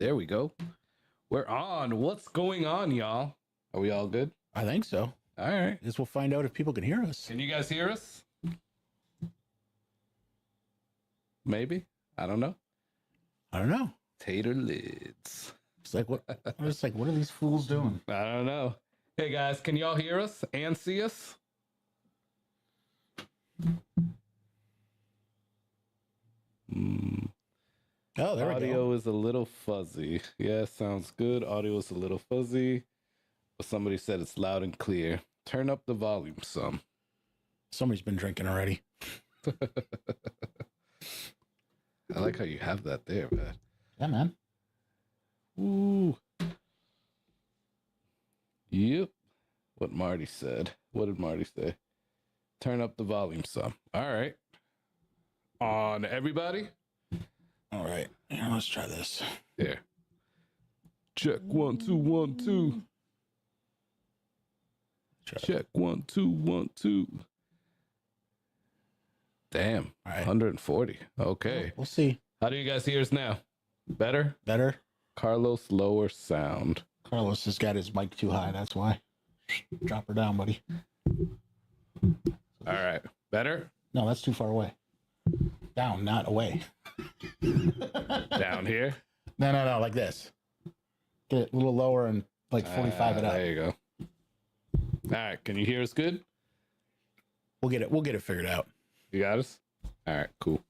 There we go. We're on. What's going on, y'all? Are we all good? I think so. All right. I guess we'll find out if people can hear us. Can you guys hear us? Maybe. I don't know. I don't know. Tater lids. It's like what? It's like what are these fools doing? I don't know. Hey guys, can y'all hear us and see us? Oh, there we go. Audio is a little fuzzy. Yeah, sounds good. Audio is a little fuzzy. But somebody said it's loud and clear. Turn up the volume some. Somebody's been drinking already. I like how you have that there, man. Yeah, man. Ooh. Yep. What Marty said. What did Marty say? Turn up the volume some. All right. On everybody. All right. Yeah, let's try this. Here. Check 1 2 1 2. Check 1 2 1 2. Damn. All right. 140. Okay. We'll see. How do you guys hear us now? Better? Better. Carlos, lower sound. Carlos has got his mic too high. That's why. Drop her down, buddy. All right. Better? No, that's too far away. Down, not away. Down here? No. Like this. Get it a little lower and like 45 it up. There you go. All right. Can you hear us good? We'll get it figured out. You got us? All right, cool.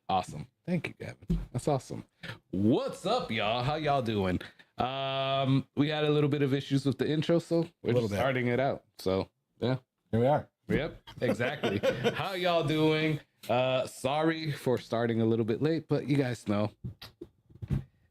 Awesome. Thank you, Gavin. That's awesome. What's up, y'all? How y'all doing? We had a little bit of issues with the intro, so we're just starting it out. So, yeah. Here we are. Yep, exactly. How y'all doing? Sorry for starting a little bit late, but you guys know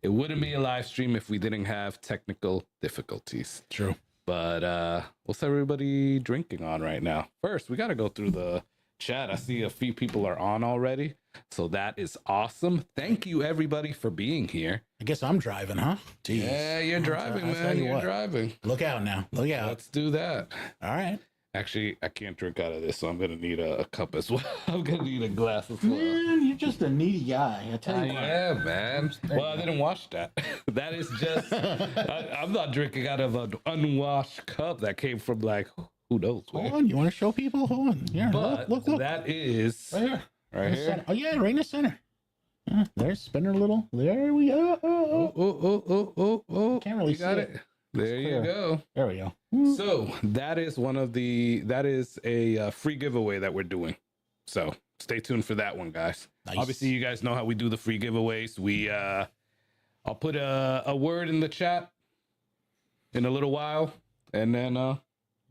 it wouldn't be a live stream if we didn't have technical difficulties. True. But what's everybody drinking on right now? First, we got to go through the chat. I see a few people are on already, so that is awesome. Thank you, everybody, for being here. I guess I'm driving, huh? Jeez. Yeah, you're driving, man. You're driving. Look out now. Look out. Let's do that. All right. Actually, I can't drink out of this, so I'm going to need a cup as well. I'm going to need a glass as well. Man, you're just a needy guy. I tell you what. Yeah, man. Well, I didn't wash that. That is just, I'm not drinking out of an unwashed cup that came from, like, who knows where. Hold on. You want to show people? Hold on. Yeah, but look. That is right here. Right here. Center. Oh, yeah, right in the center. There's spinner little. There we go. Oh. Can't really you got see it. There you go. There we go. So that is a free giveaway that we're doing. So stay tuned for that one, guys. Nice. Obviously, you guys know how we do the free giveaways. I'll put a word in the chat in a little while, and then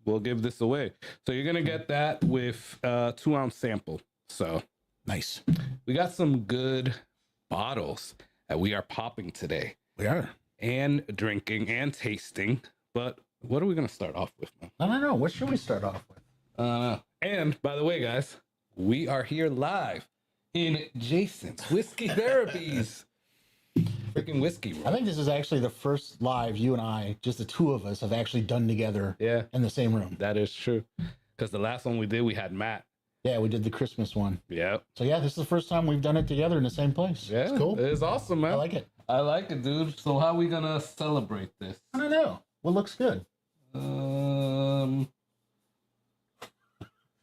we'll give this away. So you're gonna get that with 2-ounce sample. So nice. We got some good bottles that we are popping today. We are. And drinking and tasting. But what are we going to start off with, man? I don't know. What should we start off with? And by the way, guys, we are here live in Jason's Whiskey Therapies. Freaking whiskey room. I think this is actually the first live you and I, just the two of us, have actually done together in the same room. That is true. Because the last one we did, we had Matt. Yeah, we did the Christmas one. Yeah. So yeah, this is the first time we've done it together in the same place. Yeah, it's cool. It is awesome, man. I like it. I like it, dude. So how are we gonna celebrate this? I don't know. What looks good? I'll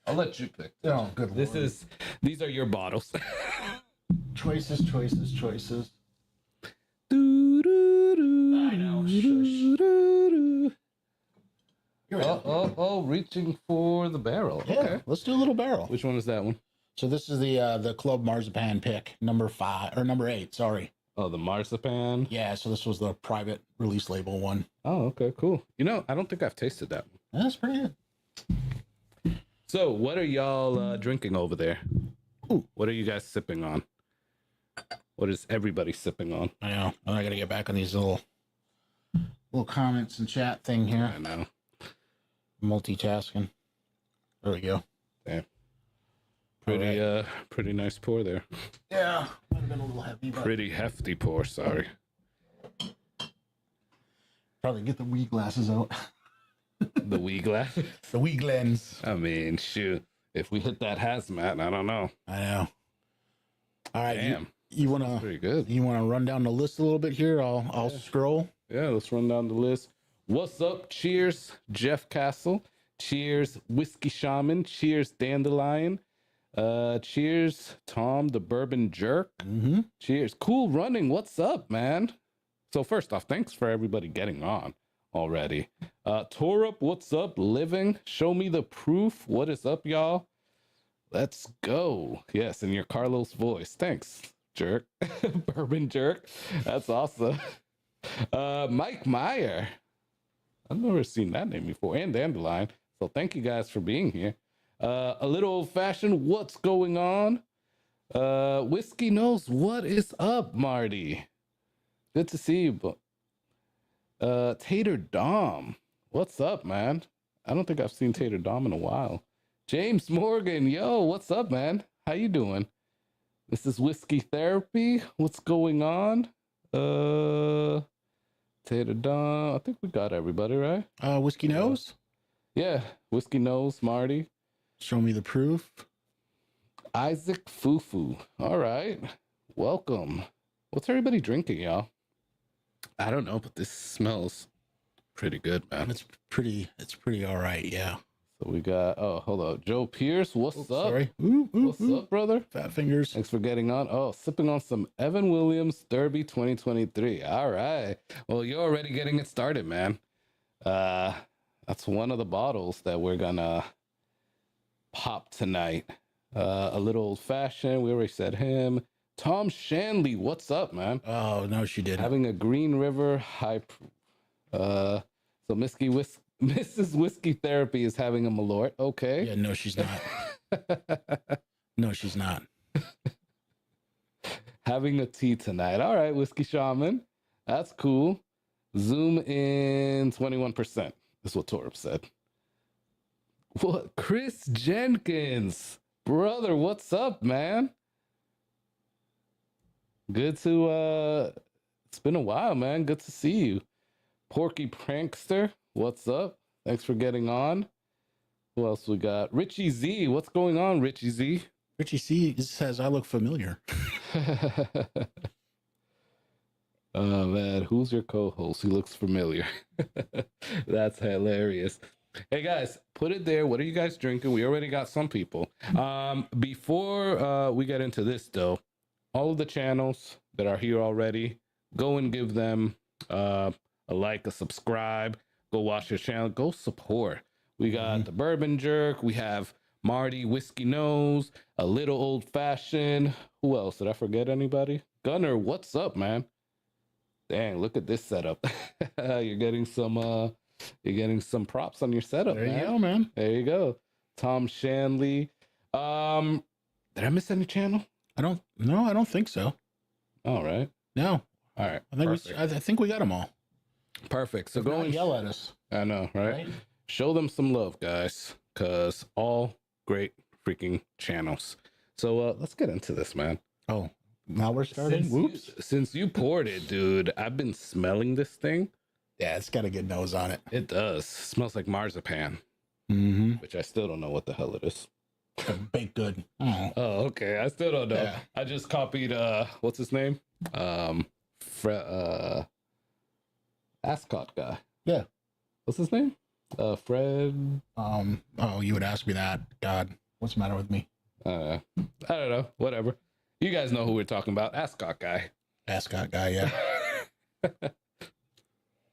let you pick. Oh, good. These are your bottles. Choices. I know. Reaching for the barrel. Yeah, okay. Let's do a little barrel. Which one is that one? So this is the Club Marzipan pick, number 8. Sorry. Oh, the marzipan. Yeah. So this was the private release label one. Oh, okay, cool. You know, I don't think I've tasted that one. That's pretty good. So, what are y'all drinking over there? Ooh. What are you guys sipping on? What is everybody sipping on? I know. I gotta get back on these little comments and chat thing here. I know. Multitasking. There we go. Damn. Pretty nice pour there. Yeah. Might have been a little heavy, but pretty hefty pour, sorry. Probably get the wee glasses out. The wee glass? The wee lens. I mean, shoot. If we hit that hazmat, I don't know. I know. All right. Damn. You wanna Pretty good. You wanna run down the list a little bit here? I'll scroll. Yeah, let's run down the list. What's up? Cheers, Jeff Castle. Cheers, Whiskey Shaman. Cheers, Dandelion. Cheers, Tom the Bourbon Jerk. Mm-hmm. Cheers. Cool Running. What's up, man? So first off, thanks for everybody getting on already. Torup, what's up? Living. Show me the proof. What is up, y'all? Let's go. Yes, in your Carlos voice. Thanks, Jerk. Bourbon Jerk. That's awesome. Mike Meyer. I've never seen that name before. And Dandelion. So thank you guys for being here. A little old fashioned. What's going on? Whiskey knows what is up, Marty. Good to see you. Tater Dom. What's up, man? I don't think I've seen Tater Dom in a while. James Morgan. Yo, what's up, man? How you doing? This is Whiskey Therapy. What's going on? Tater Dom. I think we got everybody, right? Whiskey Nose? Yeah. Whiskey Nose, Marty. Show me the proof. Isaac Fufu. All right. Welcome. What's everybody drinking, y'all? I don't know, but this smells pretty good, man. It's pretty all right, yeah. So we got, hold up. Joe Pierce, what's up? Sorry. What's up, brother? Fat fingers. Thanks for getting on. Oh, sipping on some Evan Williams Derby 2023. All right. Well, you're already getting it started, man. That's one of the bottles that we're gonna pop tonight. A little old fashioned. We already said him. Tom Shanley, what's up, man? Oh, no, she didn't. Having a Green River high. So Mrs. Whiskey Therapy is having a Malort. Okay. Yeah, no, she's not. No, she's not. Having a tea tonight. All right, Whiskey Shaman. That's cool. Zoom in 21%. Is what Torb said. What? Chris Jenkins. Brother, what's up, man? Good to it's been a while, man. Good to see you. Porky Prankster, what's up? Thanks for getting on. Who else we got? Richie Z, what's going on, Richie Z? Richie C says I look familiar. Oh man, who's your co-host? He looks familiar. That's hilarious. Hey guys, put it there. What are you guys drinking? We already got some people. Before we get into this though, all of the channels that are here already, go and give them a like, a subscribe, go watch their channel, go support. We got the Bourbon Jerk, we have Marty Whiskey Nose, a little old fashioned. Who else? Did I forget anybody? Gunner, what's up, man? Dang, look at this setup. You're getting some props on your setup. There you go, man. There you go. Tom Shanley. Did I miss any channel? I don't think so. All right. No. All right. I think we got them all. Perfect. So If go not, and yell at us. I know, right? Show them some love, guys, because all great freaking channels. So let's get into this, man. Oh, now we're starting. Whoops. Since you poured it, dude, I've been smelling this thing. Yeah, it's got a good nose on it. It does. Smells like marzipan, Mm-hmm. which I still don't know what the hell it is. Baked good. Oh. Oh, okay. I still don't know. Yeah. I just copied what's his name? Ascot guy. Yeah. What's his name? Fred. Oh, you would ask me that. God, what's the matter with me? I don't know. Whatever. You guys know who we're talking about. Ascot guy. Ascot guy, yeah.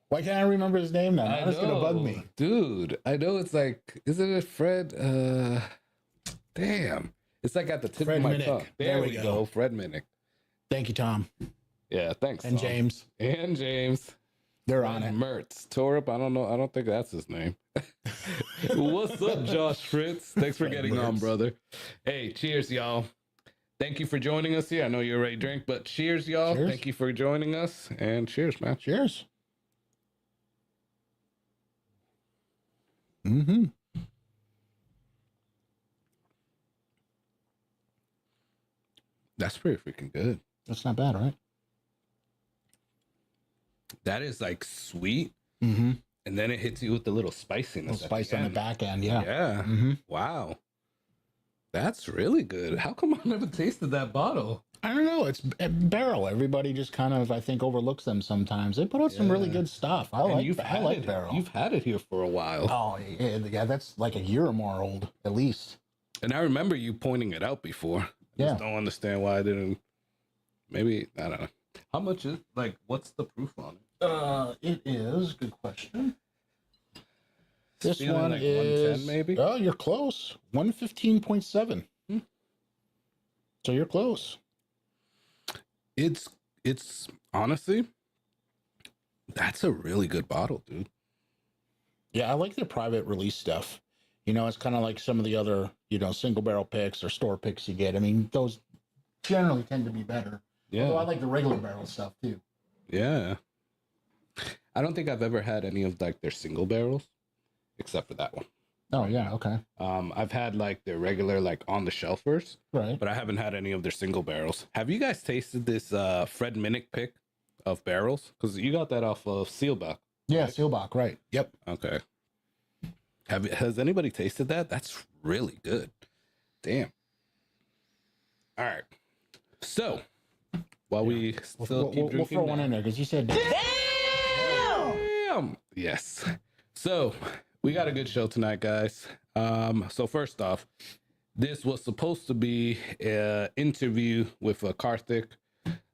Why can't I remember his name now? That's gonna bug me. Dude, I know it's like, isn't it Fred? Damn. It's like at the tip Fred of my Minnick. tongue. There we go. Fred Minnick. Thank you, Tom. Yeah, thanks. And Tom. James. And James. They're on it. Mertz. Torup, I don't know. I don't think that's his name. What's up, Josh Fritz? Thanks for getting on, brother. Hey, cheers, y'all. Thank you for joining us here. I know you already drank, but cheers, y'all. Cheers. Thank you for joining us. And cheers, man. Cheers. Mm-hmm. That's pretty freaking good. That's not bad, right? That is like sweet. Mm-hmm. And then it hits you with the little spiciness. Little spice on the back end, yeah. Yeah. Mm-hmm. Wow. That's really good. How come I never tasted that bottle? I don't know. It's Barrel. Everybody just kind of, I think, overlooks them sometimes. They put out some really good stuff. I like Barrel. You've had it here for a while. Oh, yeah, that's like a year or more old, at least. And I remember you pointing it out before. I just don't understand why I didn't. Maybe, I don't know. How much is, like, what's the proof on it? It is, good question. This Feeling one like is 110 maybe. Oh, you're close. 115.7. So you're close. It's honestly, that's a really good bottle, dude. Yeah, I like the private release stuff. You know, it's kind of like some of the other, single barrel picks or store picks you get. I mean, those generally tend to be better. Yeah. Although I like the regular barrel stuff too. Yeah. I don't think I've ever had any of like their single barrels, except for that one. Oh yeah, okay. I've had like their regular like on the shelfers, right? But I haven't had any of their single barrels. Have you guys tasted this Fred Minnick pick of barrels? Because you got that off of Seelbach. Yeah, right? Seelbach, right? Yep. Okay. Has anybody tasted that? That's really good. Damn. All right. So while we still keep drinking, we'll throw one in there because you said damn. Yes. So we got a good show tonight, guys. So first off, this was supposed to be an interview with Karthik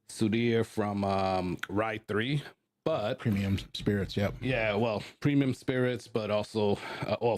Sudhir from Rye 3, but Premium Spirits, yep. Yeah, well, Premium Spirits, but also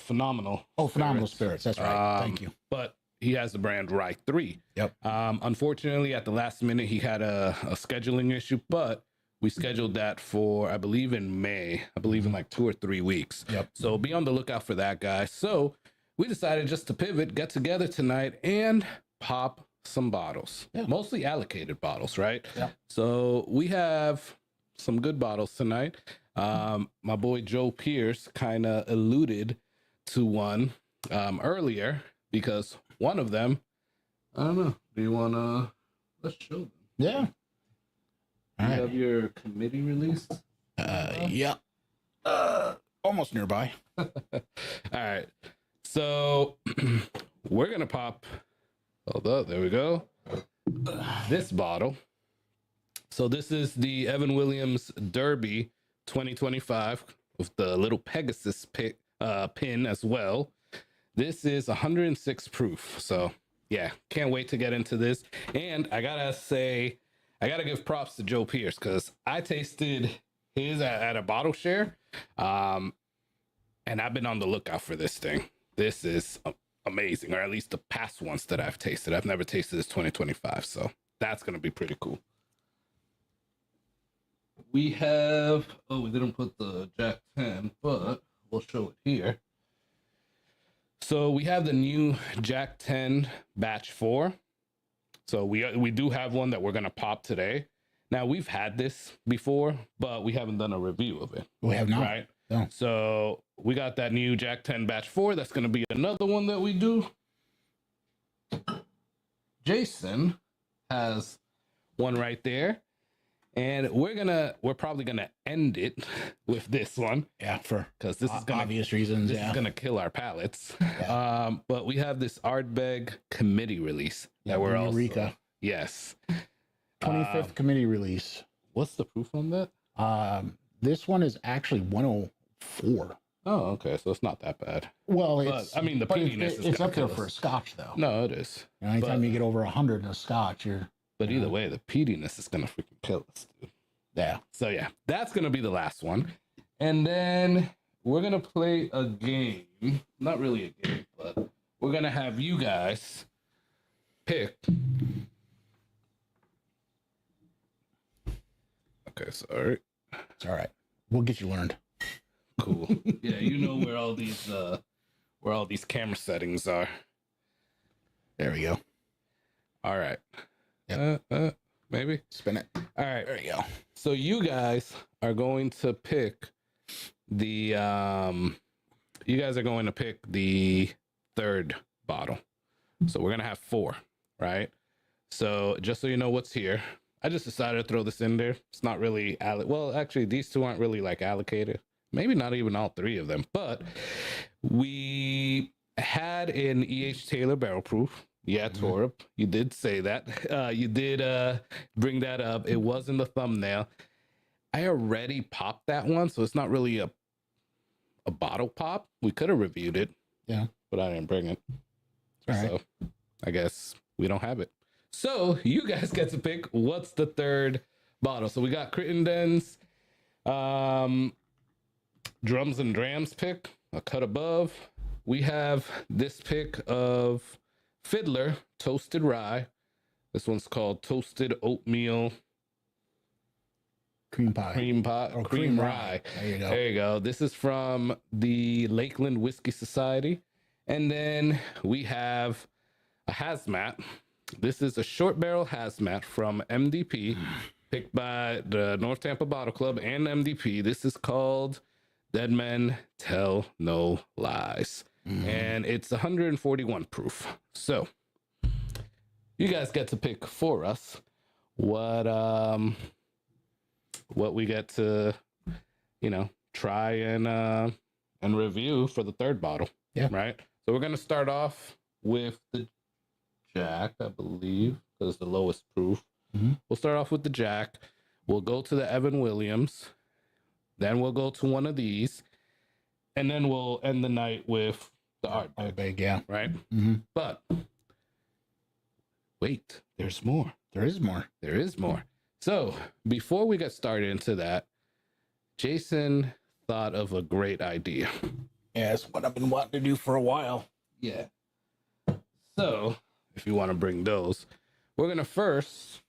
Phenomenal. Oh, Phenomenal Spirits, that's right. Thank you. But he has the brand Rye 3. Yep. Unfortunately, at the last minute, he had a scheduling issue, but we scheduled that for, I believe, in May. I believe in like 2 or 3 weeks. Yep. So be on the lookout for that, guys. So we decided just to pivot, get together tonight, and pop some bottles. Yeah. Mostly allocated bottles, right? Yeah. So we have some good bottles tonight. My boy Joe Pierce kind of alluded to one earlier because one of them, I don't know. Do you want to, let's show them. Yeah. You have your committee release? Yeah. Almost nearby. All right. So we're going to pop, hold up, there we go. This bottle. So this is the Evan Williams Derby 2025 with the little Pegasus pin as well. This is 106 proof. So yeah, can't wait to get into this. And I gotta say, I gotta give props to Joe Pierce because I tasted his at a bottle share, and I've been on the lookout for this thing. This is amazing, or at least the past ones that I've tasted. I've never tasted this 2025, so that's gonna be pretty cool. We have, we didn't put the Jack 10, but we'll show it here. So we have the new Jack 10 Batch 4. So we do have one that we're going to pop today. Now, we've had this before, but we haven't done a review of it. We have not. Right? No. So we got that new Jack 10 Batch 4. That's going to be another one that we do. Jason has one right there. And we're probably gonna end it with this one. Yeah, for because this is gonna, obvious reasons. This is gonna kill our palates. Yeah. But we have this Ardbeg committee release that we're also. Eureka. Yes. 25th committee release. What's the proof on that? This one is actually 104. Oh, okay, so it's not that bad. Well, I mean, the peatiness it's up there for a Scotch, though. No, it is. Anytime you get over 100 in a Scotch, you're. But either way, the peatiness is going to freaking kill us, dude. Yeah. So, yeah, that's going to be the last one. And then we're going to play a game. Not really a game, but we're going to have you guys pick. Okay, sorry. It's all right. We'll get you learned. Cool. Yeah, you know where all these camera settings are. There we go. All right. Yep. Maybe spin it. All right, there you go. So you guys are going to pick the third bottle. So we're gonna have 4, right? So just so you know what's here, I just decided to throw this in there. It's not really well, actually, these 2 aren't really like allocated. Maybe not even all 3 of them, but we had an E.H. Taylor barrel proof Yeah, Torp, you did say that. You did bring that up. It was in the thumbnail. I already popped that one, so it's not really a bottle pop. We could have reviewed it. Yeah. But I didn't bring it. All right. So I guess we don't have it. So you guys get to pick what's the third bottle. So we got Crittenden's Drums and Drams pick, a cut above. We have this pick of Fiddler Toasted Rye. This one's called Toasted Oatmeal Cream pie. Cream rye. There you go. There you go. This is from the Lakeland Whiskey Society. And then we have a hazmat. This is a short barrel hazmat from MDP, picked by the North Tampa Bottle Club and MDP. This is called Dead Men Tell No Lies. And it's 141 proof. So you guys get to pick for us what we get to, try and review for the third bottle. Yeah. Right. So we're gonna start off with the Jack, I believe, because it's the lowest proof. We'll start off with the Jack. We'll go to the Evan Williams. Then we'll go to one of these, and then we'll end the night with the Ardbeg. Yeah. Right. But wait, there's more. There is more. There is more. So before we get started into that, Jason thought of a great idea. Yeah, it's what I've been wanting to do for a while. Yeah. So if you want to bring those, we're going to first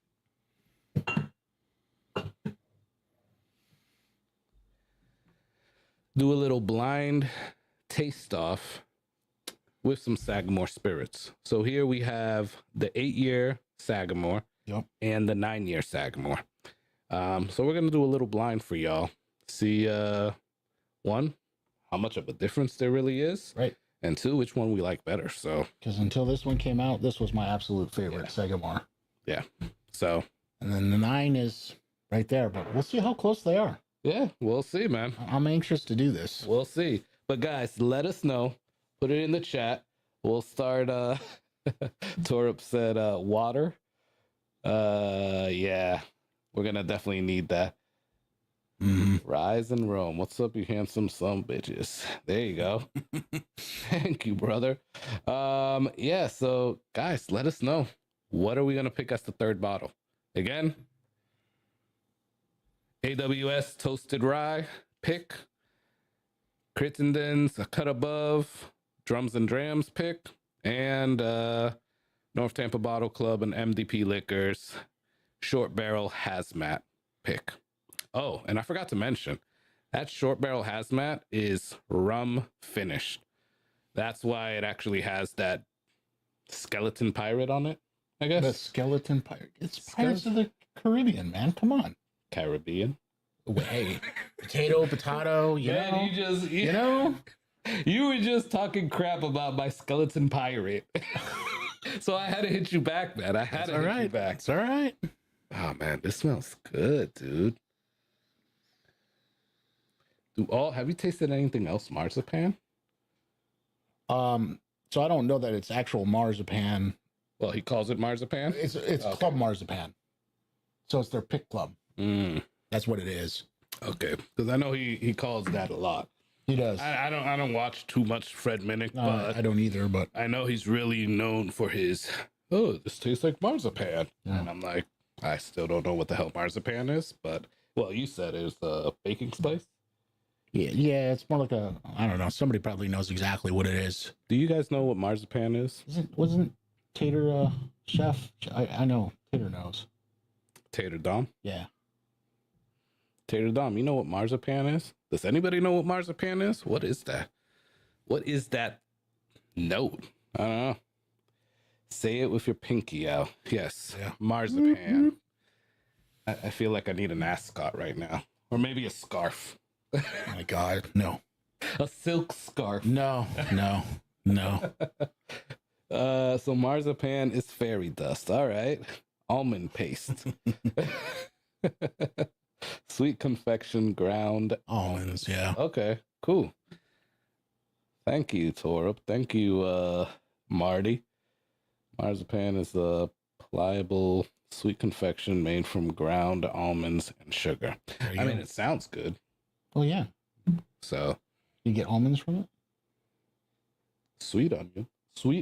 do a little blind taste off with some Sagamore spirits. So here we have the 8-year Sagamore. Yep. And the 9-year Sagamore. So we're gonna do a little blind for y'all. See, one, how much of a difference there really is, right? And two, which one we like better. So, because until this one came out, this was my absolute favorite Sagamore. Yeah. So, and then the 9 is right there, but we'll see how close they are. Yeah, we'll see, man. I'm anxious to do this. We'll see. But guys, let us know. Put it in the chat. We'll start. Torup said water. Yeah, we're gonna definitely need that. Rise and roam. What's up, you handsome son bitches? There you go. Thank you, brother. Yeah, so guys, let us know, what are we gonna pick as the third bottle? Again, AWS Toasted Rye pick, Crittenden's a cut above, Drums and Drams pick, and North Tampa Bottle Club and MDP Liquors short barrel hazmat pick. Oh, and I forgot to mention, that short barrel hazmat is rum finished. That's why it actually has that skeleton pirate on it, I guess. The skeleton pirate. It's Pirates of the Caribbean, man. Come on. Caribbean. Hey, potato, you man, know. You know, you were just talking crap about my skeleton pirate. So I had to hit you back, man. I had to hit you back. It's all right. Oh man, this smells good, dude. Have you tasted anything else marzipan? So I don't know that it's actual marzipan. Well, he calls it marzipan. It's okay. Club marzipan. So it's their pick club. That's what it is. Okay, because I know he calls that a lot. He does. I don't watch too much Fred Minnick, but I don't either. But I know he's really known for his. Oh, this tastes like marzipan, and I'm like, I still don't know what the hell marzipan is. But well, you said it's a baking spice. Yeah, it's more like a, I don't know. Somebody probably knows exactly what it is. Do you guys know what marzipan is? Wasn't Tater chef? I know Tater knows. Tater Dom? Yeah. Tater Dom, you know what marzipan is? Does anybody know what marzipan is? What is that? What is that note? I don't know. Say it with your pinky out. Yes. Yeah. Marzipan. I feel like I need an ascot right now. Or maybe a scarf. Oh my God, no. A silk scarf. No. So marzipan is fairy dust. All right. Almond paste. Sweet confection ground almonds. Yeah. Okay, cool. Thank you, Torup. Thank you, Marty. Marzipan is a pliable sweet confection made from ground almonds and sugar. I mean, it sounds good. Oh yeah. So you get almonds from it? Sweet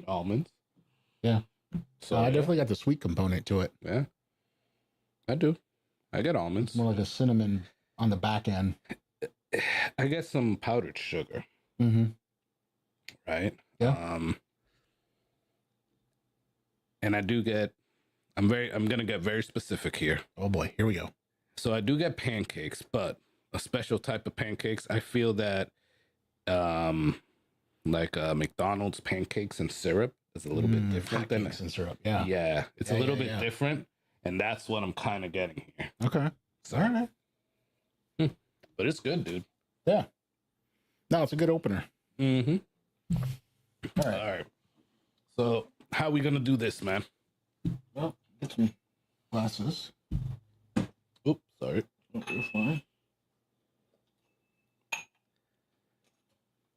almonds. Yeah. So I definitely got the sweet component to it. Yeah, I do. I get almonds. It's more like a cinnamon on the back end. I get some powdered sugar. Mm-hmm. Right. Yeah. And I do get. I'm gonna get very specific here. Oh boy, here we go. So I do get pancakes, but a special type of pancakes. I feel that, like McDonald's pancakes and syrup is a little bit different than and syrup. Yeah. Yeah, it's a little bit different, and that's what I'm kind of getting here. Okay. So, all right. But it's good, dude. Yeah. No, it's a good opener. Mm-hmm. All right. So how are we gonna do this, man? Well, get some glasses. Oops, sorry. Oh, you're fine.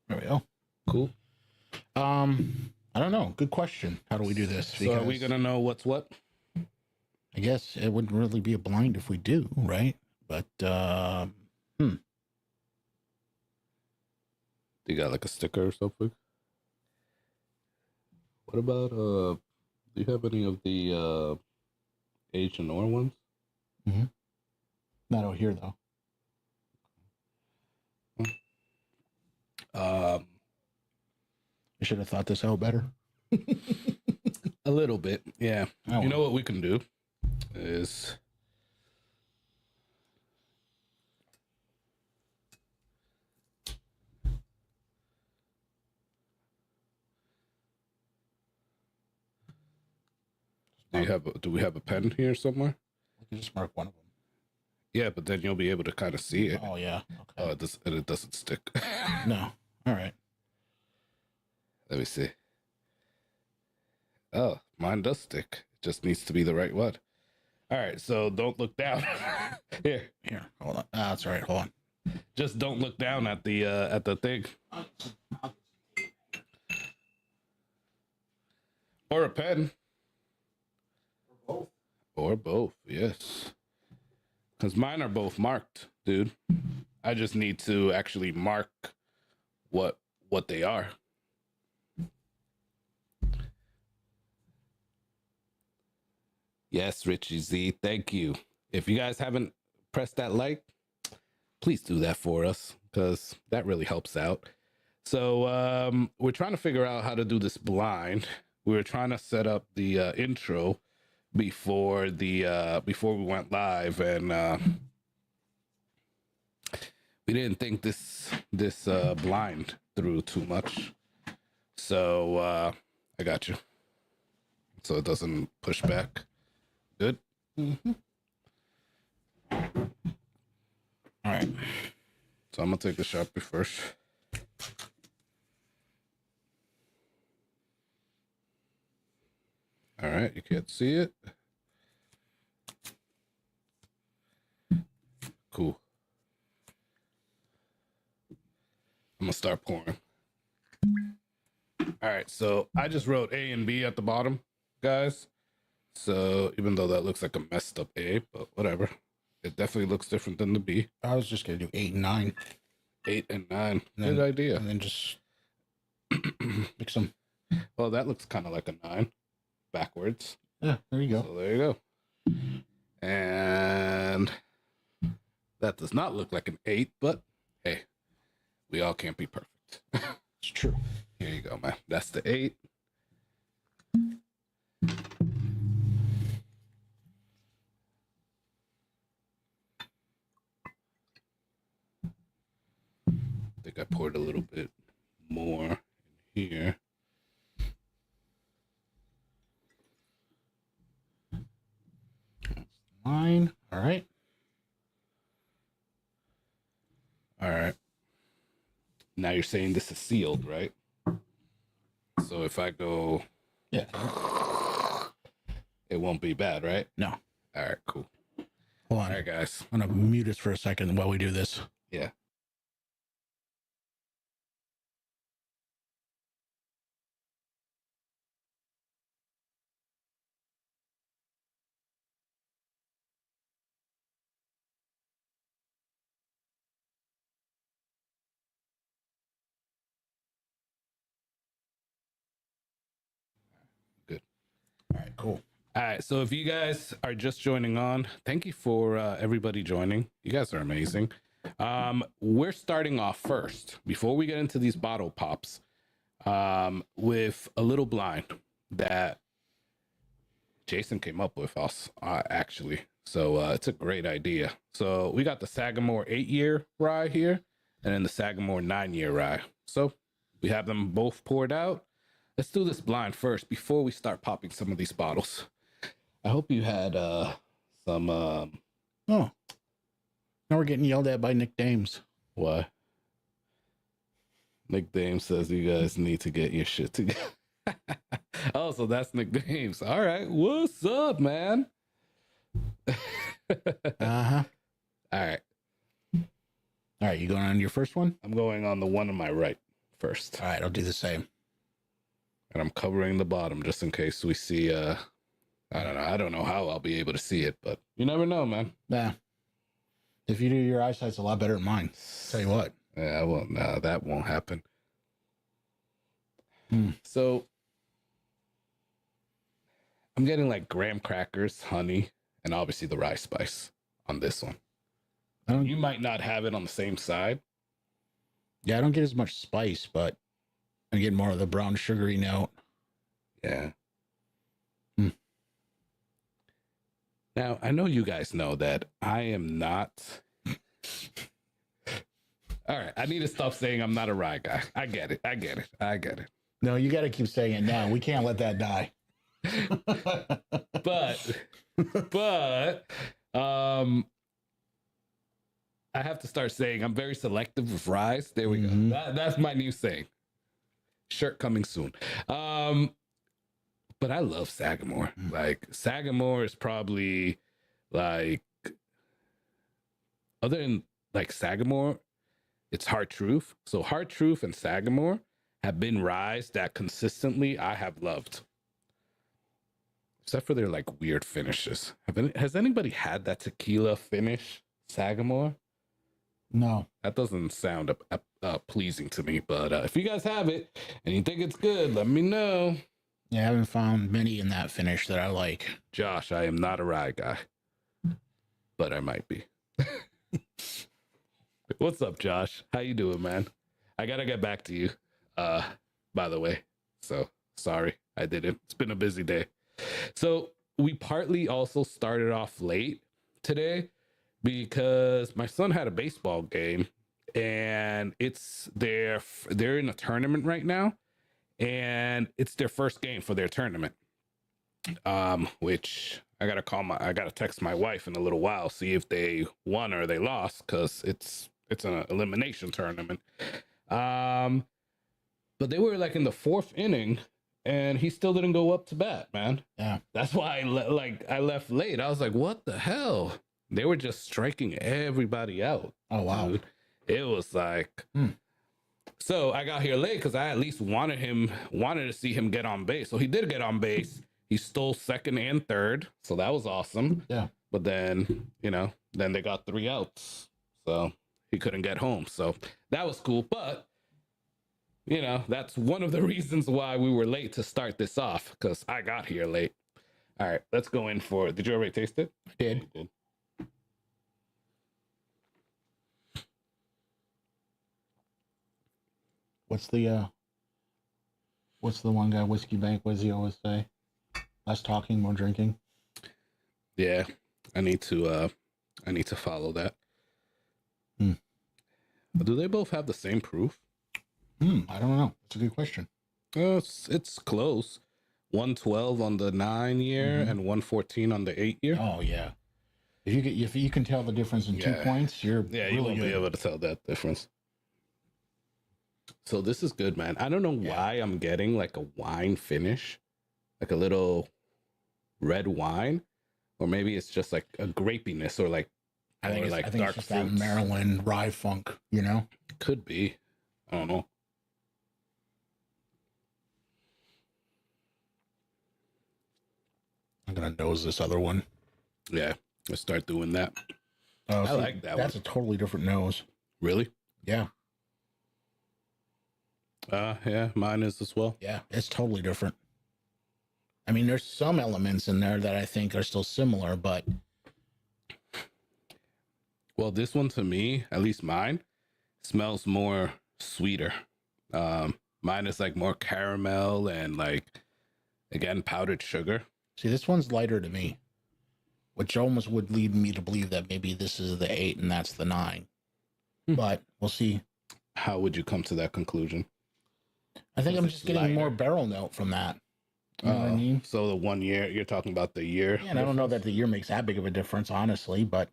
There we go. Cool. I don't know. Good question. How do we do this? So are we gonna know what's what? I guess it wouldn't really be a blind if we do, right? But You got like a sticker or something? What about do you have any of the Asian or ones? Mm-hmm. Not out here though. I should have thought this out better. A little bit, yeah. Oh, you know what we can do is do we have a pen here somewhere? We can just mark one of them. Yeah, but then you'll be able to kind of see it. Oh yeah. Okay. Oh, it doesn't stick. No. All right. Let me see. Oh, mine does stick. It just needs to be the right one. All right, so don't look down. Here, hold on. That's all right. Hold on. Just don't look down at the thing. Or a pen. Or both, yes. Because mine are both marked, dude. I just need to actually mark what they are. Yes, Richie Z, thank you. If you guys haven't pressed that like, please do that for us, because that really helps out. So we're trying to figure out how to do this blind. We were trying to set up the intro before we went live, and we didn't think this blind through too much. So I got you. So it doesn't push back. Good. Mm-hmm. All right. So I'm gonna take the Sharpie first. All right, you can't see it. Cool. I'm gonna start pouring. All right, so I just wrote A and B at the bottom, guys. So even though that looks like a messed up A, but whatever. It definitely looks different than the B. I was just gonna do 8 and 9. 8 and 9. Good idea. And then just mix them. Well, that looks kind of like a 9 backwards. Yeah, there you go. So there you go. And that does not look like an 8, but hey, we all can't be perfect. It's true. Here you go, man. That's the 8. I think I poured a little bit more in here. Mine. All right. All right. Now you're saying this is sealed, right? So if I go... Yeah. It won't be bad, right? No. All right, cool. Hold on. All right, guys. I'm going to mute us for a second while we do this. Yeah. Cool. All right. So if you guys are just joining on, thank you for everybody joining. You guys are amazing. We're starting off first before we get into these bottle pops with a little blind that Jason came up with us actually. So it's a great idea. So we got the Sagamore 8-year rye here and then the Sagamore 9-year rye. So we have them both poured out. Let's do this blind first before we start popping some of these bottles. I hope you had some. Oh, now we're getting yelled at by Nick Dames. Why? Nick Dames says you guys need to get your shit together. Oh, so that's Nick Dames. All right, what's up, man? Uh-huh. All right. All right, you going on your first one? I'm going on the one on my right first. All right, I'll do the same. And I'm covering the bottom just in case we see I don't know how I'll be able to see it, but you never know, man. Yeah. If you do, your eyesight's a lot better than mine. Tell you what. Yeah, well, no, that won't happen. Hmm. So I'm getting like graham crackers, honey, and obviously the rye spice on this one. You might not have it on the same side. Yeah, I don't get as much spice, but I get more of the brown sugary note. Yeah. Hmm. Now, I know you guys know that I am not. All right, I need to stop saying I'm not a rye guy. I get it. No, you got to keep saying it now. We can't let that die. but I have to start saying I'm very selective with ryes. There we go. That's my new saying. Shirt coming soon. But I love Sagamore. Like Sagamore is probably like, other than like Sagamore, it's Hard Truth. So Hard Truth and Sagamore have been ryes that consistently I have loved. Except for their like weird finishes. Has anybody had that tequila finish, Sagamore? No. That doesn't sound pleasing to me. But if you guys have it and you think it's good, let me know. Yeah, I haven't found many in that finish that I like. Josh, I am not a rye guy, but I might be. What's up, Josh? How you doing, man? I gotta get back to you, by the way. So sorry I didn't. It's been a busy day. So we partly also started off late today because my son had a baseball game and they're in a tournament right now and it's their first game for their tournament. Which I gotta text my wife in a little while, see if they won or they lost, because it's an elimination tournament. But they were like in the 4th inning and he still didn't go up to bat, man. Yeah. That's why I left late. I was like, what the hell? They were just striking everybody out. Oh, wow. Dude. It was like, So I got here late because I at least wanted to see him get on base. So he did get on base. He stole 2nd and 3rd. So that was awesome. Yeah. But then, then they got 3 outs. So he couldn't get home. So that was cool. But, that's one of the reasons why we were late to start this off, because I got here late. All right, let's go in for, did you already taste it? I did. You did. What's the one guy, Whiskey Bank, what does he always say? Less talking, more drinking. Yeah, I need to follow that. Do they both have the same proof? I don't know. It's a good question. It's close. 112 on the 9-year and 114 on the 8-year. Oh yeah. If you can tell the difference in 2 points, you're you won't be able to tell that difference. So this is good, man. I don't know why I'm getting like a wine finish, like a little red wine, or maybe it's just like a grapiness, or like I think dark it's just fruits. that Maryland rye funk, Could be. I don't know. I'm gonna nose this other one. Yeah, let's start doing that. I like that That's one. a totally different nose. Really? Yeah. Yeah, mine is as well. Yeah, it's totally different. I mean, there's some elements in there that I think are still similar, but well, this one to me, at least mine, smells more sweeter. Mine is like more caramel and like, again, powdered sugar. see, this one's lighter to me, which almost would lead me to believe that maybe this is the 8 and that's the 9. But we'll see. How would you come to that conclusion? I think I'm just getting more barrel note from that. You know what I mean? So the 1 year, you're talking about the year. Yeah, and I don't know that the year makes that big of a difference, honestly, but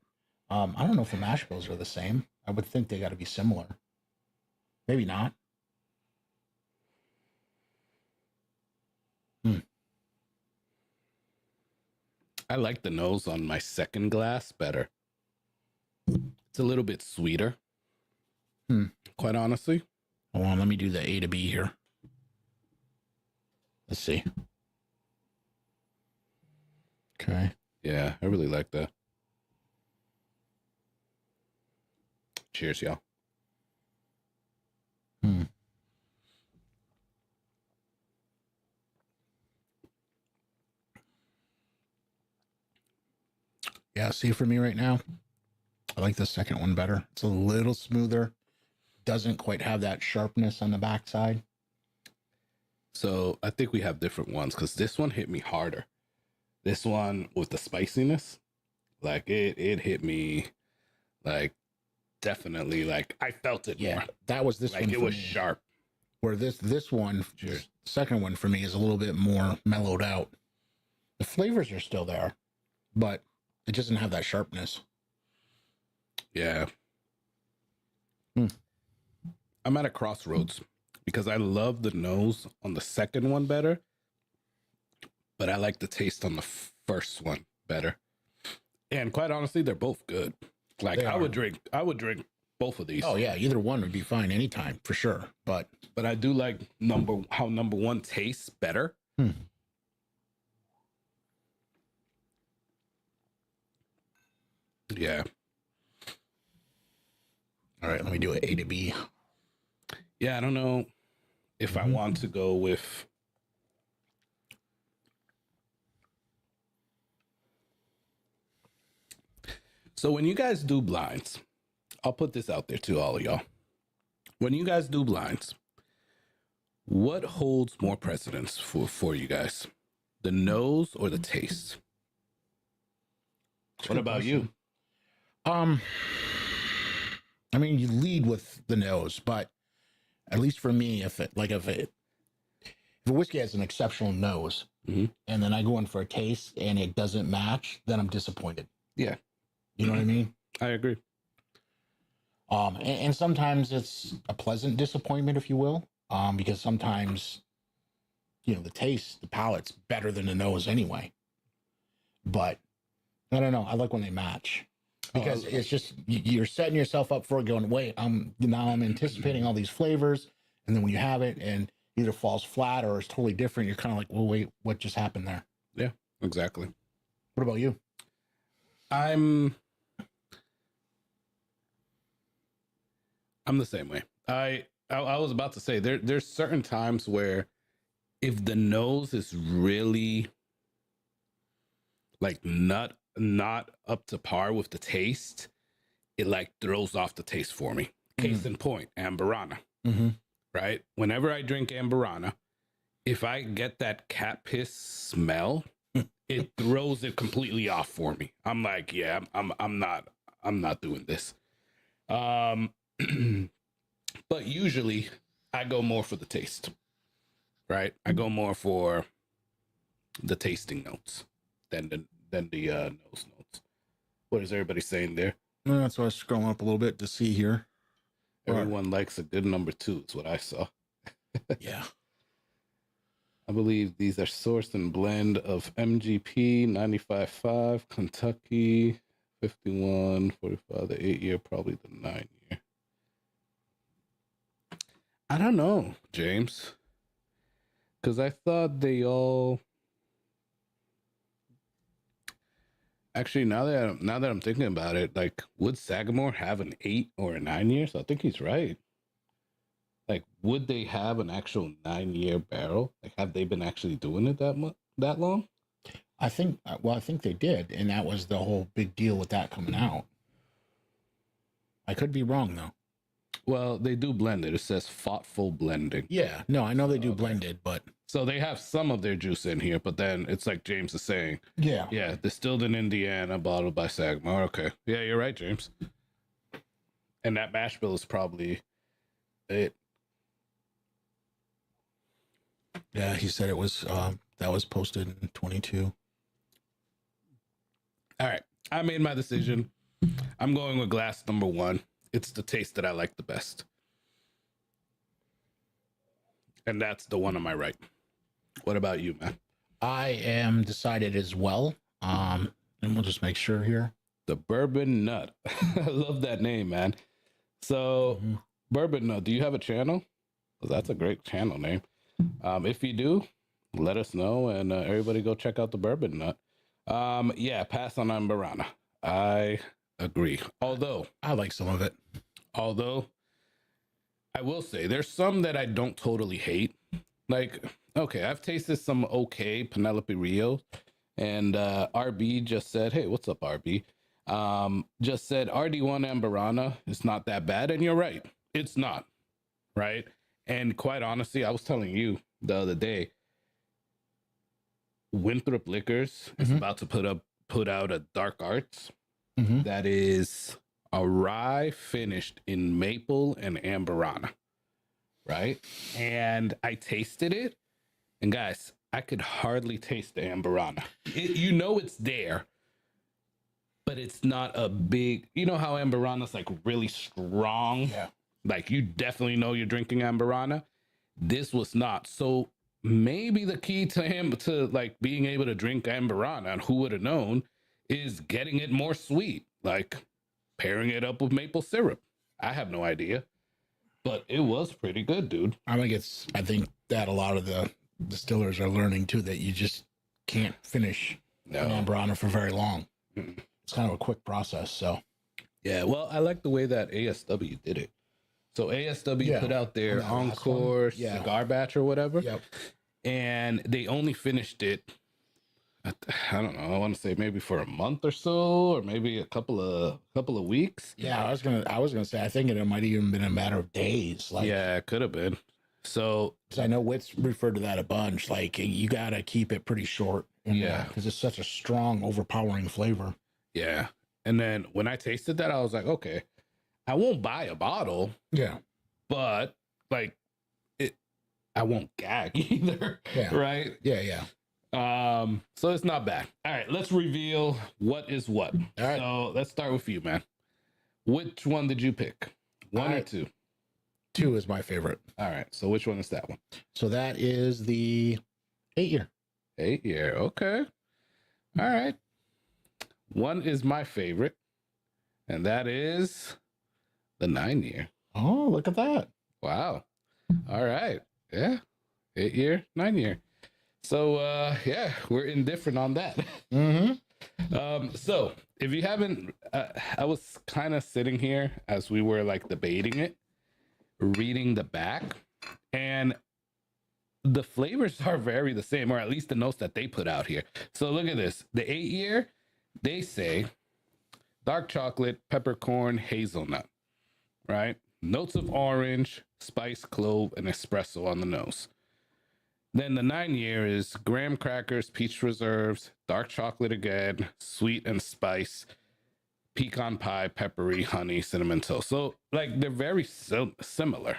I don't know if the mash bills are the same. I would think they got to be similar. Maybe not. I like the nose on my second glass better. It's a little bit sweeter. Quite honestly. Hold on, let me do the A to B here. Let's see. Okay. Yeah, I really like that. Cheers, y'all. Yeah, see, for me right now, I like the second one better. It's a little smoother. Doesn't quite have that sharpness on the backside. So I think we have different ones because this one hit me harder. This one with the spiciness, like it hit me like definitely like I felt it more. That was this like one. It was sharp. Where this one, the second one for me is a little bit more mellowed out. The flavors are still there, but it doesn't have that sharpness. Yeah. I'm at a crossroads because I love the nose on the second one better, but I like the taste on the first one better. And quite honestly, they're both good. Like I would drink both of these. Oh yeah, either one would be fine anytime for sure. But I do like how number one tastes better. Yeah. All right, let me do it A to B. Yeah, I don't know if I want to go with. So when you guys do blinds, I'll put this out there to all of y'all. When you guys do blinds, what holds more precedence for you guys? The nose or the taste? What about you? I mean, you lead with the nose, but at least for me, if a whiskey has an exceptional nose, and then I go in for a taste and it doesn't match, then I'm disappointed. Yeah, you know what I mean. I agree. And sometimes it's a pleasant disappointment, if you will, because sometimes, the taste, the palate's better than the nose anyway. But I don't know. I like when they match. Because it's just you're setting yourself up for it, going, wait, I'm anticipating all these flavors, and then when you have it and either falls flat or it's totally different, you're kind of like, well, wait, what just happened there? Yeah, exactly. What about you? I'm the same way. I was about to say there's certain times where if the nose is really like not up to par with the taste, it like throws off the taste for me. Case in point, Amburana. Right? Whenever I drink Amburana, if I get that cat piss smell, it throws it completely off for me. I'm like, yeah, I'm not doing this. But usually I go more for the taste. Right? I go more for the tasting notes than the nose notes. What is everybody saying there? That's why I was scrolling up a little bit to see here. Everyone likes a good number 2 is what I saw. Yeah. I believe these are sourced and blend of MGP 95.5, Kentucky 51.45, the 8-year, probably the 9-year. I don't know, James. Because I thought they all... Actually, now that I'm thinking about it, like, would Sagamore have an 8 or a 9 year? So I think he's right. Like, would they have an actual 9-year barrel? Like, have they been actually doing it that much? that long? I think they did, and that was the whole big deal with that coming out. I could be wrong though. Well, they do blend it. It says thoughtful blending. Yeah, no, I know they do blended, but so they have some of their juice in here, but then it's like James is saying. Yeah, distilled in Indiana, bottled by Sagamore. Okay, yeah, you're right, James. And that mash bill is probably it. Yeah, he said it was that was posted in 22. All right, I made my decision. I'm going with glass number 1. It's the taste that I like the best. And that's the one on my right. What about you, man? I am decided as well. And we'll just make sure here. The Bourbon Nut. I love that name, man. So, Bourbon Nut, do you have a channel? Well, that's a great channel name. If you do, let us know, and everybody go check out the Bourbon Nut. Yeah, pass on Amberana. I agree. Although I like some of it. Although I will say there's some that I don't totally hate. Like, okay, I've tasted some okay Penelope Rio, and RB just said, hey, what's up, RB? Just said RD1 Amberana is not that bad, and you're right. It's not, right? And quite honestly, I was telling you the other day, Winthrop Liquors is about to put out a Dark Arts that is a rye finished in maple and Amberana, right? And I tasted it, and guys, I could hardly taste the Amberana. You know it's there, but it's not a big, you know how Amberana's like really strong? Yeah. Like you definitely know you're drinking Amberana. This was not. So maybe the key to him to like being able to drink Amberana, and who would have known, is getting it more sweet, like pairing it up with maple syrup. I have no idea, but it was pretty good, dude. I think that a lot of the distillers are learning too that you just can't finish an Amberana for very long. It's kind of a quick process. So yeah, well, I like the way that ASW did it. So ASW put out their Encore cigar batch or whatever. Yep. And they only finished it, I don't know, I want to say maybe for a month or so, or maybe a couple of weeks. Yeah, I was gonna say I think it might have even been a matter of days. Like, yeah, it could have been. So I know Witt's referred to that a bunch. Like you gotta keep it pretty short. Yeah, because it's such a strong, overpowering flavor. Yeah. And then when I tasted that, I was like, okay, I won't buy a bottle. Yeah. But like I won't gag either. Yeah. Right? Yeah. So it's not bad. All right, let's reveal what is what. All right. So let's start with you, man. Which one did you pick? One or two? 2 is my favorite. All right. So which one is that one? So that is the 8-year. 8-year. Okay. All right. 1 is my favorite, and that is the 9-year. Oh, look at that. Wow. All right. Yeah. 8-year, 9-year. So yeah, we're indifferent on that. So if you haven't, I was kind of sitting here as we were like debating it, reading the back, and the flavors are very the same, or at least the notes that they put out here. So look at this. The 8-year, they say dark chocolate, peppercorn, hazelnut, right? Notes of orange, spice, clove, and espresso on the nose. Then the 9-year is graham crackers, peach reserves, dark chocolate again, sweet and spice, pecan pie, peppery, honey, cinnamon toast. So like they're very similar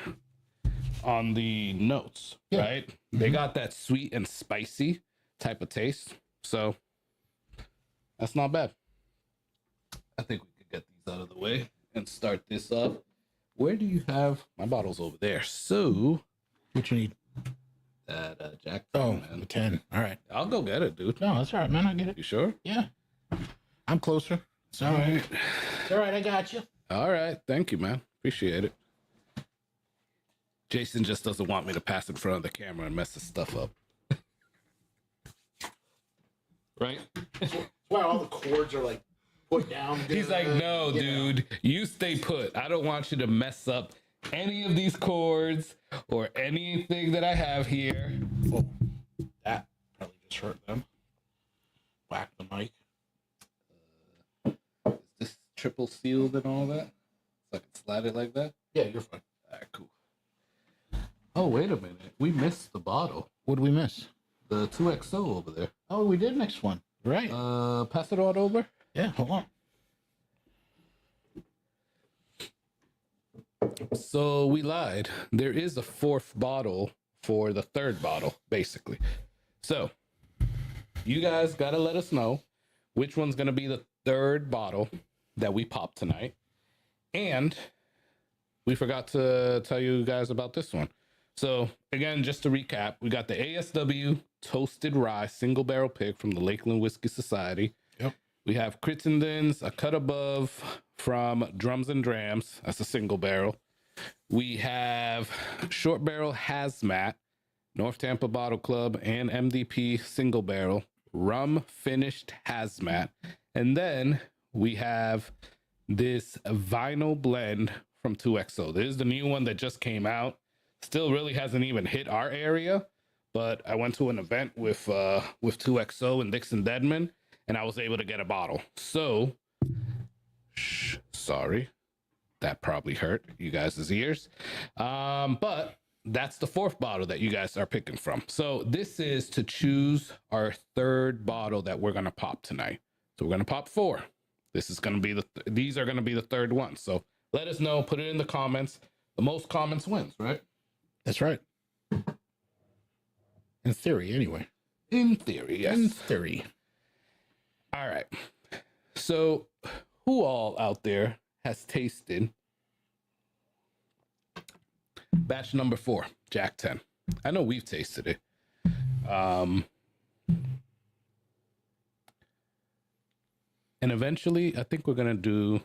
on the notes, right? They got that sweet and spicy type of taste. So that's not bad. I think we could get these out of the way and start this off. Where do you have my bottles over there? So what you need? That Jack. Man. The 10. All right. I'll go get it, dude. No, that's all right, man. I get it. You sure? Yeah. I'm closer. It's all right. It's all right. I got you. All right. Thank you, man. Appreciate it. Jason just doesn't want me to pass in front of the camera and mess his stuff up. Right? That's why all the cords are like put down. He's like, no, dude, you stay put. I don't want you to mess up any of these cords or anything that I have here. Oh, that probably Just hurt them. Whack the mic. Is this triple sealed and all that? So I can slide it like that? Yeah, you're fine. All right, cool. Oh, wait a minute. We missed the bottle. What did we miss? The 2XO over there. Oh, we did next one. Right. Pass it on over. Yeah, hold on. So we lied. There is a fourth bottle for the third bottle, basically. So you guys got to let us know which one's going to be the third bottle that we pop tonight. And we forgot to tell you guys about this one. So again, just to recap, we got the ASW Toasted Rye Single Barrel Pick from the Lakeland Whiskey Society. Yep. We have Crittenden's A Cut Above from Drums and Drams. That's a single barrel. We have Short Barrel Hazmat, North Tampa Bottle Club, and MDP Single Barrel Rum Finished Hazmat. And then we have this Vinyl Blend from 2XO. This is the new one that just came out. Still really hasn't even hit our area, but I went to an event with 2XO and Dixon Deadman, and I was able to get a bottle. So, sorry, that probably hurt you guys' ears. But that's the fourth bottle that you guys are picking from. So this is to choose our third bottle that we're gonna pop tonight. So we're gonna pop 4. This is gonna be these are gonna be the third one. So let us know. Put it in the comments. The most comments wins, right? That's right. In theory, anyway. In theory, yes. In theory. All right. So, who all out there has tasted batch number 4, Jack 10? I know we've tasted it. And eventually, I think we're gonna do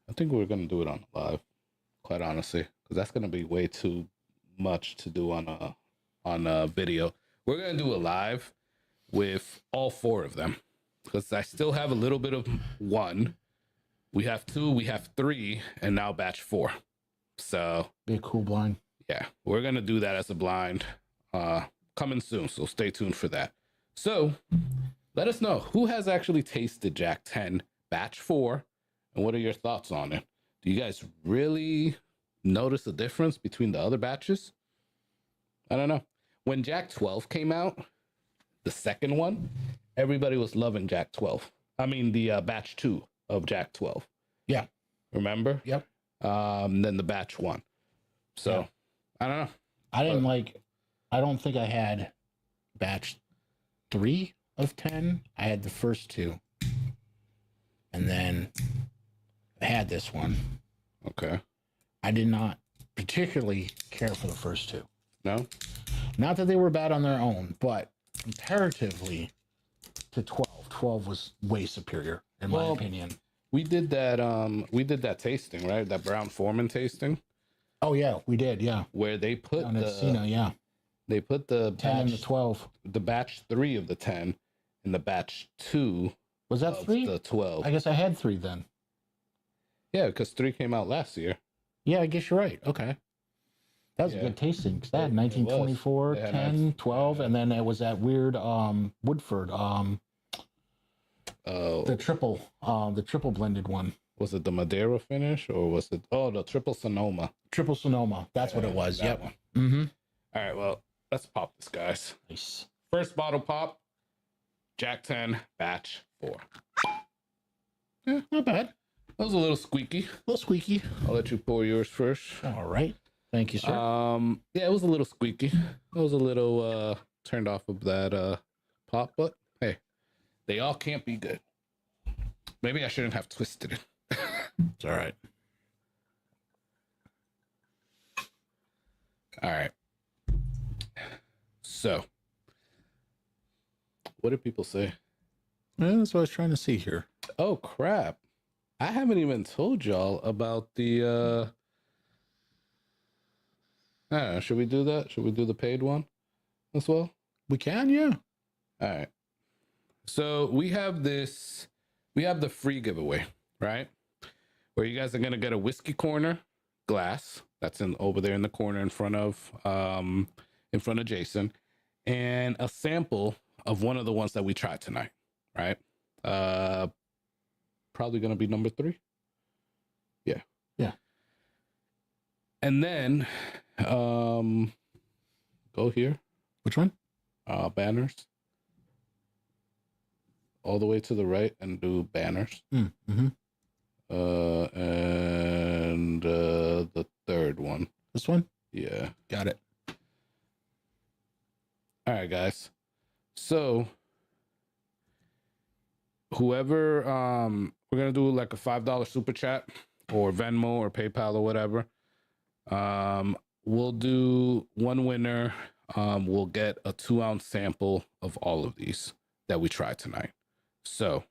it on live, quite honestly, because that's gonna be way too much to do on a video. We're gonna do a live with all 4 of them, because I still have a little bit of 1. We have 2, we have 3, and now batch 4. So be a cool blind. Yeah, we're gonna do that as a blind coming soon, so stay tuned for that. So let us know who has actually tasted Jack 10 batch 4, and what are your thoughts on it? Do you guys really notice a difference between the other batches? I don't know. When Jack 12 came out, the second one, everybody was loving Jack 12. I mean, the batch 2 of Jack 12. Yeah. Remember? Yep. Then the batch 1. So, yeah. I don't know. I don't think I had batch 3 of 10. I had the first 2. And then I had this one. Okay. I did not particularly care for the first 2. No? Not that they were bad on their own, but comparatively to 12 was way superior, in my opinion. We did that tasting, right? That Brown Foreman tasting. Oh yeah, we did, yeah. Where they put They put the 10 and the 12. The batch 3 of the 10 and the batch 2. Was that 3? The 12. I guess I had 3 then. Yeah, because 3 came out last year. Yeah, I guess you're right. Okay. That was a good tasting, because that had 1924, 10, 12, and then it was that weird Woodford, the triple blended one. Was it the Madeira finish, or was it the triple Sonoma? Triple Sonoma. That's what it was. Yep. One. Mm-hmm. All right, well, let's pop this, guys. Nice. First bottle pop, Jack 10 batch 4. Yeah, not bad. That was a little squeaky. I'll let you pour yours first. All right. Thank you, sir. Yeah, it was a little squeaky. I was a little turned off of that pop, but hey, they all can't be good. Maybe I shouldn't have twisted it. It's all right. All right. So, what did people say? Yeah, that's what I was trying to see here. Oh, crap. I haven't even told y'all about the I don't know, should we do that? Should we do the paid one as well? We can, yeah. All right. So we have the free giveaway, right? Where you guys are gonna get a whiskey corner glass that's over there in the corner in front of Jason, and a sample of one of the ones that we tried tonight, right? Probably gonna be number 3. Yeah. Yeah. And then go here. Which one? Banners. All the way to the right and do banners. Mm-hmm. And the third one. This one? Yeah. Got it. All right, guys. So whoever we're gonna do like a $5 super chat or Venmo or PayPal or whatever. We'll do one winner. We'll get a 2-ounce sample of all of these that we tried tonight. So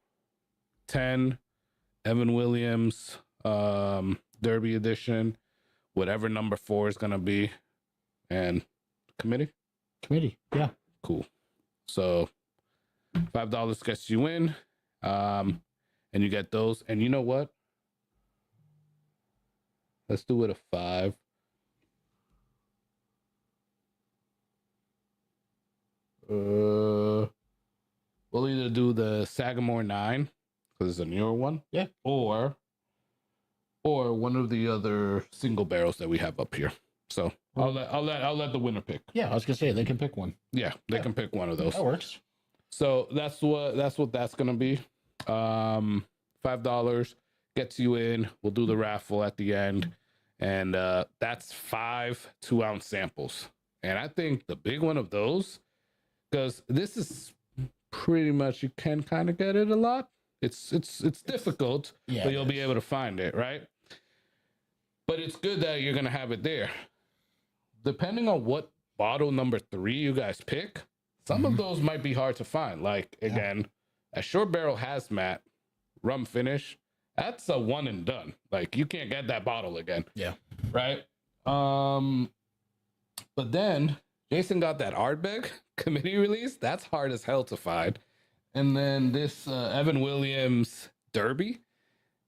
10 Evan Williams Derby edition, whatever number 4 is gonna be, and committee, yeah, cool. So $5 gets you in, and you get those. And you know what? Let's do it a 5. We'll either do the Sagamore 9 because it's a newer one, yeah, or one of the other single barrels that we have up here. So I'll let the winner pick. Yeah, I was gonna say they can pick one. Yeah, they can pick one of those. That works. So that's gonna be. $5 gets you in. We'll do the raffle at the end, and that's 5 2-ounce samples. And I think the big one of those, because this is pretty much, you can kind of get it a lot. It's difficult, yeah, but you'll be able to find it, right? But it's good that you're gonna have it there. Depending on what bottle number 3 you guys pick, some of those might be hard to find. Like, again, a short barrel hazmat rum finish, that's a one and done. Like, you can't get that bottle again. Yeah. Right. But then Jason got that Ardbeg committee release. That's hard as hell to find. And then this Evan Williams Derby,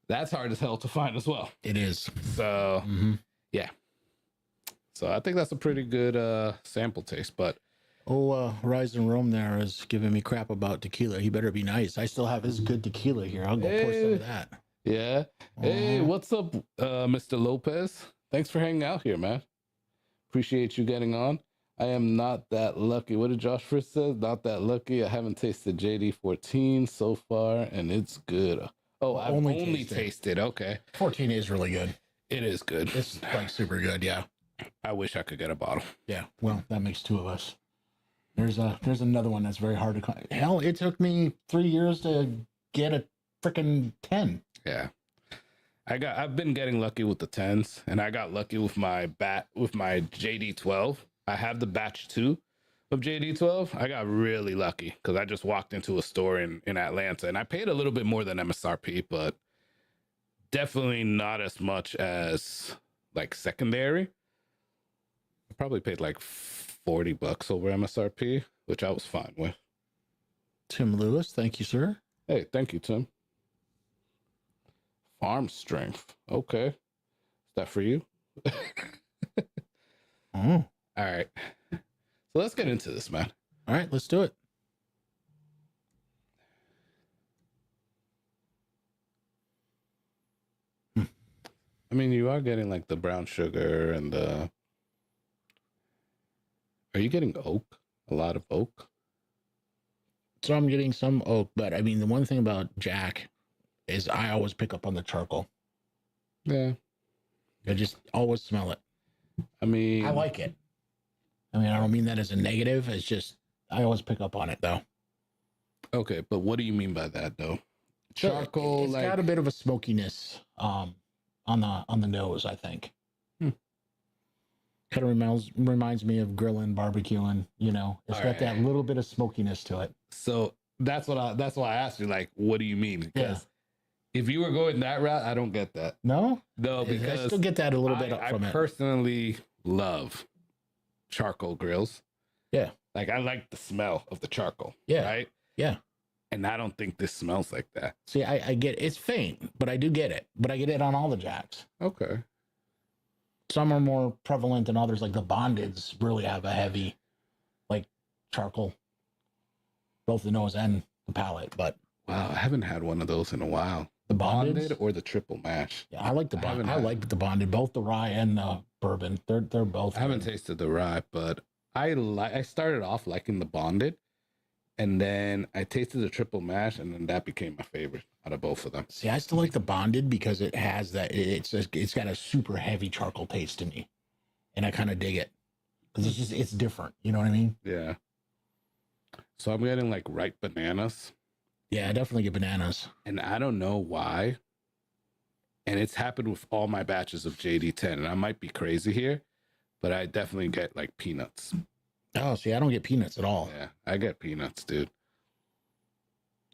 that's hard as hell to find as well. It is. So yeah. So I think that's a pretty good sample taste. But Rise and Rome there is giving me crap about tequila. He better be nice. I still have his good tequila here. I'll go pour some of that. Yeah. Hey, what's up, Mr. Lopez? Thanks for hanging out here, man. Appreciate you getting on. I am not that lucky. What did Josh first say? Not that lucky. I haven't tasted JD 14 so far, and it's good. Oh, I've only tasted. Okay. 14 is really good. It is good. It's like super good. Yeah. I wish I could get a bottle. Yeah. Well, that makes 2 of us. There's another one that's very hard to find. Hell, it took me 3 years to get a freaking 10. Yeah. I've been getting lucky with the 10s, and I got lucky with my JD 12. I have the batch 2 of JD 12. I got really lucky because I just walked into a store in Atlanta, and I paid a little bit more than MSRP, but definitely not as much as like secondary. I probably paid like $40 over MSRP, which I was fine with. Tim Lewis, thank you, sir. Hey, thank you, Tim. Farm strength. Okay. Is that for you? Oh. All right. So let's get into this, man. All right, let's do it. I mean, you are getting like the brown sugar and the... Are you getting oak? A lot of oak? So I'm getting some oak, but I mean, the one thing about Jack is I always pick up on the charcoal. Yeah. I just always smell it. I mean... I like it. I mean, I don't mean that as a negative. It's just, I always pick up on it, though. Okay, but what do you mean by that, though? Charcoal, it's like... got a bit of a smokiness on the nose, I think. Kind of reminds me of grilling, barbecuing, you know. It's got that little bit of smokiness to it. So that's why I asked you, like, what do you mean? Because if you were going that route, I don't get that. No, because I still get that a little bit from it. I personally love charcoal grills. Yeah, like I like the smell of the charcoal. Yeah, right. Yeah, and I don't think this smells like that. See, I get it's faint, but I do get it. But I get it on all the Jacks. Okay. Some are more prevalent than others. Like the Bondeds really have a heavy, like charcoal, both the nose and the palate. But wow, I haven't had one of those in a while. The bonded or the triple mash? Yeah, I like the bonded. I like the bonded, both the rye and the bourbon. They're both. I haven't tasted the rye, but I started off liking the bonded, and then I tasted the triple mash, and then that became my favorite out of both of them. See, I still like the bonded because it has that. It's got a super heavy charcoal taste to me, and I kind of dig it because it's different. You know what I mean? Yeah. So I'm getting like ripe bananas. Yeah, I definitely get bananas. And I don't know why. And it's happened with all my batches of JD10. And I might be crazy here, but I definitely get like peanuts. Oh, see, I don't get peanuts at all. Yeah, I get peanuts, dude.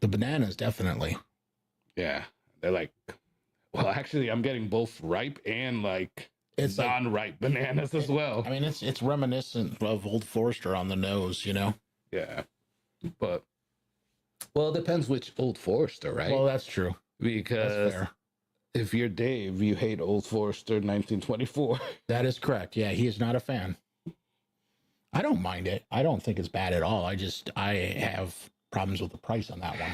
The bananas, definitely. Yeah. They're like, well, actually, I'm getting both ripe and like it's non-ripe bananas as well. I mean, it's reminiscent of Old Forester on the nose, you know? Yeah. But, well, it depends which Old Forester, right? Well, that's true. Because if you're Dave, you hate Old Forester 1924. That is correct. Yeah, he is not a fan. I don't mind it. I don't think it's bad at all. I have problems with the price on that one.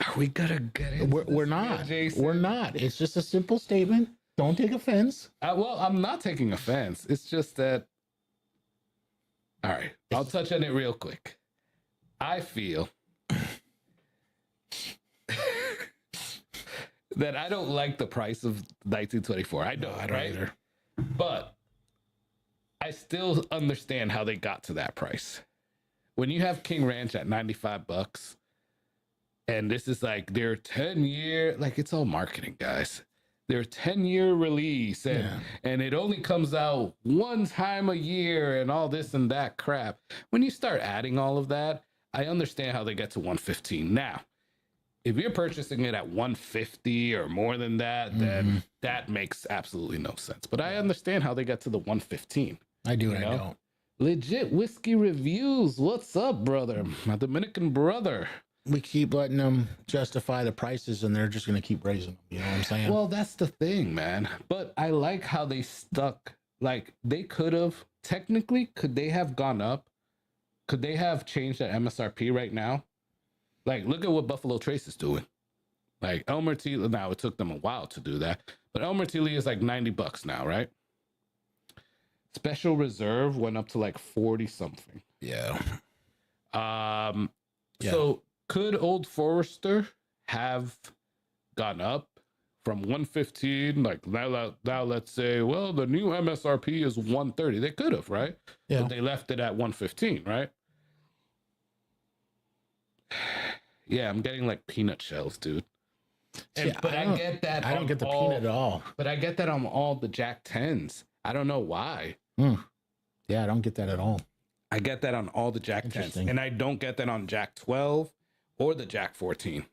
Are we gonna get it? We're not. We're not. It's just a simple statement. Don't take offense. Well, I'm not taking offense. It's just that. All right, I'll touch on it real quick. I feel that I don't like the price of 1924. I don't either. But I still understand how they got to that price. When you have King Ranch at $95, and this is like their 10-year, like it's all marketing, guys. Their 10-year release, and it only comes out one time a year, and all this and that crap. When you start adding all of that, I understand how they get to 115. Now, if you're purchasing it at 150 or more than that, then that makes absolutely no sense. But I understand how they get to the 115. I do, and I don't. Legit whiskey reviews. What's up, brother? My Dominican brother. We keep letting them justify the prices, and they're just going to keep raising them. You know what I'm saying? Well, that's the thing, man. But I like how they stuck. Like, they could have, technically, could they have gone up? Could they have changed the MSRP right now? Like, look at what Buffalo Trace is doing. Like, Elmer Tilly, now it took them a while to do that, but Elmer Tilly is like $90 now, right? Special Reserve went up to like 40 something. Yeah. So could Old Forester have gone up from 115? Like now let's say, well, the new MSRP is 130. They could have, right? Yeah. But they left it at 115, right? Yeah, I'm getting like peanut shells, dude. But I get that. I don't get the peanut at all. But I get that on all the Jack 10s. I don't know why. Yeah, I don't get that at all. I get that on all the Jack 10s. And I don't get that on Jack 12 or the Jack 14.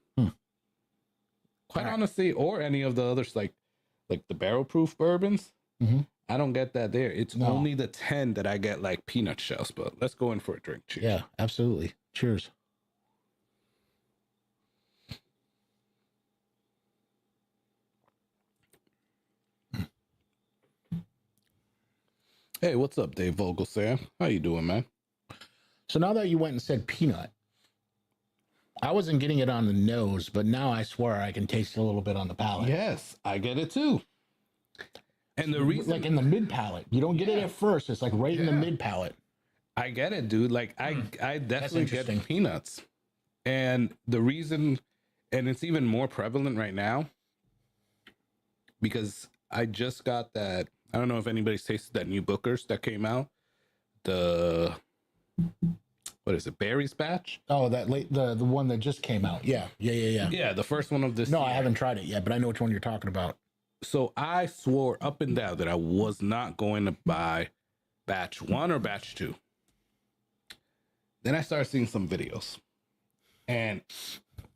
Quite honestly, or any of the others like the barrel proof bourbons. I don't get that there. It's only the 10 that I get like peanut shells. But let's go in for a drink. Cheers. Yeah, absolutely. Cheers. Hey, what's up, Dave Vogel Sam? How you doing, man? So now that you went and said peanut, I wasn't getting it on the nose, but now I swear I can taste it a little bit on the palate. Yes, I get it too. And the reason, like in the mid palate, you don't get it at first. It's like right in the mid palate. I get it, dude. Like I definitely get peanuts. And the reason, and it's even more prevalent right now, because I just got that. I don't know if anybody's tasted that new Booker's that came out. What is it? Berries batch? Oh, the one that just came out. Yeah. Yeah, the first one of this. No, year. I haven't tried it yet, but I know which one you're talking about. So I swore up and down that I was not going to buy batch 1 or batch 2. Then I started seeing some videos. And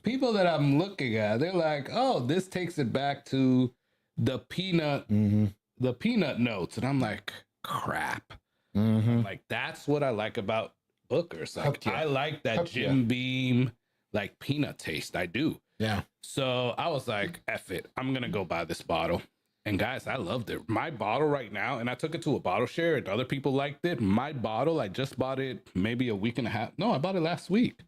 people that I'm looking at, they're like, oh, this takes it back to the peanut the peanut notes. And I'm like, crap. I'm like, that's what I like about Booker's. Like, I like that Jim Beam, like peanut taste. I do. Yeah. So I was like, F it. I'm going to go buy this bottle. And guys, I loved it. My bottle right now, and I took it to a bottle share and other people liked it. My bottle, I just bought it maybe a week and a half. No, I bought it last week.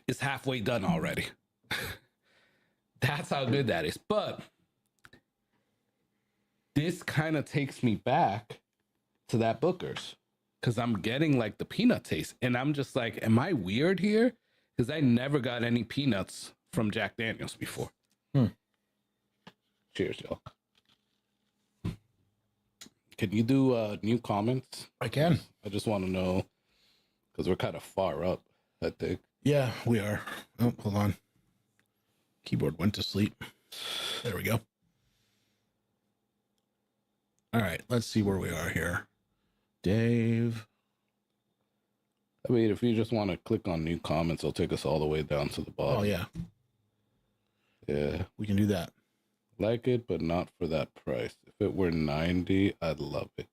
It's halfway done already. That's how good that is. But this kind of takes me back to that Booker's, because I'm getting like the peanut taste. And I'm just like, am I weird here? Because I never got any peanuts from Jack Daniels before. Cheers, y'all. Can you do new comments? I can. I just want to know, because we're kind of far up, I think. Yeah, we are. Oh, hold on. Keyboard went to sleep. There we go. All right, let's see where we are here. Dave. I mean, if you just want to click on new comments, it'll take us all the way down to the bottom. Oh, yeah. Yeah. We can do that. Like it, but not for that price. If it were 90, I'd love it.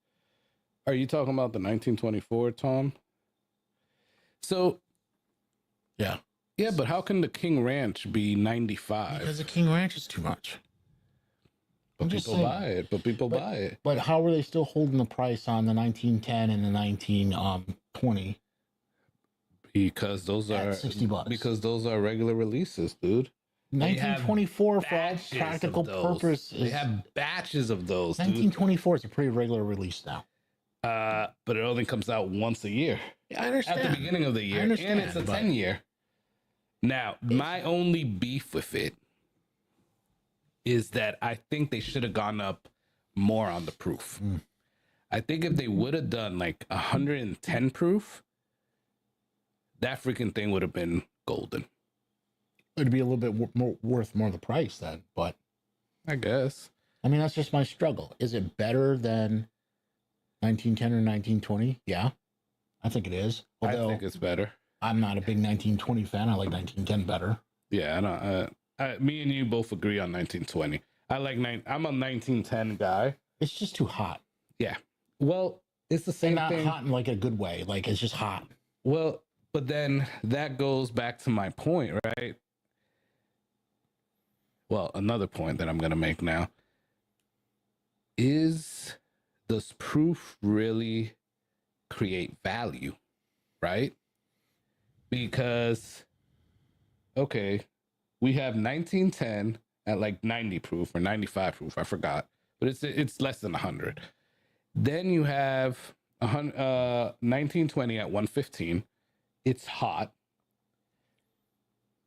Are you talking about the 1924, Tom? So, yeah. Yeah, but how can the King Ranch be 95? Because the King Ranch is too much. But people buy it. Buy it. But how are they still holding the price on the 1910 and the 1920? Because those are $60. Because those are regular releases, dude. 1924 for all practical purposes. They have batches of those. 1924 is a pretty regular release now. But it only comes out once a year. Yeah, I understand. At the beginning of the year. And it's a 10-year. Now, my only beef with it is that I think they should have gone up more on the proof. I think if they would have done like 110 proof, that freaking thing would have been golden. It'd be a little bit more worth more of the price then, but I guess. I mean, that's just my struggle. Is it better than 1910 or 1920? Yeah, I think it is. Although, I think it's better. I'm not a big 1920 fan. I like 1910 better. Yeah, I know. Me and you both agree on 1920. I'm a 1910 guy. It's just too hot. Yeah. Well, it's the same thing. Not hot in like a good way. Like it's just hot. Well, but then that goes back to my point, right? Well, another point that I'm going to make now is, does proof really create value, right? Because, okay, we have 1910 at like 90 proof or 95 proof, I forgot, but it's less than 100. Then you have 1920 at 115. It's hot.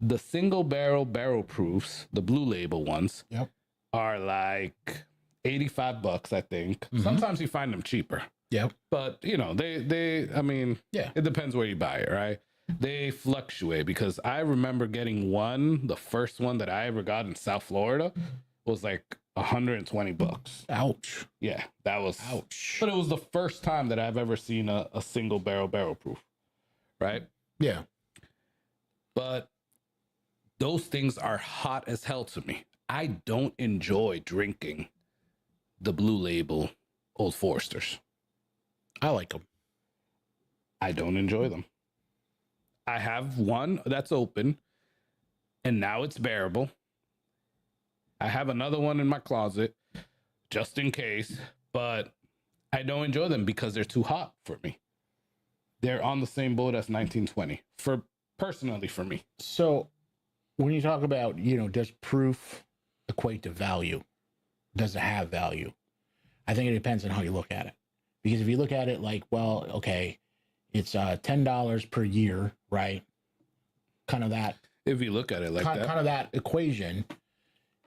The single barrel proofs, the blue label ones, are like $85, I think. Mm-hmm. Sometimes you find them cheaper. Yep. But you know, they I mean, yeah, it depends where you buy it, right? They fluctuate, because I remember getting the first one that I ever got in South Florida was like $120. Ouch. Yeah, that was ouch. But it was the first time that I've ever seen a single barrel proof, right? Yeah. But those things are hot as hell to me. I don't enjoy drinking the blue label Old Foresters. I like them. I don't enjoy them. I have one that's open, and now it's bearable. I have another one in my closet, just in case, but I don't enjoy them because they're too hot for me. They're on the same boat as 1920, personally for me. So when you talk about, does proof equate to value? Does it have value? I think it depends on how you look at it. Because if you look at it like, well, okay, it's $10 per year, right? Kind of that. If you look at it like that. Kind of that equation,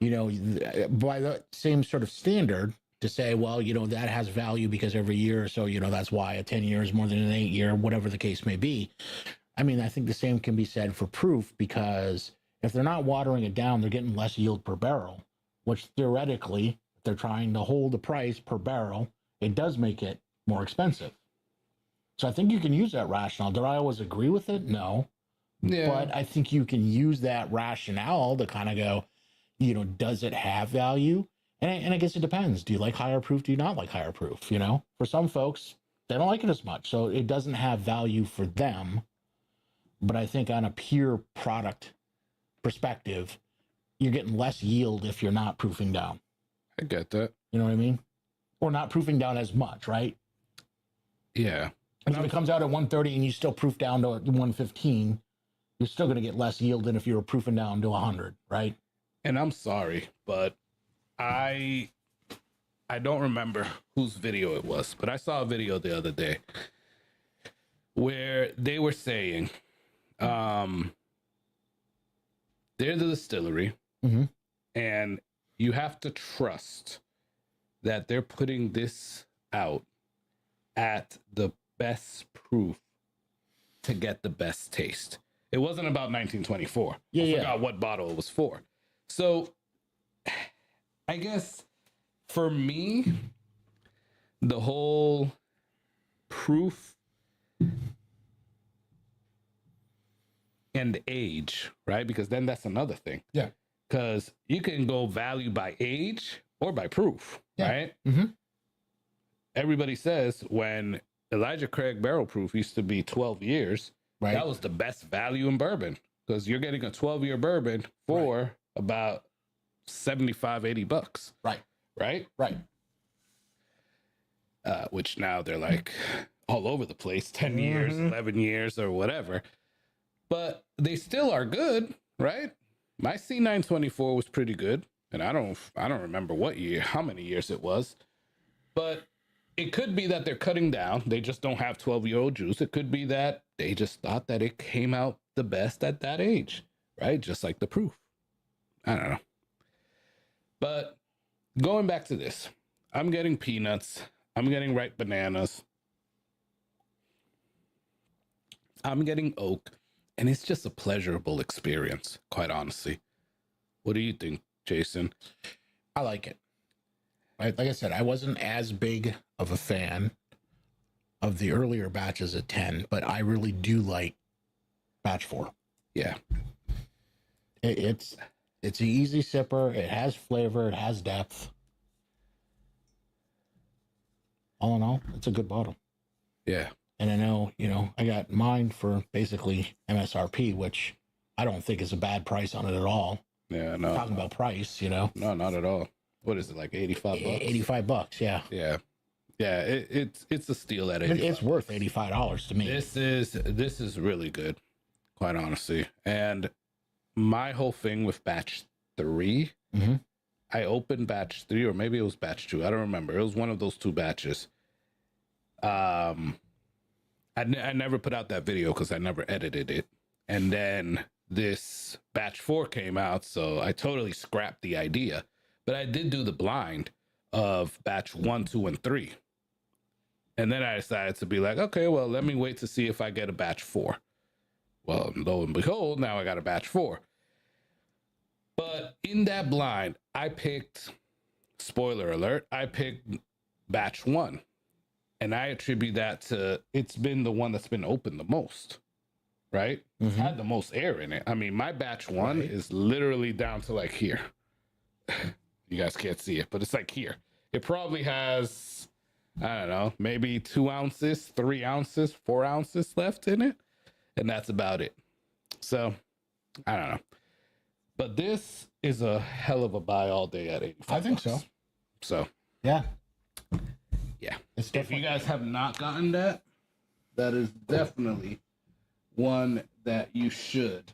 by the same sort of standard to say, well, that has value because every year or so, that's why a 10 year is more than an 8 year, whatever the case may be. I mean, I think the same can be said for proof, because if they're not watering it down, they're getting less yield per barrel, which theoretically, if they're trying to hold the price per barrel, it does make it more expensive. So I think you can use that rationale. Do I always agree with it? No. Yeah. But I think you can use that rationale to kind of go, does it have value? And I guess it depends. Do you like higher proof? Do you not like higher proof? For some folks, they don't like it as much. So it doesn't have value for them. But I think on a pure product perspective, you're getting less yield if you're not proofing down. I get that. You know what I mean? Or not proofing down as much, right? Yeah. And if it comes out at 130 and you still proof down to 115, you're still going to get less yield than if you were proofing down to 100, right? And I'm sorry, but I don't remember whose video it was, but I saw a video the other day where they were saying, they're the distillery, and you have to trust that they're putting this out at the best proof to get the best taste. It wasn't about 1924. I forgot what bottle it was for. So I guess for me, the whole proof and age, right? Because then that's another thing. Yeah. Because you can go value by age or by proof, right? Everybody says when Elijah Craig barrel proof used to be 12 years, that was the best value in bourbon, because you're getting a 12-year bourbon for about $75-$80. Right. Which now they're like all over the place, 10 years, 11 years, or whatever. But they still are good, right? My C924 was pretty good, and I don't remember what year, how many years it was, but it could be that they're cutting down. They just don't have 12-year-old juice. It could be that they just thought that it came out the best at that age, right? Just like the proof. I don't know. But going back to this, I'm getting peanuts. I'm getting ripe bananas. I'm getting oak. And it's just a pleasurable experience, quite honestly. What do you think, Jason? I like it. Like I said, I wasn't as big of a fan of the earlier batches at 10, but I really do like batch 4. Yeah. It's an easy sipper. It has flavor. It has depth. All in all, it's a good bottle. Yeah. And I know, I got mine for basically MSRP, which I don't think is a bad price on it at all. Yeah, no. Talking about price, No, not at all. What is it, like $85? $85, yeah. Yeah. Yeah, it's a steal at $85. It's worth $85 to me. This is really good, quite honestly. And my whole thing with batch 3, I opened batch 3, or maybe it was batch 2. I don't remember. It was one of those 2 batches. I never put out that video because I never edited it. And then this batch 4 came out, so I totally scrapped the idea. But I did do the blind of batch 1, 2, and 3. And then I decided to be like, okay, well, let me wait to see if I get a batch 4. Well, lo and behold, now I got a batch 4. But in that blind, I picked, spoiler alert, I picked batch 1. And I attribute that to it's been the one that's been open the most, right? It's had the most air in it. I mean, my batch 1 is literally down to like here. You guys can't see it, but it's like here. It probably has, I don't know, maybe 2 ounces, 3 ounces, 4 ounces left in it. And that's about it. So, I don't know. But this is a hell of a buy all day at $85. I think so. So, yeah. Yeah. If you guys have not gotten that, that is definitely one that you should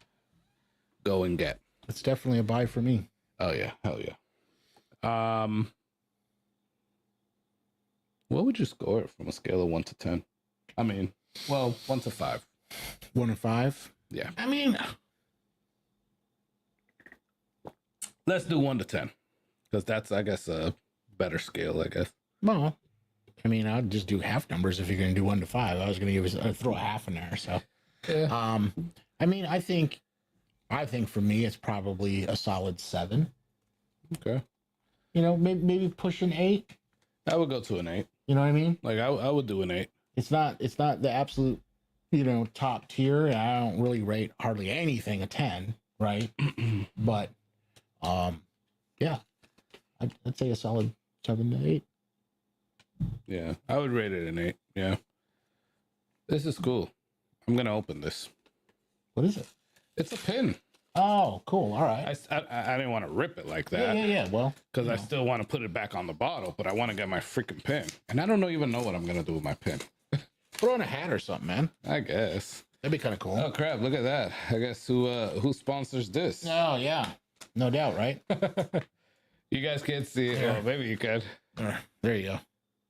go and get. It's definitely a buy for me. Oh yeah, hell yeah. What would you score it from a scale of 1 to 10? I mean, well, 1 to 5. 1 to 5? Yeah. I mean, let's do 1 to 10. Because that's, I guess, a better scale, I guess. Well, I mean, I'll just do half numbers if you're going to do 1 to 5. I was going to throw a half in there. So, yeah. I mean, I think for me, it's probably a solid 7. Okay. Maybe push an 8. I would go to an 8. You know what I mean? Like I would do an 8. It's not the absolute, top tier. I don't really rate hardly anything a 10, right? But, yeah, I'd say a solid 7 to 8. Yeah, I would rate it an 8. Yeah. This is cool. I'm going to open this. What is it? It's a pin. Oh, cool. All right. I didn't want to rip it like that. Yeah. Well, because I still want to put it back on the bottle, but I want to get my freaking pin, and I don't even know what I'm gonna do with my pin. Throw in a hat or something, man. I guess That'd be kind of cool. Oh crap! Look at that. I guess who sponsors this? Oh yeah, no doubt, right? You guys can't see it. Oh, maybe you can. There you go.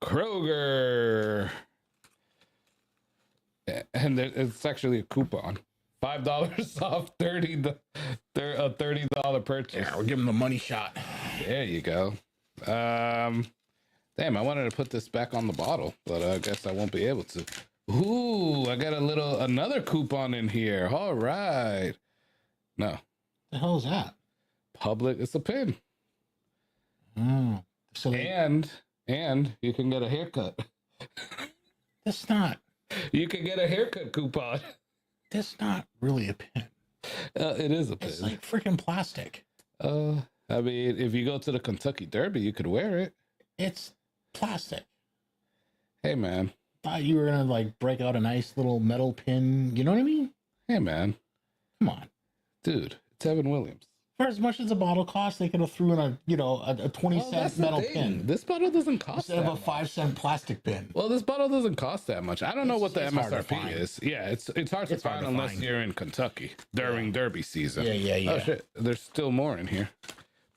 Kroger. And it's actually a coupon. $5 off a $30 purchase. Yeah, we're giving the money shot. There you go. Damn, I wanted to put this back on the bottle, but I guess I won't be able to. Ooh, I got another coupon in here. All right. No. The hell is that? Public. It's a pin. Oh, so and you can get a haircut. That's not. You can get a haircut coupon. That's not really a pin. It is a pin. It's like freaking plastic. I mean, if you go to the Kentucky Derby, you could wear it. It's plastic. Hey, man. Thought you were gonna like break out a nice little metal pin. You know what I mean? Hey, man. Come on, dude. It's Evan Williams. For as much as the bottle costs, they could have threw in a 20-cent metal pin. This bottle doesn't cost instead of a 5-cent plastic pin. Well, this bottle doesn't cost that much. I don't know what the MSRP is. Yeah, it's hard to find unless you're in Kentucky during Derby season. Yeah. Oh shit, there's still more in here.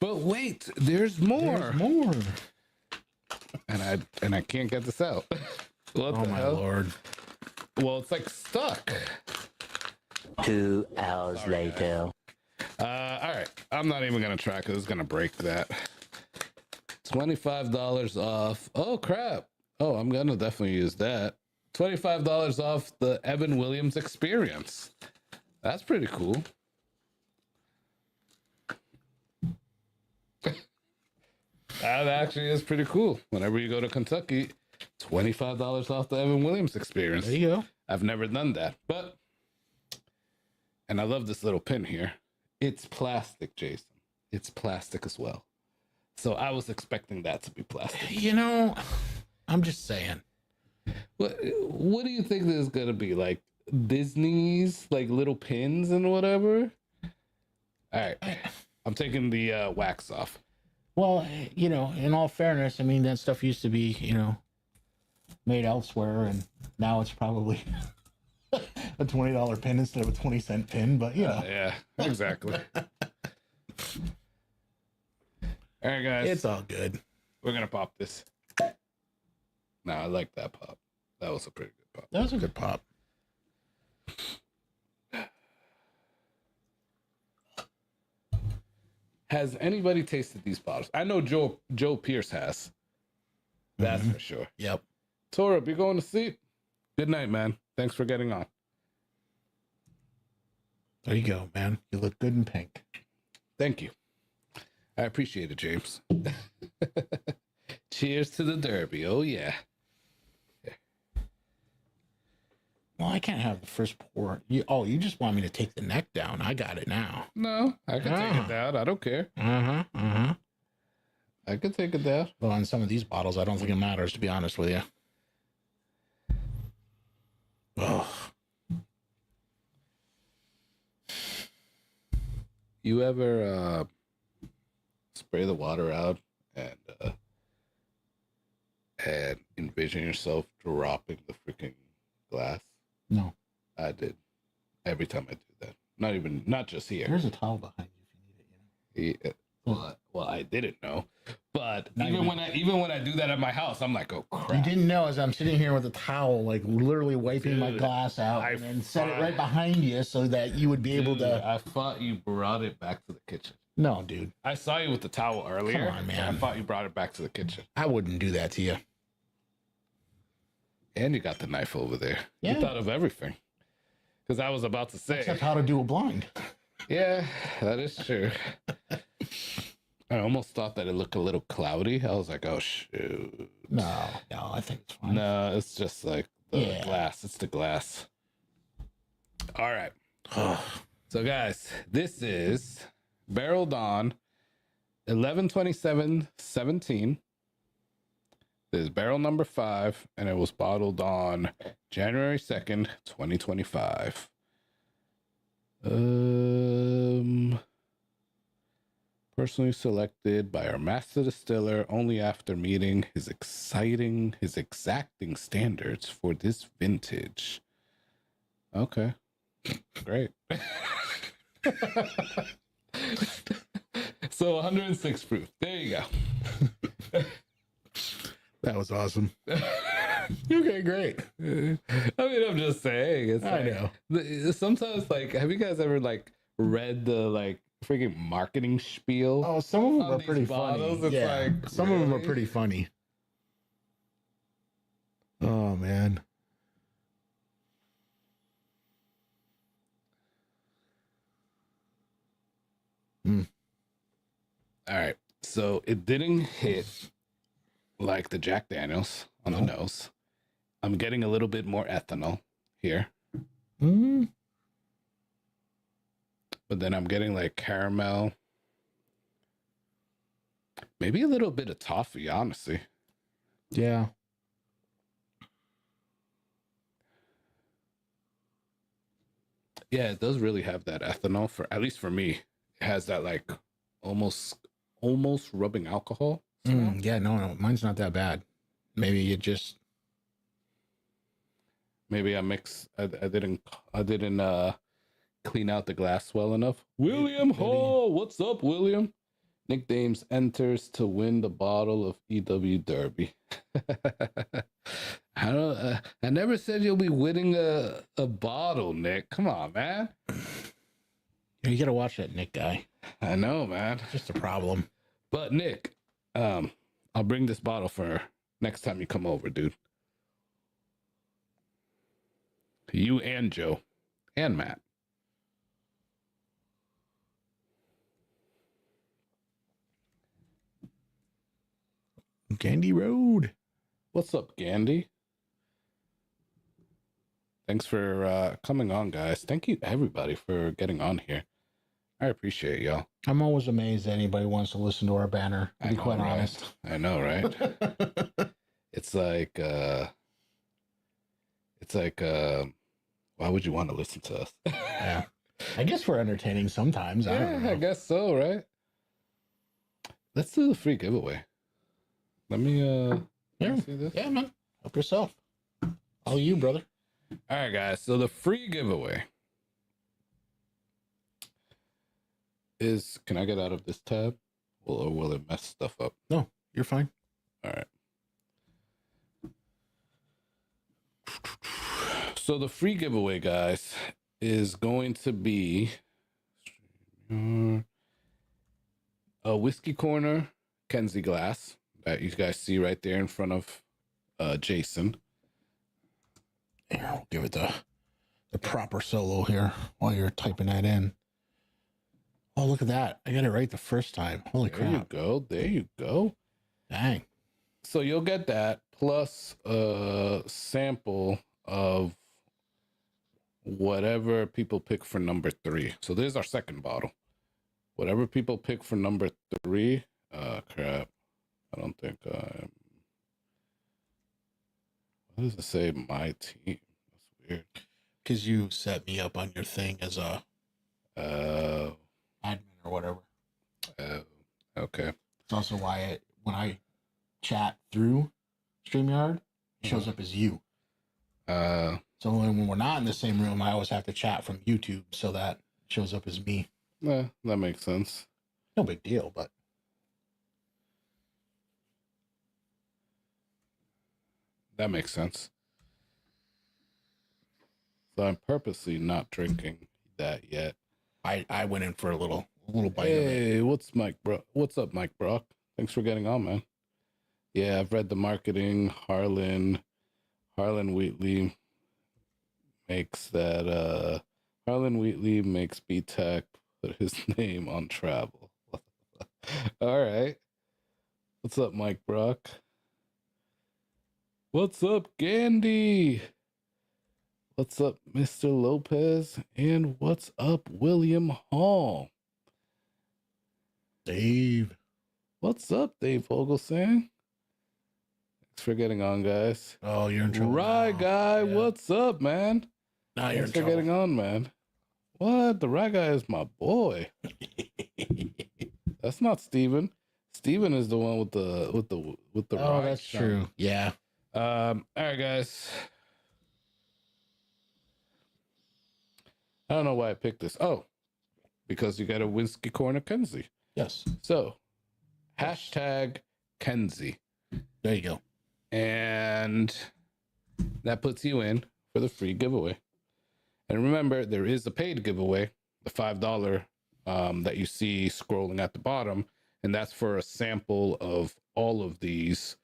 But wait, there's more. There's more. And I can't get this out. What the hell? Lord. Well, it's like stuck. 2 hours later. All right. I'm not even gonna try because it's gonna break that. $25 off. Oh crap. Oh, I'm gonna definitely use that. $25 off the Evan Williams experience. That's pretty cool. That actually is pretty cool. Whenever you go to Kentucky, $25 off the Evan Williams experience. There you go. I've never done that, and I love this little pin here. It's plastic, Jason. It's plastic as well. So I was expecting that to be plastic. You know, I'm just saying. What do you think this is gonna be? Like Disney's like little pins and whatever? All right. I'm taking the wax off. Well, in all fairness, I mean, that stuff used to be, made elsewhere, and now it's probably a $20 pin instead of a 20-cent pin, but yeah, exactly. All right, guys. It's all good. We're gonna pop this. No, I like that pop. That was a pretty good pop. That was a good pop. Has anybody tasted these bottles? I know Joe Pierce has. That's for sure. Yep. Torup, you going to sleep? Good night, man. Thanks for getting on. There you go, man. You look good in pink. Thank you. I appreciate it, James. Cheers to the Derby. Oh, yeah. Well, I can't have the first pour. You just want me to take the neck down. I got it now. No, I can take it down. I don't care. I can take it down. Well, on some of these bottles, I don't think it matters, to be honest with you. Oh. You ever spray the water out and envision yourself dropping the freaking glass? No. I did. Every time I do that. Not just here. There's a towel behind you if you need it. Well, I didn't know. But even when I do that at my house, I'm like, oh crap. You didn't know as I'm sitting here with a towel, like literally wiping my glass out and set it right behind you so that you would be able to. I thought you brought it back to the kitchen. No, dude. I saw you with the towel earlier. Come on, man. I thought you brought it back to the kitchen. I wouldn't do that to you. And you got the knife over there. Yeah. You thought of everything. Because I was about to say. Except how to do a blind. Yeah, that is true. I almost thought that it looked a little cloudy. I was like, oh, shoot. No, I think it's fine. No, it's just like the glass. It's the glass. All right. So, guys, this is barreled on 11/27/17. This is barrel number 5, and it was bottled on January 2nd, 2025. Personally selected by our master distiller only after meeting his exacting standards for this vintage. Okay, great. So 106 proof. There you go. That was awesome. Okay, great. I mean, I'm just saying. It's I like, know. Sometimes, like, have you guys ever like read the like freaking marketing spiel? Oh, some of them on are these pretty bottles? funny. It's Yeah, like, some of them are really? pretty funny. Oh man. All right. So it didn't hit like the Jack Daniels on the nose. I'm getting a little bit more ethanol here. Mm. But then I'm getting like caramel. Maybe a little bit of toffee, honestly. Yeah. Yeah, it does really have that ethanol for, at least for me. It has that like almost rubbing alcohol smell. Yeah, no, mine's not that bad. Maybe it just Maybe I didn't clean out the glass well enough. William Hall, what's up, William? Nick Dames enters to win the bottle of EW Derby. I never said you'll be winning a bottle, Nick. Come on, man. you gotta watch that Nick guy. I know, man. It's just a problem. But Nick, I'll bring this bottle for next time you come over, dude. You and Joe and Matt. Candy Road. What's up, Gandhi? Thanks for coming on, guys. Thank you, everybody, for getting on here. I appreciate y'all. I'm always amazed that anybody wants to listen to our banner, to be quite right? honest. I know, right? It's like, why would you want to listen to us? Yeah. I guess we're entertaining sometimes. I don't know. I guess so, right? Let's do the free giveaway. Let me see this. Yeah, man. Help yourself. All you, brother. All right, guys. So the free giveaway is, can I get out of this tab? Or will it mess stuff up? No, you're fine. All right. So the free giveaway, guys, is going to be a Whiskey Corner Kenzie glass that you guys see right there in front of Jason. Here, I'll give it the proper solo here while you're typing that in. Oh, look at that. I got it right the first time. Holy crap. There you go. There you go. Dang. So you'll get that plus a sample of whatever people pick for number 3. So there's our second bottle. Whatever people pick for number 3. Crap. I don't think I'm. What does it say? My team. That's weird. Because you set me up on your thing as a admin or whatever. Okay. It's also why when I chat through StreamYard, it shows up as you. So when we're not in the same room, I always have to chat from YouTube so that it shows up as me. Yeah, that makes sense. No big deal, but that makes sense. So I'm purposely not drinking that yet. I went in for a little bite of it. Hey, what's up, Mike Brock? Thanks for getting on, man. Yeah, I've read the marketing. Harlan Wheatley makes that. Harlan Wheatley makes B-Tech put his name on travel. All right. What's up, Mike Brock? What's up, Gandhi? What's up, Mr. Lopez? And what's up, William Hall? Dave. What's up, Dave Vogelsang? Thanks for getting on, guys. Oh, you're in trouble. Rye now. guy, Yeah. what's up, man? Now you're in Thanks for trouble. getting on, man. What? The right guy is my boy. That's not Steven. Steven is the one with the Oh, right that's sign. true. Yeah. All right, guys. I don't know why I picked this. Oh, because you got a whiskey corner Kenzie. Yes. So, hashtag Kenzie. There you go. And that puts you in for the free giveaway. And remember, there is a paid giveaway, the $5 that you see scrolling at the bottom. And that's for a sample of all of these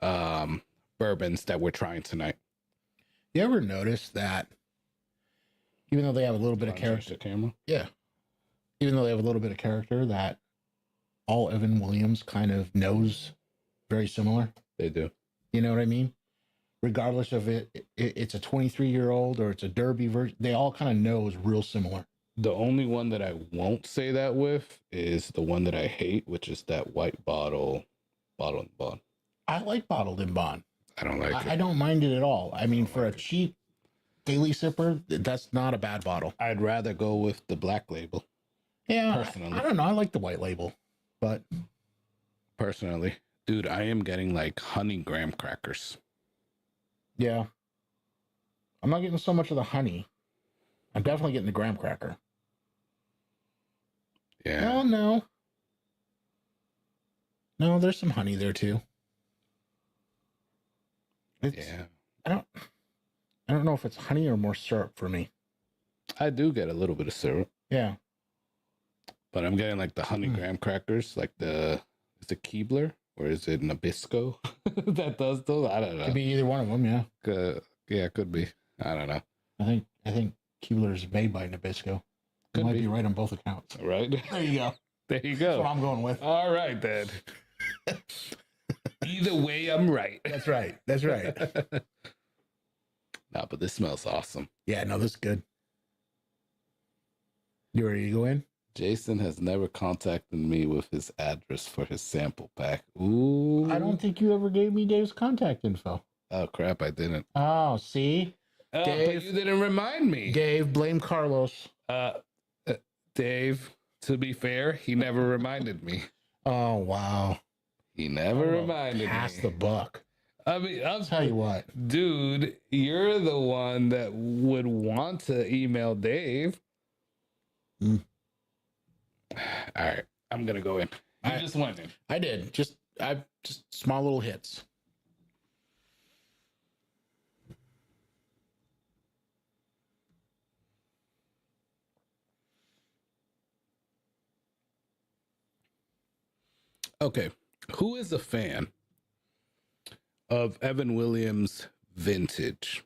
bourbons that we're trying tonight. You ever notice that even though they have a little bit of character, camera. yeah, even though they have a little bit of character, that all Evan Williams kind of knows very similar. They do. You know what I mean? Regardless of it's a 23-year-old or it's a Derby version, they all kind of know is real similar. The only one that I won't say that with is the one that I hate, which is that white bottle and bond. I like bottled in bond. I don't like it. I don't mind it at all. I mean, for a cheap daily sipper, that's not a bad bottle. I'd rather go with the black label. Yeah, personally. I don't know. I like the white label, but Personally, dude, I am getting like honey graham crackers. yeah, I'm not getting so much of the honey. I'm definitely getting the graham cracker. Yeah. No, there's some honey there too. Yeah. I don't know if it's honey or more syrup for me. I do get a little bit of syrup, Yeah. but I'm getting like the honey graham crackers, like is it Keebler or is it Nabisco that does those? I don't know. Could be either one of them, yeah. Yeah, it could be. I don't know. I think Keebler is made by Nabisco. Could Might be. be right on both accounts. Right? There you go. There you That's go. what I'm going with. All right, then. Either way, I'm right. That's right. That's right. Nah, but this smells awesome. Yeah, no, this is good. You ready to go in? Jason has never contacted me with his address for his sample pack. Ooh. I don't think you ever gave me Dave's contact info. Oh, crap, I didn't. Oh, see? Oh, Dave- but you didn't remind me. Dave, blame Carlos. Dave, to be fair, he never reminded me. Oh, wow. He never reminded Pass me. the buck. I mean, I'll tell you what. dude, you're the one that would want to email Dave. Mm. All right, I'm gonna go in. You just went in. I did. Just small little hits. Okay, who is a fan of Evan Williams vintage?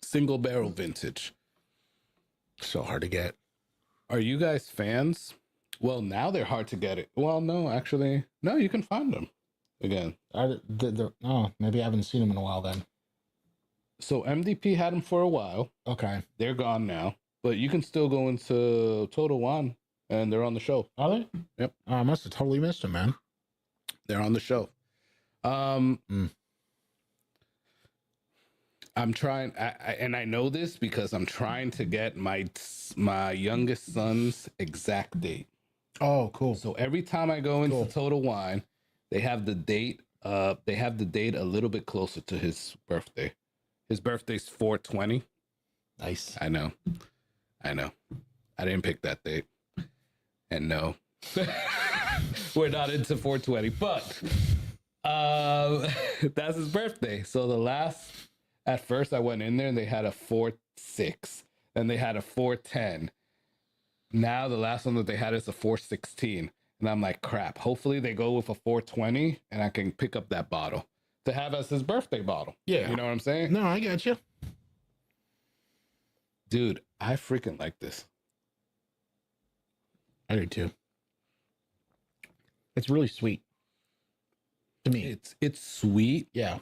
Single barrel vintage. So hard to get. Are you guys fans? Well, now they're hard to get it. Well, no, actually, no, you can find them again. Oh, maybe I haven't seen them in a while then. So MDP had them for a while. Okay. They're gone now, but you can still go into Total Wine and they're on the show. Are they? Yep. Oh, I must have totally missed them, man. They're on the show. I'm trying, and I know this because I'm trying to get my youngest son's exact date. Oh, cool. So every time I go into Total Wine, they have the date. They have the date a little bit closer to his birthday. His birthday's 4/20. Nice. I know. I didn't pick that date. And no, we're not into 4/20, but that's his birthday. So at first I went in there and they had a 4/6, then they had a 4/10. Now the last one that they had is a 4/16. And I'm like, crap, hopefully they go with a 4/20 and I can pick up that bottle to have as his birthday bottle. Yeah. You know what I'm saying? No, I got you. Dude, I freaking like this. I do too. It's really sweet to me. It's sweet. Yeah.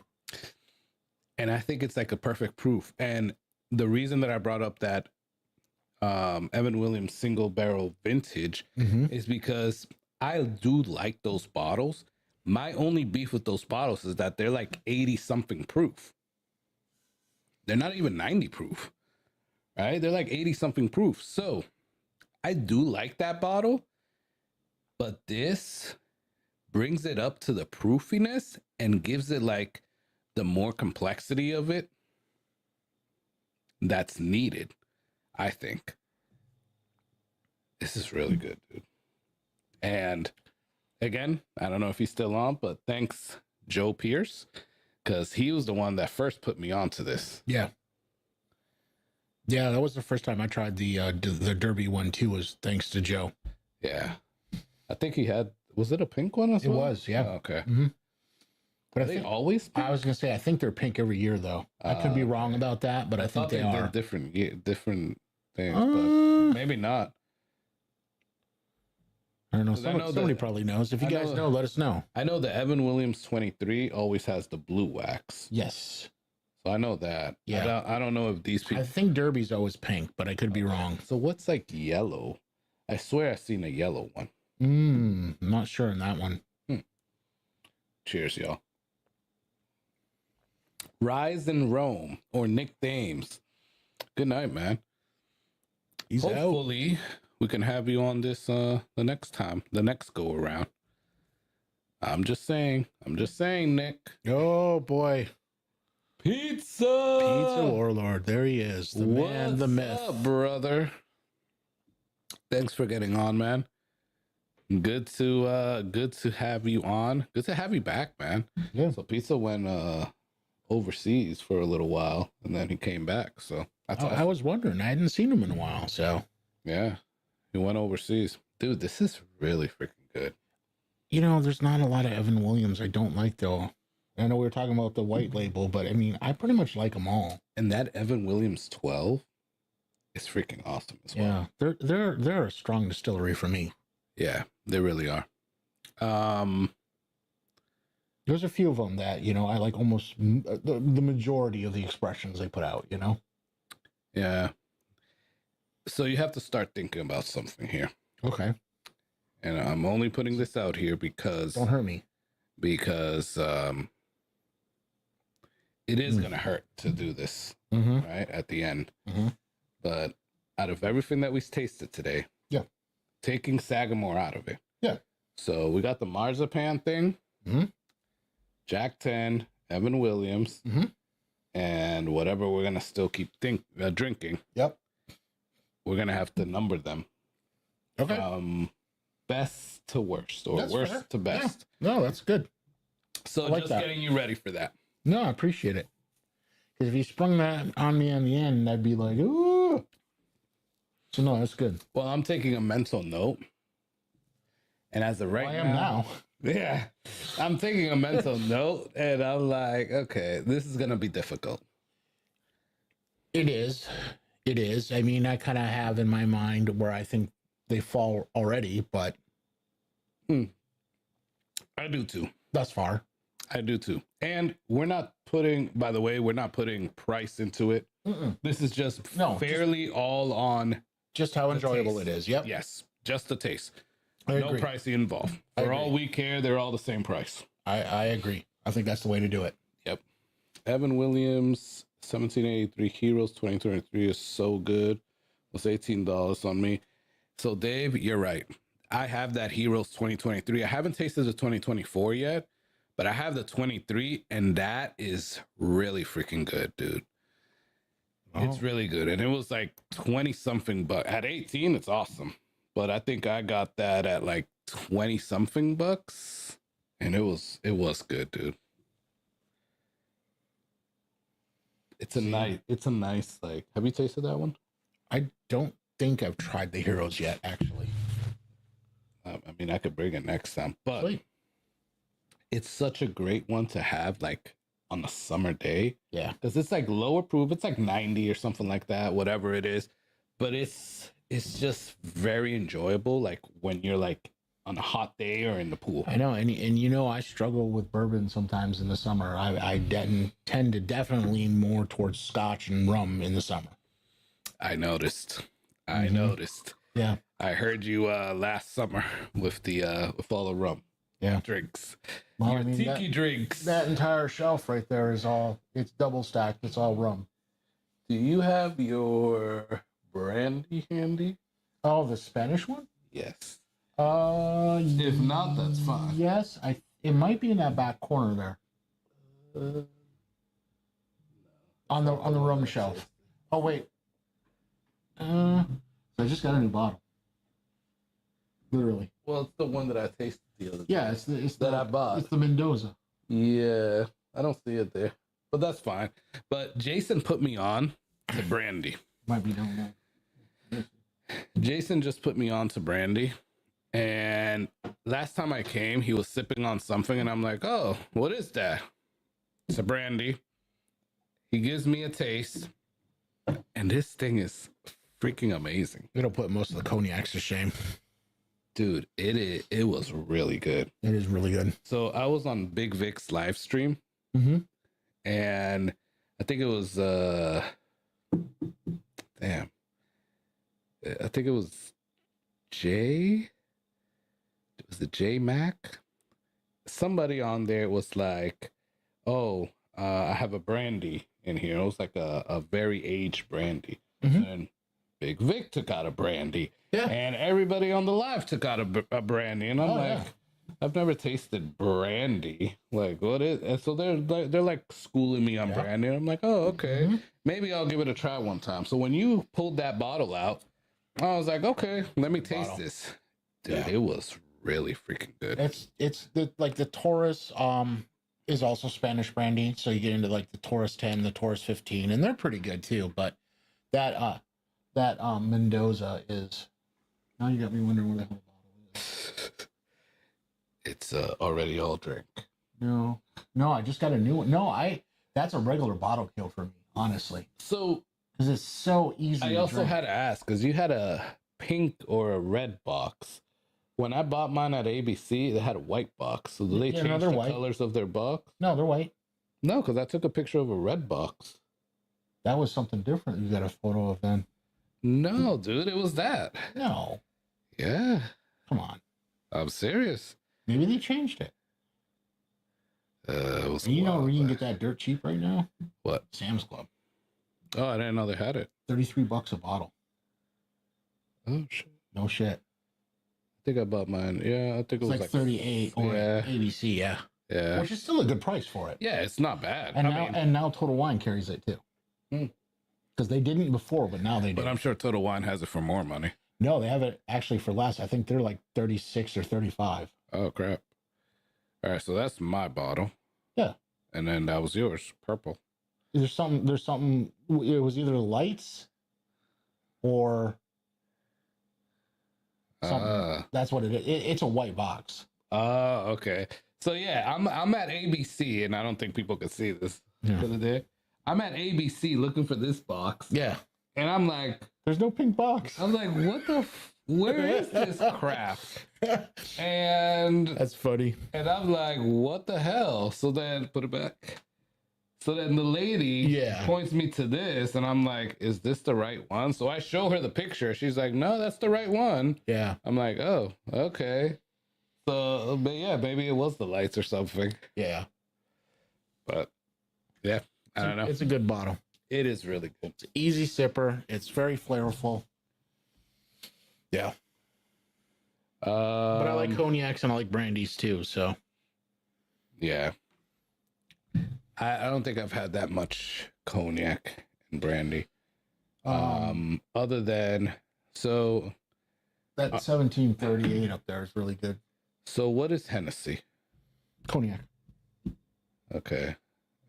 And I think it's like a perfect proof. And the reason that I brought up that Evan Williams single barrel vintage is because I do like those bottles. My only beef with those bottles is that they're like 80 something proof. They're not even 90 proof. right? They're like 80 something proof. So I do like that bottle, but this brings it up to the proofiness and gives it like the more complexity of it that's needed, I think. This is really good, dude. And again, I don't know if he's still on, but thanks, Joe Pierce, because he was the one that first put me onto this. Yeah. Yeah, that was the first time I tried the Derby one too, was thanks to Joe. Yeah. I think he had, was it a pink one as well? It was, yeah. Oh, okay. Mm-hmm. But Are they always pink? I was going to say, I think they're pink every year, though. I could be wrong about that, but I think they are. Different things, but maybe not. I don't know. Somebody probably knows. If you guys know, let us know. I know the Evan Williams 23 always has the blue wax. Yes. So I know that. Yeah. I don't know if these people. I think Derby's always pink, but I could be wrong. So what's like yellow? I swear I've seen a yellow one. I'm not sure on that one. Cheers, y'all. Rise and Rome or Nick Dames. Good night, man. Hopefully we can have you on this the next go around. I'm just saying, Nick. Oh boy. Pizza Warlord. There he is. The man, the myth. What's up, brother? Thanks for getting on, man. Good to have you on. Good to have you back, man. Yeah. So Pizza went overseas for a little while and then he came back. So that's awesome. I was wondering. I hadn't seen him in a while. So yeah, he went overseas. Dude, this is really freaking good. You know, there's not a lot of Evan Williams I don't like, though. I know we were talking about the white label, but I mean, I pretty much like them all. And that Evan Williams 12 is freaking awesome as well. Yeah, they're a strong distillery for me. Yeah, they really are. There's a few of them that, you know, I like almost the majority of the expressions they put out, you know? Yeah. So you have to start thinking about something here. Okay. And I'm only putting this out here because... Don't hurt me. Because it is going to hurt to do this, right, at the end. But out of everything that we tasted today, taking Sagamore out of it. Yeah. So we got the marzipan thing, Jack 10, Evan Williams, and whatever we're going to still keep drinking. Yep. We're going to have to number them. Okay. Best to worst, or worst to best. Yeah. No, that's good. So just getting you ready for that. No, I appreciate it. Because if you sprung that on me on the end, I'd be like, ooh. So no, that's good. Well, I'm taking a mental note. And as of right now. Yeah. I'm taking a mental note and I'm like, okay, this is going to be difficult. It is. It is. I mean, I kind of have in my mind where I think they fall already, but. I do too. Thus far. I do too. And we're not putting, by the way, we're not putting price into it. This is just fairly all on. Just how enjoyable it is. Yep. Yes. Just the taste. No agree. Pricing involved. For all we care, they're all the same price. I agree. I think that's the way to do it. Yep. Evan Williams, 1783 Heroes 2023 is so good. It was $18 on me. So Dave, you're right. I have that Heroes 2023. I haven't tasted the 2024 yet, but I have the 23, and that is really freaking good, dude. It's really good. And it was like 20 something, but at 18, it's awesome. But I think I got that at like 20 something bucks. And it was good, dude. It's a nice, like, have you tasted that one? I don't think I've tried the Heroes yet, actually. I mean, I could bring it next time, but Sweet. It's such a great one to have like on a summer day. Yeah. Because it's like lower proof. It's like 90 or something like that, whatever it is. But it's just very enjoyable. Like when you're like on a hot day or in the pool. I know. And you know, I struggle with bourbon sometimes in the summer. I tend to definitely lean more towards scotch and rum in the summer. I noticed. Yeah. I heard you last summer with all the rum. Yeah. Drinks. Well, Your tiki drinks. That entire shelf right there it's double stacked. It's all rum. Do you have your brandy handy? Oh, the Spanish one? Yes. If not, that's fine. Yes, it might be in that back corner there. On the rum shelf. Oh wait. I just got a new bottle. Literally. Well, it's the one that I tasted the other day. Yeah, it's I bought. It's the Mendoza. Yeah, I don't see it there, but that's fine. But Jason put me on to brandy. Might be down there. Jason just put me on to brandy, and last time I came, he was sipping on something, and I'm like, "Oh, what is that?" It's a brandy. He gives me a taste, and this thing is freaking amazing. It'll put most of the cognacs to shame. Dude, it was really good. It is really good. So I was on Big Vic's live stream, and I think it was damn. I think it was Jay. Was it J Mac? Somebody on there was like, "Oh, I have a brandy in here." It was like a very aged brandy, and Big Vic took out a brandy. Yeah. And everybody on the live took out a brandy, and I'm I've never tasted brandy. Like, what is? And so they're like schooling me on brandy. And I'm like, oh, okay, maybe I'll give it a try one time. So when you pulled that bottle out, I was like, okay, let me taste this. Dude, it was really freaking good. It's the Taurus is also Spanish brandy, so you get into like the Taurus 10, the Taurus 15, and they're pretty good too. But that Mendoza is. Now you got me wondering where the hell the bottle is. It's already all drink. No, I just got a new one. No, that's a regular bottle kill for me, honestly. So, because it's so easy. I also had to ask because you had a pink or a red box. When I bought mine at ABC, they had a white box. So do they change the colors of their box? No, they're white. No, because I took a picture of a red box. That was something different. You got a photo of then. No, dude, it was that. No. Yeah. Come on. I'm serious. Maybe they changed it. It was you know where you can get that dirt cheap right now? What? Sam's Club. Oh, I didn't know they had it. $33 a bottle. Oh shit. No shit. I think I bought mine. Yeah, I think it was like 38 or ABC. Yeah. Yeah. Which is still a good price for it. Yeah, it's not bad. And now Total Wine carries it too. Because they didn't before, but now they do. But I'm sure Total Wine has it for more money. No, they have it actually for less. I think they're like 36 or 35. Oh crap! All right, so that's my bottle. Yeah. And then that was yours, purple. There's something. It was either lights or something. That's what it is. It's a white box. Oh, okay. So yeah, I'm at ABC, and I don't think people could see this for the day. I'm at ABC looking for this box. Yeah. And I'm like, there's no pink box. I'm like, what the? Where is this crap? And that's funny. And I'm like, what the hell? So then put it back. So then the lady points me to this, and I'm like, is this the right one? So I show her the picture. She's like, no, that's the right one. Yeah. I'm like, oh, okay. So, but yeah, maybe it was the lights or something. Yeah. But yeah, I don't know. It's a good bottle. It is really good. It's an easy sipper. It's very flavorful. Yeah. But I like cognacs and I like brandies too, so. Yeah. I don't think I've had that much cognac and brandy. Other than, so. That 1738 up there is really good. So what is Hennessy? Cognac. Okay.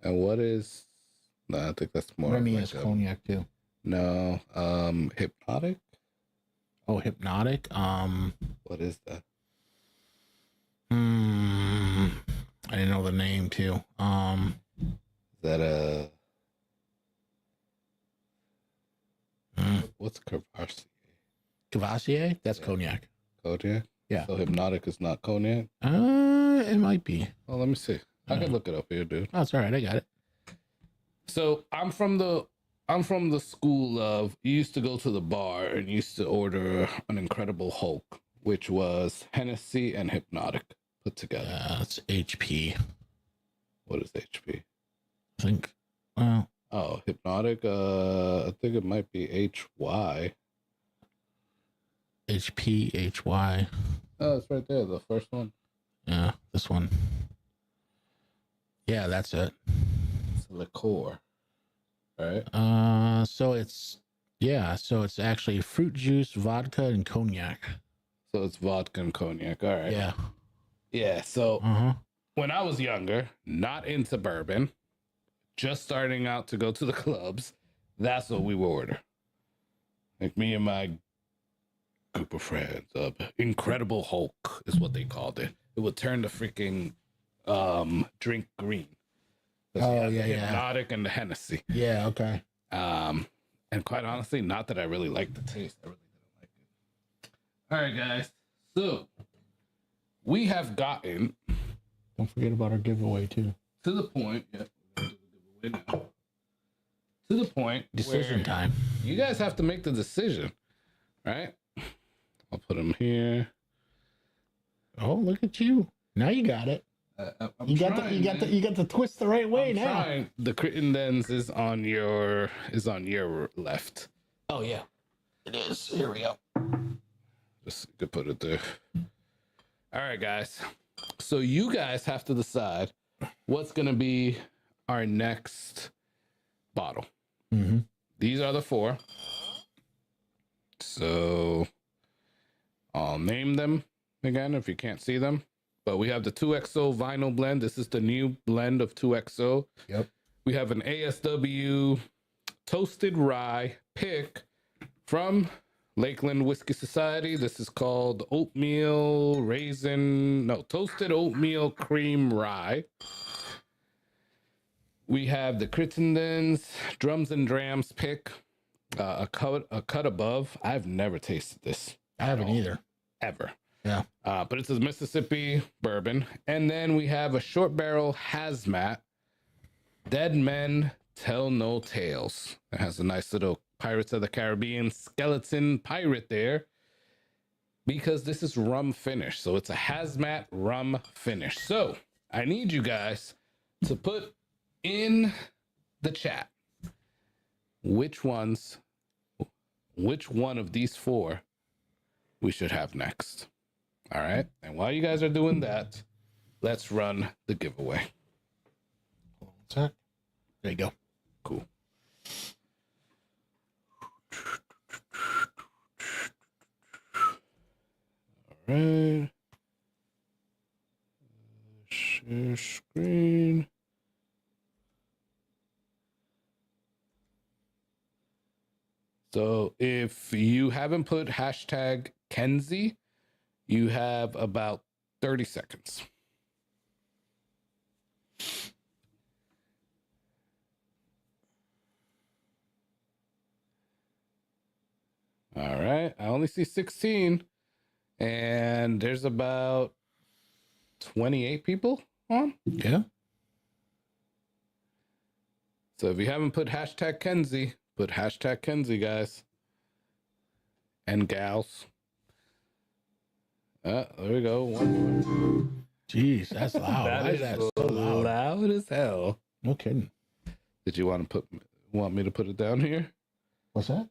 And what is, no, I think that's more. Remy is cognac too. No. Hypnotic? Oh, Hypnotic. What is that? I didn't know the name too. Is that a what's Cavassier? Cavassier? That's cognac. Cognac? Yeah. So Hypnotic is not cognac? It might be. Oh, let me see. I can look it up here, dude. Oh, it's all right. I got it. So I'm from the school of, you used to go to the bar and you used to order an Incredible Hulk, which was Hennessy and Hypnotic put together. It's HP. What is HP? I think. Well, Oh, hypnotic. I think it might be HY. HPHY. Oh, it's right there. The first one. Yeah, this one. Yeah, that's it. It's liqueur. Right. So it's actually fruit juice, vodka, and cognac. So it's vodka and cognac. All right. Yeah. Yeah. So when I was younger, not into bourbon, just starting out to go to the clubs, that's what we would order. Like me and my group of friends, Incredible Hulk is what they called it. It would turn the freaking drink green. Oh, yeah, Hypnotic and the Hennessy. Yeah, okay. And quite honestly, not that I really like the taste. I really didn't like it. All right, guys. So we have gotten. Don't forget about our giveaway too. To the point. Yeah, we're gonna do the giveaway now. To the point. Decision time. You guys have to make the decision, right? I'll put them here. Oh, look at you! Now you got it. You got the twist the right way now. Trying. The Crittendens is on your left. Oh yeah, it is. Here we go. Just to put it there. All right, guys. So you guys have to decide what's gonna be our next bottle. Mm-hmm. These are the 4. So I'll name them again if you can't see them. But we have the 2XO vinyl blend. This is the new blend of 2XO. Yep. We have an ASW toasted rye pick from Lakeland Whiskey Society. This is called toasted oatmeal cream rye. We have the Crittendens Drums and Drams pick, a cut above. I've never tasted this. I haven't either. Ever. Yeah. But it's a Mississippi bourbon. And then we have a short barrel hazmat, Dead Men Tell No Tales. It has a nice little Pirates of the Caribbean skeleton pirate there because this is rum finish. So it's a hazmat rum finish. So I need you guys to put in the chat which one of these 4 we should have next. All right. And while you guys are doing that, let's run the giveaway. Hold on a sec. There you go. Cool. All right. Share screen. So if you haven't put hashtag Kenzie, you have about 30 seconds. All right. I only see 16. And there's about 28 people on. Yeah. So if you haven't put hashtag Kenzie, put hashtag Kenzie, guys. And gals. There we go. One more. Jeez, that's loud. Why is that so loud? Loud as hell. No kidding. Did you want me to put it down here? What's that?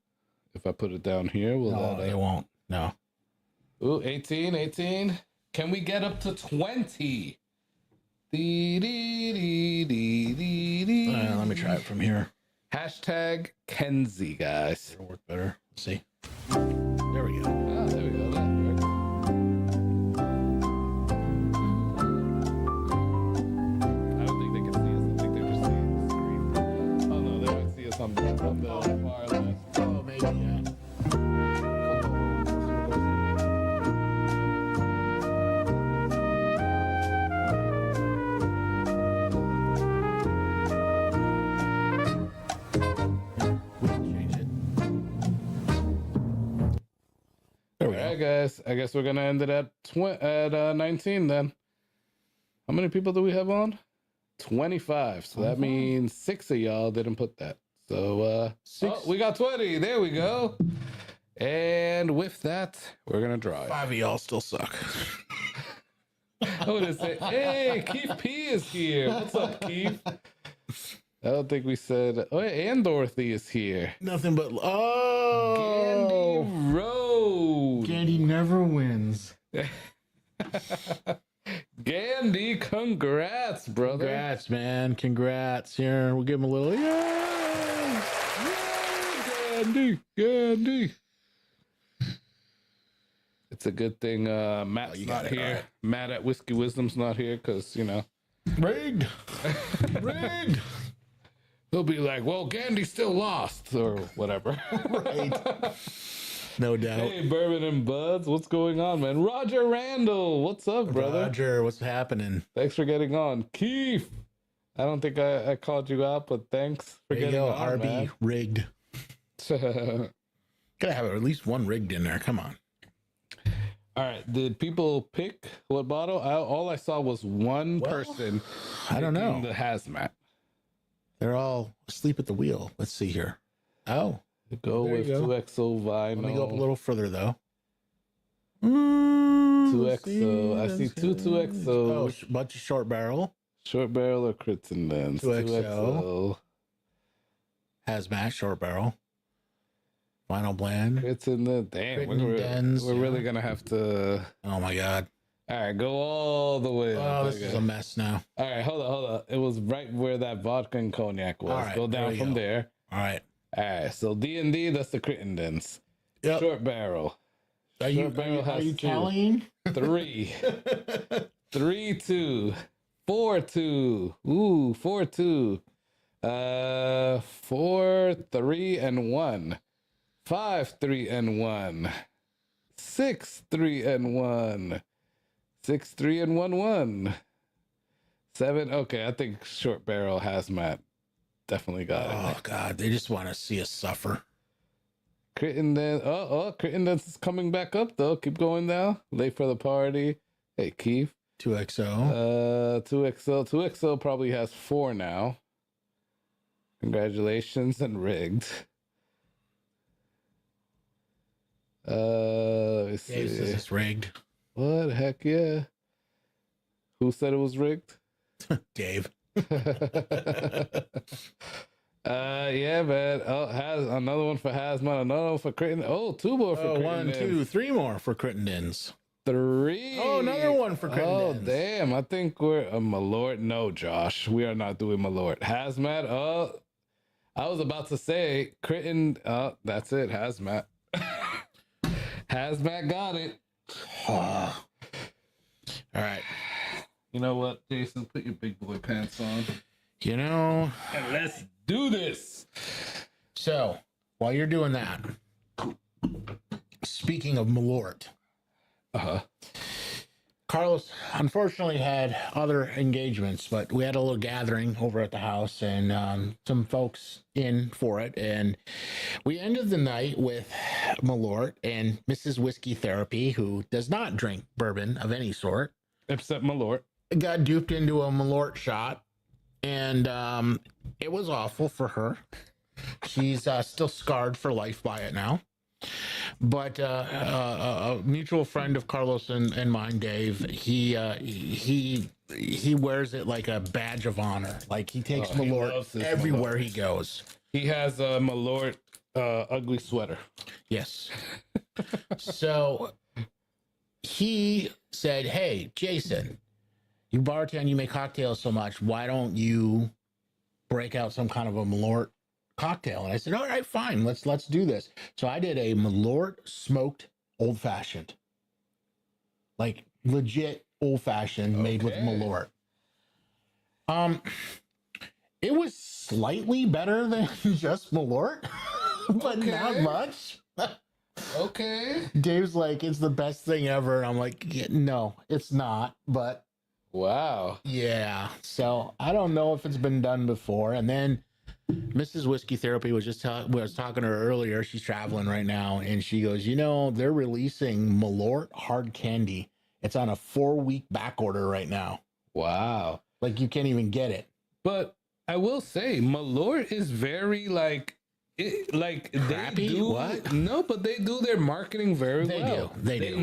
If I put it down here, will no, that? It won't. No. Ooh, 18. Can we get up to 20? Let me try it from here. Hashtag Kenzie, guys. It'll work better. Let's see. There we go. Ah, there we go. That works. I don't think they can see us. I think they're just seeing the screen. Oh no, they might see us on the far left. Oh, maybe, yeah. All right, guys. I guess we're gonna end it at 19 then. How many people do we have on? 25. So that means 6 of y'all didn't put that. So we got 20. There we go. And with that, we're gonna draw it. 5 of y'all still suck. I would say, hey, Keith P is here. What's up, Keith? I don't think we said. Oh, and Dorothy is here. Nothing but Gandy Road. Gandy never wins. Gandy, congrats, brother. Congrats, man. Congrats. Here, we'll give him a little. Yeah. Gandy. It's a good thing Matt's not here. Right. Matt at Whiskey Wisdom's not here because, you know. Rigged. He'll be like, well, Gandy still lost or whatever. Right. No doubt. Hey, Bourbon and Buds, what's going on, man? Roger Randall, what's up, brother? Roger, what's happening? Thanks for getting on. Keith, I don't think I called you out, but thanks for getting on, RB, man. Rigged. Gotta have at least one rigged in there. Come on. All right. Did people pick what bottle? All I saw was one person. I don't know. The hazmat. They're all asleep at the wheel. Let's see here. Oh. Go with 2XO vinyl. Let me go up a little further, though. 2XO. I see 2XO. Oh, bunch of short barrel. Short barrel or Crittendens. 2XO. Hazmat, short barrel. Final blend. Crittenden. Damn, we're really going to have to. Oh, my God. All right, go all the way up. Oh, this is a mess now. All right, hold on. It was right where that vodka and cognac was. Right, go down from there. All right. All right, so D&D, that's the Crittendens. Yep. Short barrel. Are you tallying? 3. 3, 2. 4, 2. Ooh, 4, 2. 4, 3, and 1. 5, 3, and 1. 6, 3, and 1. 6, 3, and 1, 1. 7. Okay, I think short barrel hazmat definitely got it. Oh God, they just want to see us suffer. Crittenden. Crittendens is coming back up though. Keep going now. Late for the party. Hey, Keith. 2XO. 2XO probably has 4 now. Congratulations and rigged. Let's see. Dave says it's rigged. What? Heck yeah. Who said it was rigged? Dave. Yeah, man. Oh, has another one for Hazmat, another one for Crittenden. Oh, 2 more for Crittenden. 1, 2, 3 more for Crittendens. 3. Oh, another one for Crittendens. Oh, damn. I think we're a Malort. No, Josh. We are not doing Malort. Hazmat. Oh, I was about to say Crittenden. Oh, that's it. Hazmat. Hazmat got it. All right. You know what, Jason? Put your big boy pants on. You know. And let's do this. So, while you're doing that, speaking of Malort, Carlos unfortunately had other engagements, but we had a little gathering over at the house and some folks in for it. And we ended the night with Malort and Mrs. Whiskey Therapy, who does not drink bourbon of any sort. Except Malort. Got duped into a Malort shot. And it was awful for her. She's still scarred for life by it now. But a mutual friend of Carlos and mine, Dave, he wears it like a badge of honor. Like he takes Malort everywhere he goes. He has a Malort ugly sweater. Yes. So he said, "Hey, Jason, you bartend, you make cocktails so much. Why don't you break out some kind of a Malort cocktail?" And I said, "All right, fine. Let's do this." So I did a Malort smoked old fashioned, like legit old fashioned, made with Malort. It was slightly better than just Malort, but not much. Okay. Dave's like, "It's the best thing ever," and I'm like, yeah, "No, it's not." But wow. Yeah. So I don't know if it's been done before. And then Mrs. Whiskey Therapy was just was talking to her earlier. She's traveling right now, and she goes, "You know, they're releasing Malort hard candy. It's on a 4-week back order right now. Wow. Like you can't even get it." But I will say, Malort is very crappy? They do What? No, but they do their marketing very well. They do.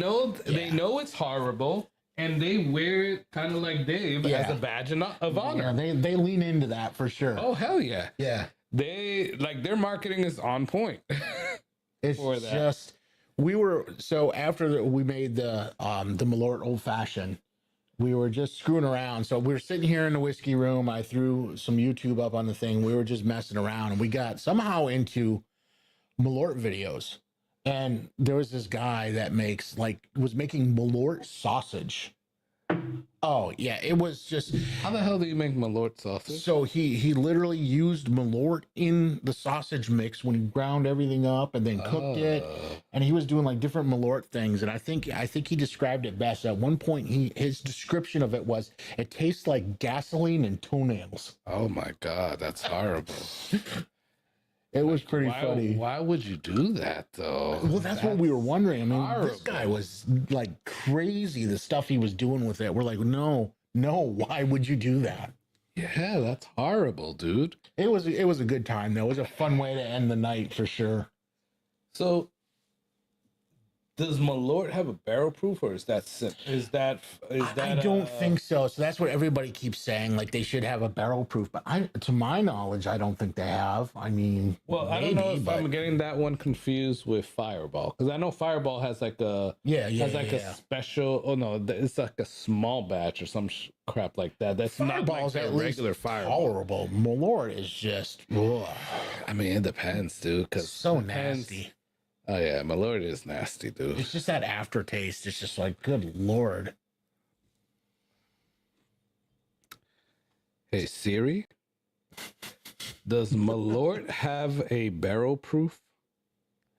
They know it's horrible. and they wear it kind of like Dave as a badge of honor. Yeah, they lean into that for sure. Oh hell yeah. Yeah. They like their marketing is on point. It's just so after we made the Malort Old Fashioned, we were just screwing around. So we were sitting here in the whiskey room. I threw some YouTube up on the thing. We were just messing around, and we got somehow into Malort videos. And there was this guy that was making Malort sausage. Oh yeah, it was just. How the hell do you make Malort sausage? So he literally used Malort in the sausage mix when he ground everything up and then cooked it, and he was doing like different Malort things. And I think he described it best. At one point, his description of it was, it tastes like gasoline and toenails. Oh my god, that's horrible. It was pretty funny. Why would you do that though? Well, that's what we were wondering. I mean, this guy was like crazy, the stuff he was doing with it. We're like, no, why would you do that? Yeah, that's horrible, dude. It was a good time though. It was a fun way to end the night for sure. So does Malort have a barrel proof, or is that I don't think so. So that's what everybody keeps saying. Like they should have a barrel proof, but to my knowledge, I don't think they have. I mean, well, maybe, I don't know if I'm getting that one confused with Fireball, because I know Fireball has like a a special. Oh no, it's like a small batch or some crap like that. That's Fireball's not like at least regular Fireball. Tolerable. Malort is just. Ugh. I mean, it depends, dude. Because so nasty. Oh yeah, Malort is nasty, dude. It's just that aftertaste. It's just like, good Lord. Hey Siri, does Malort have a barrel proof?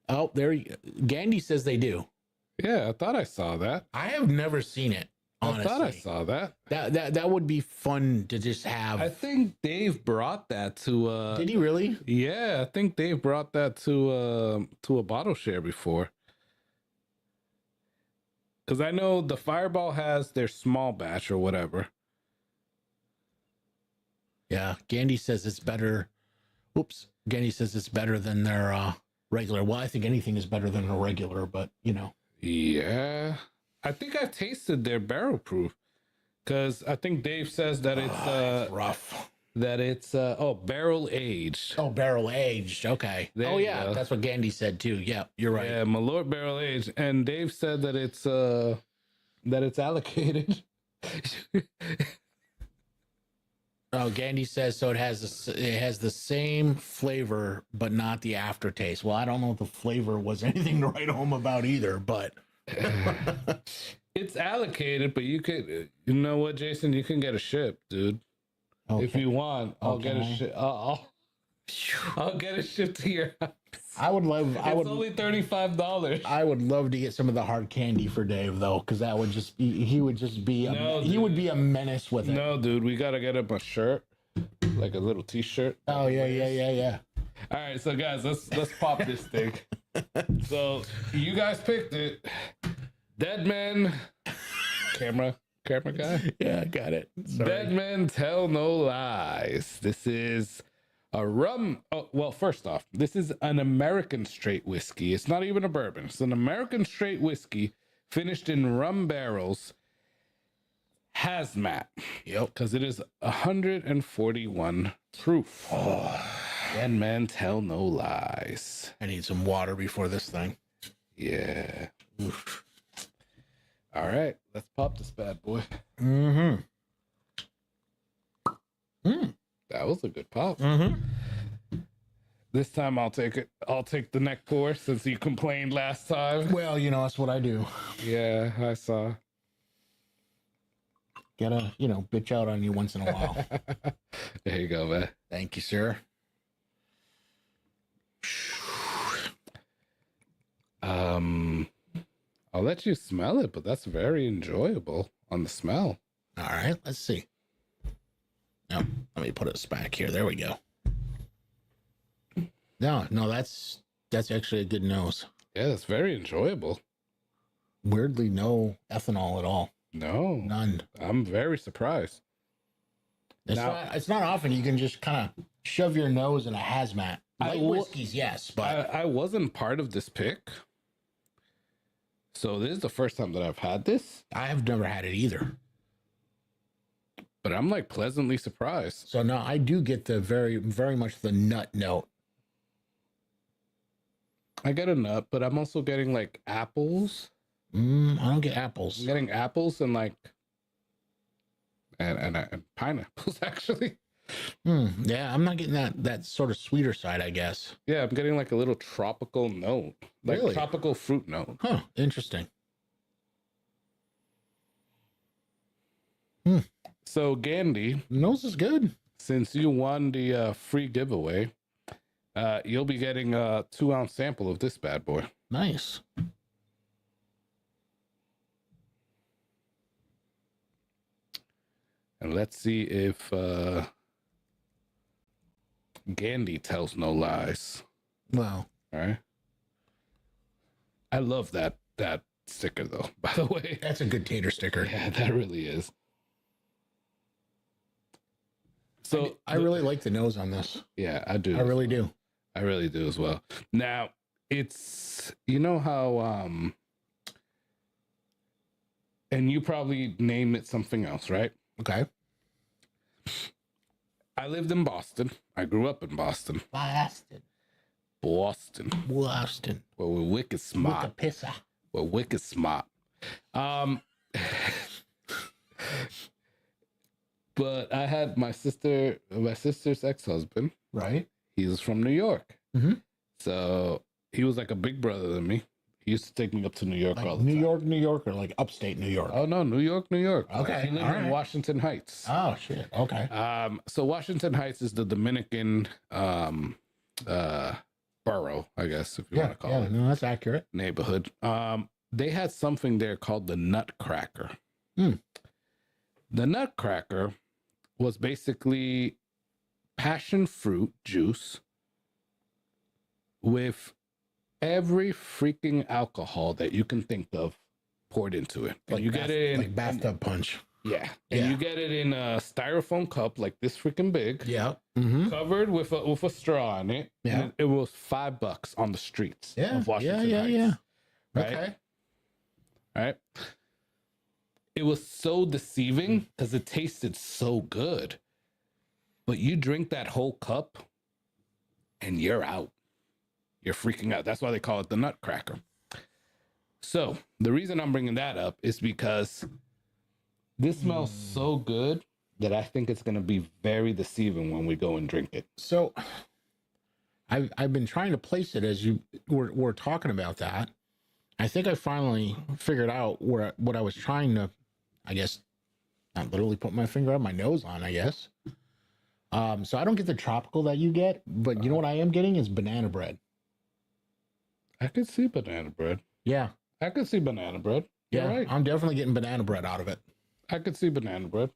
Oh, Gandhi says they do. Yeah, I thought I saw that. I have never seen it. Honestly. I thought I saw that. That would be fun to just have. I think Dave brought that to. Did he really? Yeah, I think Dave brought that to a bottle share before. Because I know the Fireball has their small batch or whatever. Yeah, Gandhi says it's better. Oops, Gandhi says it's better than their regular. Well, I think anything is better than a regular, but you know. Yeah. I think I've tasted their barrel proof, because I think Dave says that it's rough. That it's barrel aged. Oh, barrel aged. Okay. There you go. That's what Gandhi said too. Yeah, you're right. Yeah, Malort barrel aged, and Dave said that it's allocated. Oh, Gandhi says so. It has the same flavor, but not the aftertaste. Well, I don't know if the flavor was anything to write home about either, but. It's allocated, but you could, you know what, Jason, you can get a ship, dude. Okay. If you want, I'll get a ship. I'll get a ship to your house. It's only $35. I would love to get some of the hard candy for Dave though, because that would just be he would be a menace with it. No, dude, we gotta get him a shirt, like a little t-shirt. Oh yeah. All right, so guys, let's pop this thing. So you guys picked it. Dead Men camera guy. Yeah, I got it. Sorry. Dead Men Tell No Lies. This is a rum. Oh, well, first off, this is an American straight whiskey. It's not even a bourbon. It's an American straight whiskey finished in rum barrels. Hazmat. Yep. Because it is 141 proof. Oh. Dead Men Tell No Lies. I need some water before this thing. Yeah. Oof. All right, let's pop this bad boy. Mm-hmm. That was a good pop. Mm-hmm. This time I'll take it. I'll take the neck pour since you complained last time. Well, you know, that's what I do. Yeah, I saw. Gotta, bitch out on you once in a while. There you go, man. Thank you, sir. I'll let you smell it, but that's very enjoyable on the smell. All right, let's see. No, let me put it back here. There we go. No, that's actually a good nose. Yeah, that's very enjoyable. Weirdly, no ethanol at all. No, none. I'm very surprised. It's not often you can just kind of shove your nose in a hazmat. Like whiskeys, yes, but I wasn't part of this pick. So this is the first time that I've had this, I have never had it either. but I'm like pleasantly surprised. So now I do get the very much the nut note. I get a nut, but I'm also getting like apples. I don't get apples. I'm getting apples and like and pineapples actually. Yeah, I'm not getting that sort of sweeter side, I guess. Yeah, I'm getting like a little tropical note, like Really? tropical fruit note. Huh, interesting. So Gandhi, Nose is good. since you won the free giveaway, you'll be getting a 2-ounce sample of this bad boy. Nice. And let's see if Gandhi tells no lies. Wow. All right. I love that sticker though, by the way. That's a good tater sticker. Yeah, that really is. So I really like the nose on this. yeah, I do. I really do. I really do as well. Now, it's, you know how and you probably name it something else, right? Okay. I lived in Boston. I grew up in Boston. Boston. Boston. Where we're wicked smart. Pizza. We're wicked smart. But I had my sister's ex-husband. Right. He was from New York. Mhm. So he was like a big brother to me. He used to take me up to New York Like all the time. New York, or like upstate New York. Oh no, New York. Okay, He lived all in right. Washington Heights. Oh shit. Okay. So Washington Heights is the Dominican borough, I guess, if you want to call it, no, that's accurate. neighborhood. They had something there called the Nutcracker. Hmm. The Nutcracker was basically passion fruit juice with every freaking alcohol that you can think of poured into it. And you get it in like bathtub punch. yeah, and Yeah. you get it in a styrofoam cup like this freaking big, Yeah. Mm-hmm. covered with a straw in it. Yeah. And it was $5 on the streets Yeah. of Washington Yeah. Heights. Right? Okay. Right. It was so deceiving because it tasted so good. But you drink that whole cup and you're out. You're freaking out. That's why they call it the Nutcracker. So the reason I'm bringing that up is because this smells so good that I think it's going to be very deceiving when we go and drink it. So I've been trying to place it as you were talking about that. I think I finally figured out what I was trying to, I guess, not literally put my finger on my nose on, I guess. So I don't get the tropical that you get, but you know what I am getting is banana bread. I could see banana bread. Yeah. I could see banana bread. Yeah. You're right. I'm definitely getting banana bread out of it. I could see banana bread.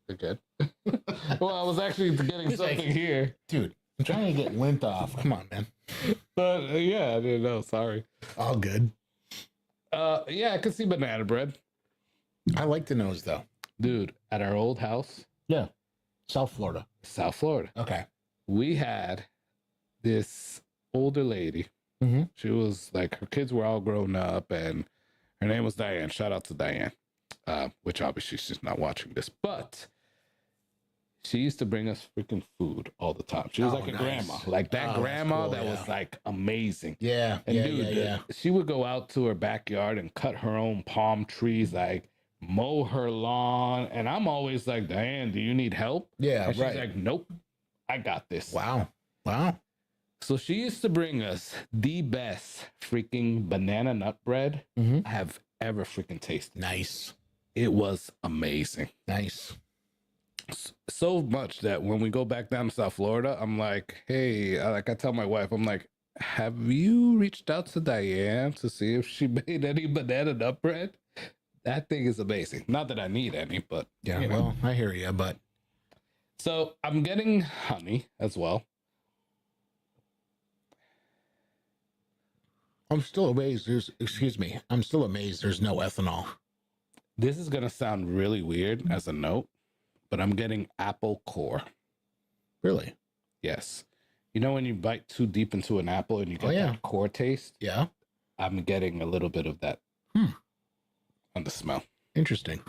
Again. Well, I was actually getting He's like- something here. Dude, I'm trying to get lint off. Come on, man. But yeah, I didn't know. Sorry. All good. Yeah, I could see banana bread. I like the nose though. Dude, at our old house, Yeah. South Florida. South Florida, Okay. we had this older lady. Mm-hmm. She was like, her kids were all grown up, and her name was Diane. Shout out to Diane, which obviously she's not watching this, but she used to bring us freaking food all the time. She was Oh, like a nice. grandma, like that Oh, that's grandma cool, that yeah. was like amazing. Yeah. And yeah, dude, yeah. she would go out to her backyard and cut her own palm trees, like mow her lawn. And I'm always like, Diane, do you need help? Yeah, And she's right. like, nope, I got this. Wow. Wow. So she used to bring us the best freaking banana nut bread Mhm. I have ever freaking tasted. Nice. It was amazing. Nice. So much that when we go back down to South Florida, I'm like, hey, I tell my wife, I'm like, have you reached out to Diane to see if she made any banana nut bread? That thing is amazing. Not that I need any, but Yeah, you know. well, I hear you, but So I'm getting honey as well. I'm still amazed. I'm still amazed there's no ethanol. This is gonna sound really weird as a note, but I'm getting apple core. Really? Yes. You know when you bite too deep into an apple and you get that core taste? Yeah. I'm getting a little bit of that on the smell. Interesting.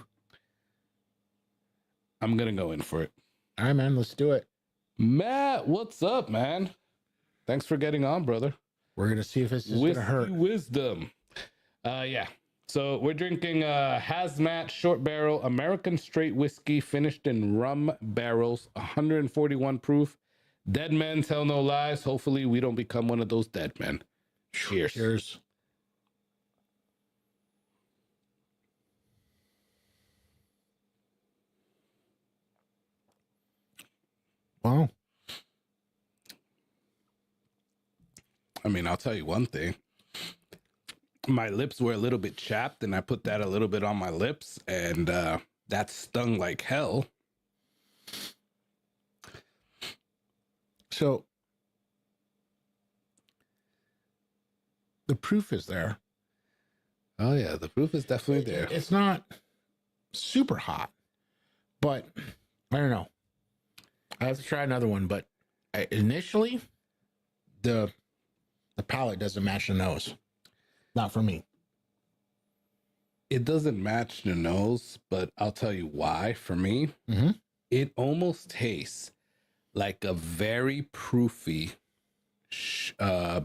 I'm going to go in for it. All right, man. Let's do it. Matt, what's up, man? Thanks for getting on, brother. We're going to see if this is going to hurt. Wisdom. Yeah. So we're drinking Hazmat Short Barrel American Straight Whiskey finished in rum barrels, 141 proof. Dead men tell no lies. Hopefully we don't become one of those dead men. Cheers. Cheers. Wow. I mean, I'll tell you one thing. My lips were a little bit chapped, and I put that a little bit on my lips, and that stung like hell. So the proof is there. Oh yeah, the proof is definitely there. It's not super hot, but I don't know. I have to try another one, but initially the palate doesn't match the nose. Not for me. It doesn't match the nose, but I'll tell you why. For me, it almost tastes like a very proofy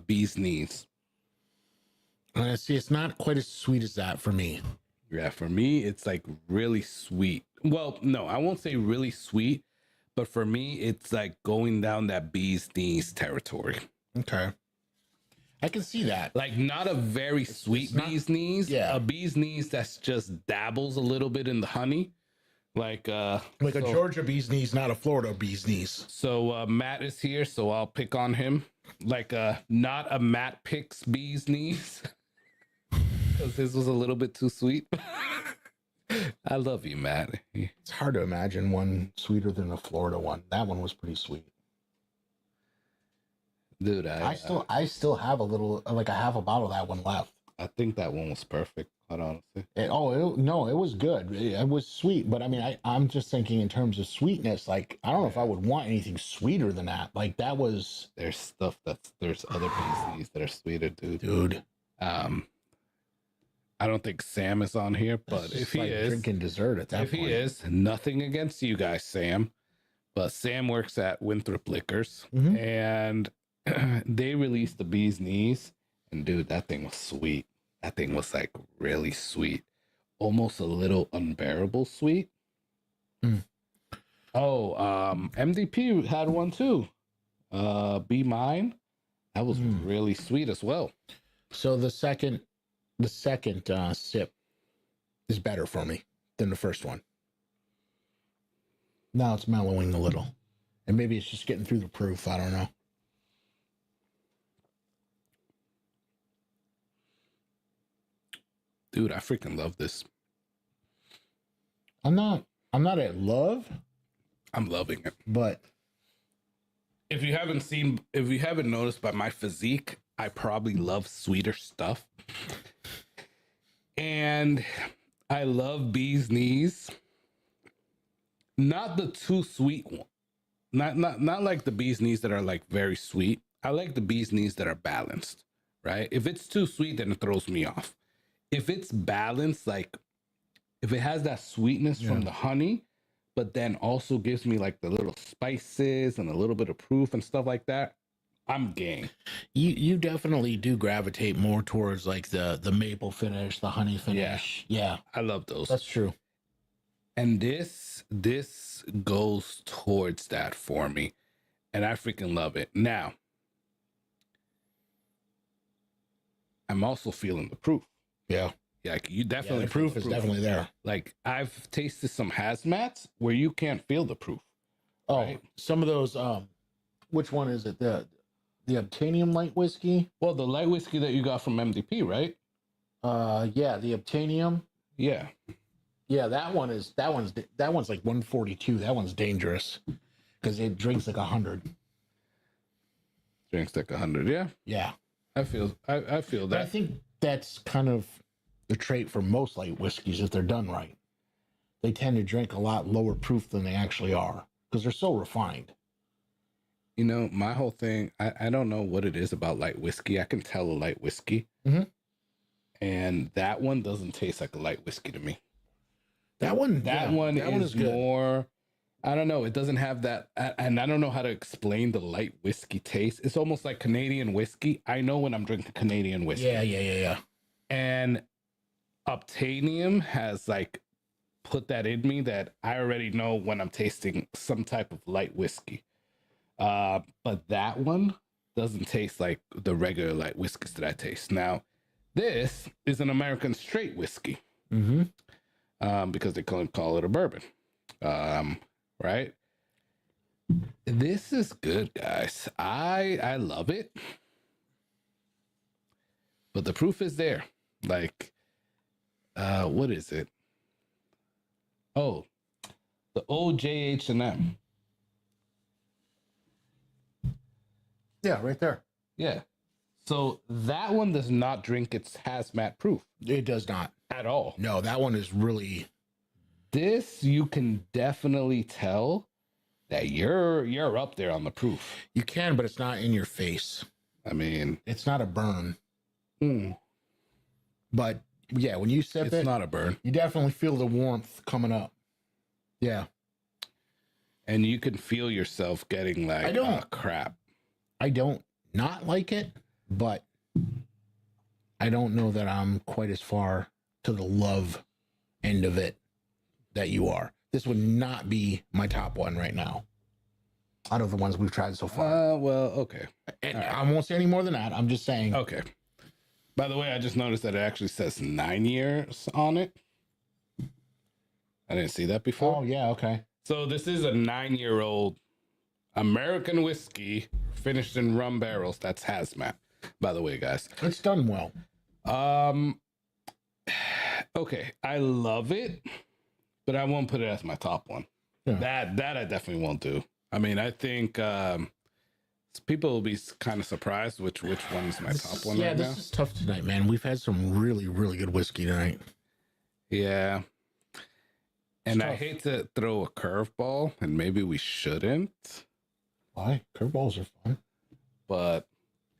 bee's knees. See, it's not quite as sweet as that for me. Yeah, for me, it's like really sweet. Well, no, I won't say really sweet, but for me, it's like going down that bee's knees territory. Okay. I can see that. Like not a very sweet bee's knees. Yeah. A bee's knees that's just dabbles a little bit in the honey. Like a Georgia bee's knees, not a Florida bee's knees. So Matt is here, so I'll pick on him. Like not a Matt picks bee's knees. Because his was a little bit too sweet. I love you, Matt. It's hard to imagine one sweeter than the Florida one. That one was pretty sweet. Dude, I still have a little, like a half a bottle of that one left. I think that one was perfect, quite honestly. It was good. It was sweet, but I mean, I'm just thinking in terms of sweetness. Like, I don't know if I would want anything sweeter than that. Like, that was. There's there's other PCs that are sweeter, dude. I don't think Sam is on here, but if he is drinking dessert at that point. If he is, nothing against you guys, Sam. But Sam works at Winthrop Liquors, and they released the bee's knees, and dude, that thing was sweet. That thing was like really sweet, almost a little unbearable sweet. MDP had one too. Be Mine, that was really sweet as well. So the second sip is better for me than the first one. Now it's mellowing a little, and maybe it's just getting through the proof. I don't know. Dude, I freaking love this. I'm not at love. I'm loving it. But if you haven't noticed by my physique, I probably love sweeter stuff. And I love bee's knees. Not the too sweet one. Not like the bee's knees that are like very sweet. I like the bee's knees that are balanced, right? If it's too sweet, then it throws me off. If it's balanced, like if it has that sweetness from the honey, but then also gives me like the little spices and a little bit of proof and stuff like that, I'm game. You definitely do gravitate more towards like the maple finish, the honey finish. Yeah. I love those. That's true. And this goes towards that for me. And I freaking love it. Now, I'm also feeling the proof. Yeah. Yeah, like you definitely the proof is definitely there. Like I've tasted some hazmats where you can't feel the proof. Oh, right? Some of those which one is it? The Obtainium light whiskey? Well, the light whiskey that you got from MDP, right? Yeah, the Obtainium. Yeah. Yeah, that one's like 142. That one's dangerous because it drinks like 100. Drinks like 100, yeah. Yeah. I feel that. But I think that's kind of the trait for most light whiskeys if they're done right. They tend to drink a lot lower proof than they actually are because they're so refined. You know, my whole thing, I don't know what it is about light whiskey. I can tell a light whiskey. Mhm. And that one doesn't taste like a light whiskey to me. That one is good. more, I don't know. It doesn't have that. And I don't know how to explain the light whiskey taste. It's almost like Canadian whiskey. I know when I'm drinking Canadian whiskey. Yeah. And Obtanium has like put that in me that I already know when I'm tasting some type of light whiskey. But that one doesn't taste like the regular light whiskeys that I taste. Now, this is an American straight whiskey. Because they call it a bourbon. Right? This is good, guys. I love it. But the proof is there. Like, what is it? Oh, the old JH&M. Yeah, right there. Yeah. So that one does not drink its hazmat proof It does not. at all. No, that one is really. This you can definitely tell that you're up there on the proof. You can, but it's not in your face. I mean, It's not a burn. But yeah, when you sip it's it, not a burn. you definitely feel the warmth coming up. Yeah. And you can feel yourself getting like, I don't- oh, crap. I don't not like it, but I don't know that I'm quite as far to the love end of it that you are. This would not be my top one right now out of the ones we've tried so far. Well, okay. And I won't say any more than that. I'm just saying. Okay. By the way, I just noticed that it actually says 9 years on it. I didn't see that before. Oh, yeah. Okay. So this is a 9-year-old American whiskey finished in rum barrels. That's hazmat, by the way, guys. It's done well. Okay, I love it, but I won't put it as my top one. Yeah. That I definitely won't do. I mean, I think people will be kind of surprised which one's my top one right now. This is tough tonight, man. We've had some really, really good whiskey tonight. Yeah. And I tough. hate to throw a curveball, and maybe we shouldn't, Why? Curveballs are fun. but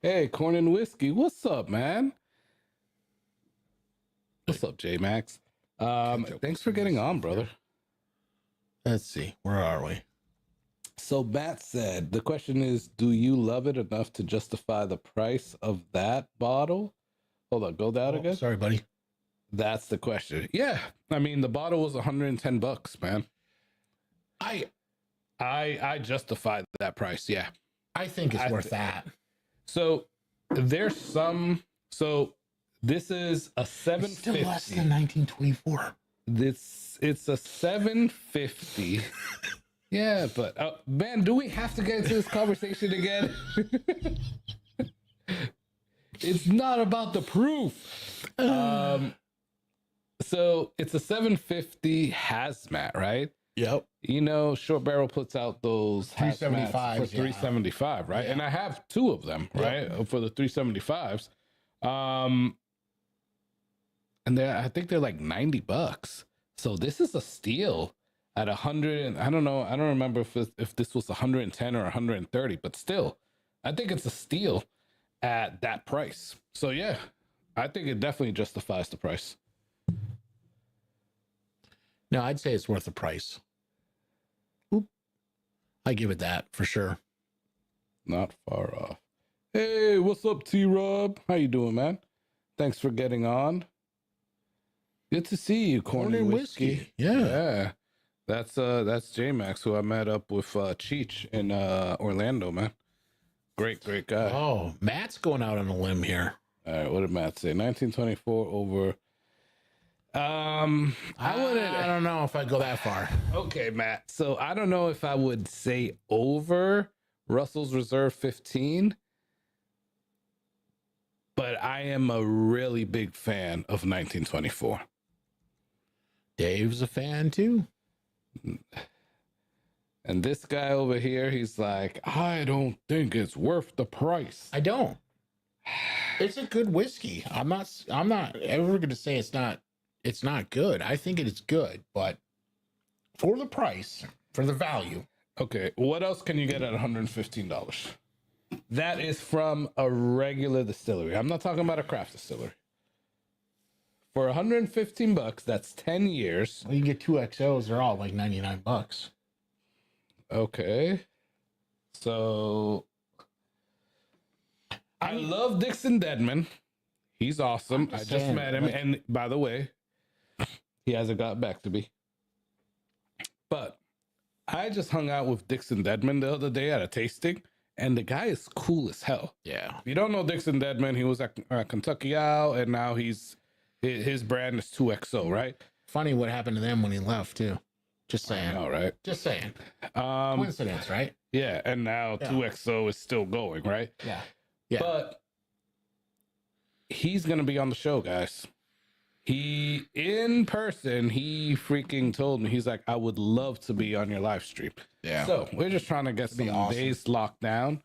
hey, Corn and Whiskey, what's up, man? What's up, J Max? Thanks for getting on, brother. Let's see. Where are we? So Matt said, the question is, do you love it enough to justify the price of that bottle? Hold on, go down again. Sorry, buddy. That's the question. Yeah. I mean, the bottle was $110, man. I justified that price. Yeah. I think it's worth that. So there's some, so this is a It's 750. still less than 1924. It's a 750. Yeah, but man, do we have to get into this conversation again? It's not about the proof. So it's a 750 hazmat, right? Yep. You know, Short Barrel puts out those 375s, hazmats for 375, right? Yeah. And I have 2 of them, right, for the 375s. And I think they're like $90. So this is a steal at 100. And I don't know. I don't remember if this was 110 or 130, but still, I think it's a steal at that price. So yeah, I think it definitely justifies the price. No, I'd say it's worth the price. Oop. I give it that for sure. Not far off. Hey, what's up, T-Rob? How you doing, man? Thanks for getting on. Good to see you, Corn and Whiskey. Yeah. That's J-Max, who I met up with Cheech in Orlando, man. Great guy. Oh, Matt's going out on a limb here. All right, what did Matt say? 1924 over. I don't know if I'd go that far. Okay, Matt. So I don't know if I would say over Russell's Reserve 15, but I am a really big fan of 1924. Dave's a fan too. And this guy over here, he's like, I don't think it's worth the price. I don't. It's a good whiskey. I'm not ever going to say it's not good. I think it is good, but for the price, for the value. Okay, what else can you get at $115? That is from a regular distillery. I'm not talking about a craft distillery. For 115 bucks, that's 10 years. Well, you get 2 XOs, they're all like 99 bucks. Okay. So I love Dixon Deadman. He's awesome. I just met him. And by the way, he hasn't got back to me. But I just hung out with Dixon Deadman the other day at a tasting, and the guy is cool as hell. Yeah. If you don't know Dixon Deadman, he was at Kentucky Owl, and now his brand is 2XO, right? Funny what happened to them when he left, too. Just saying. All right. Just saying. Coincidence, right? Yeah, and now 2XO is still going, right? Yeah. Yeah. But he's going to be on the show, guys. He, in person, he freaking told me, he's like, I would love to be on your live stream. Yeah. So we're just trying to get some days locked down,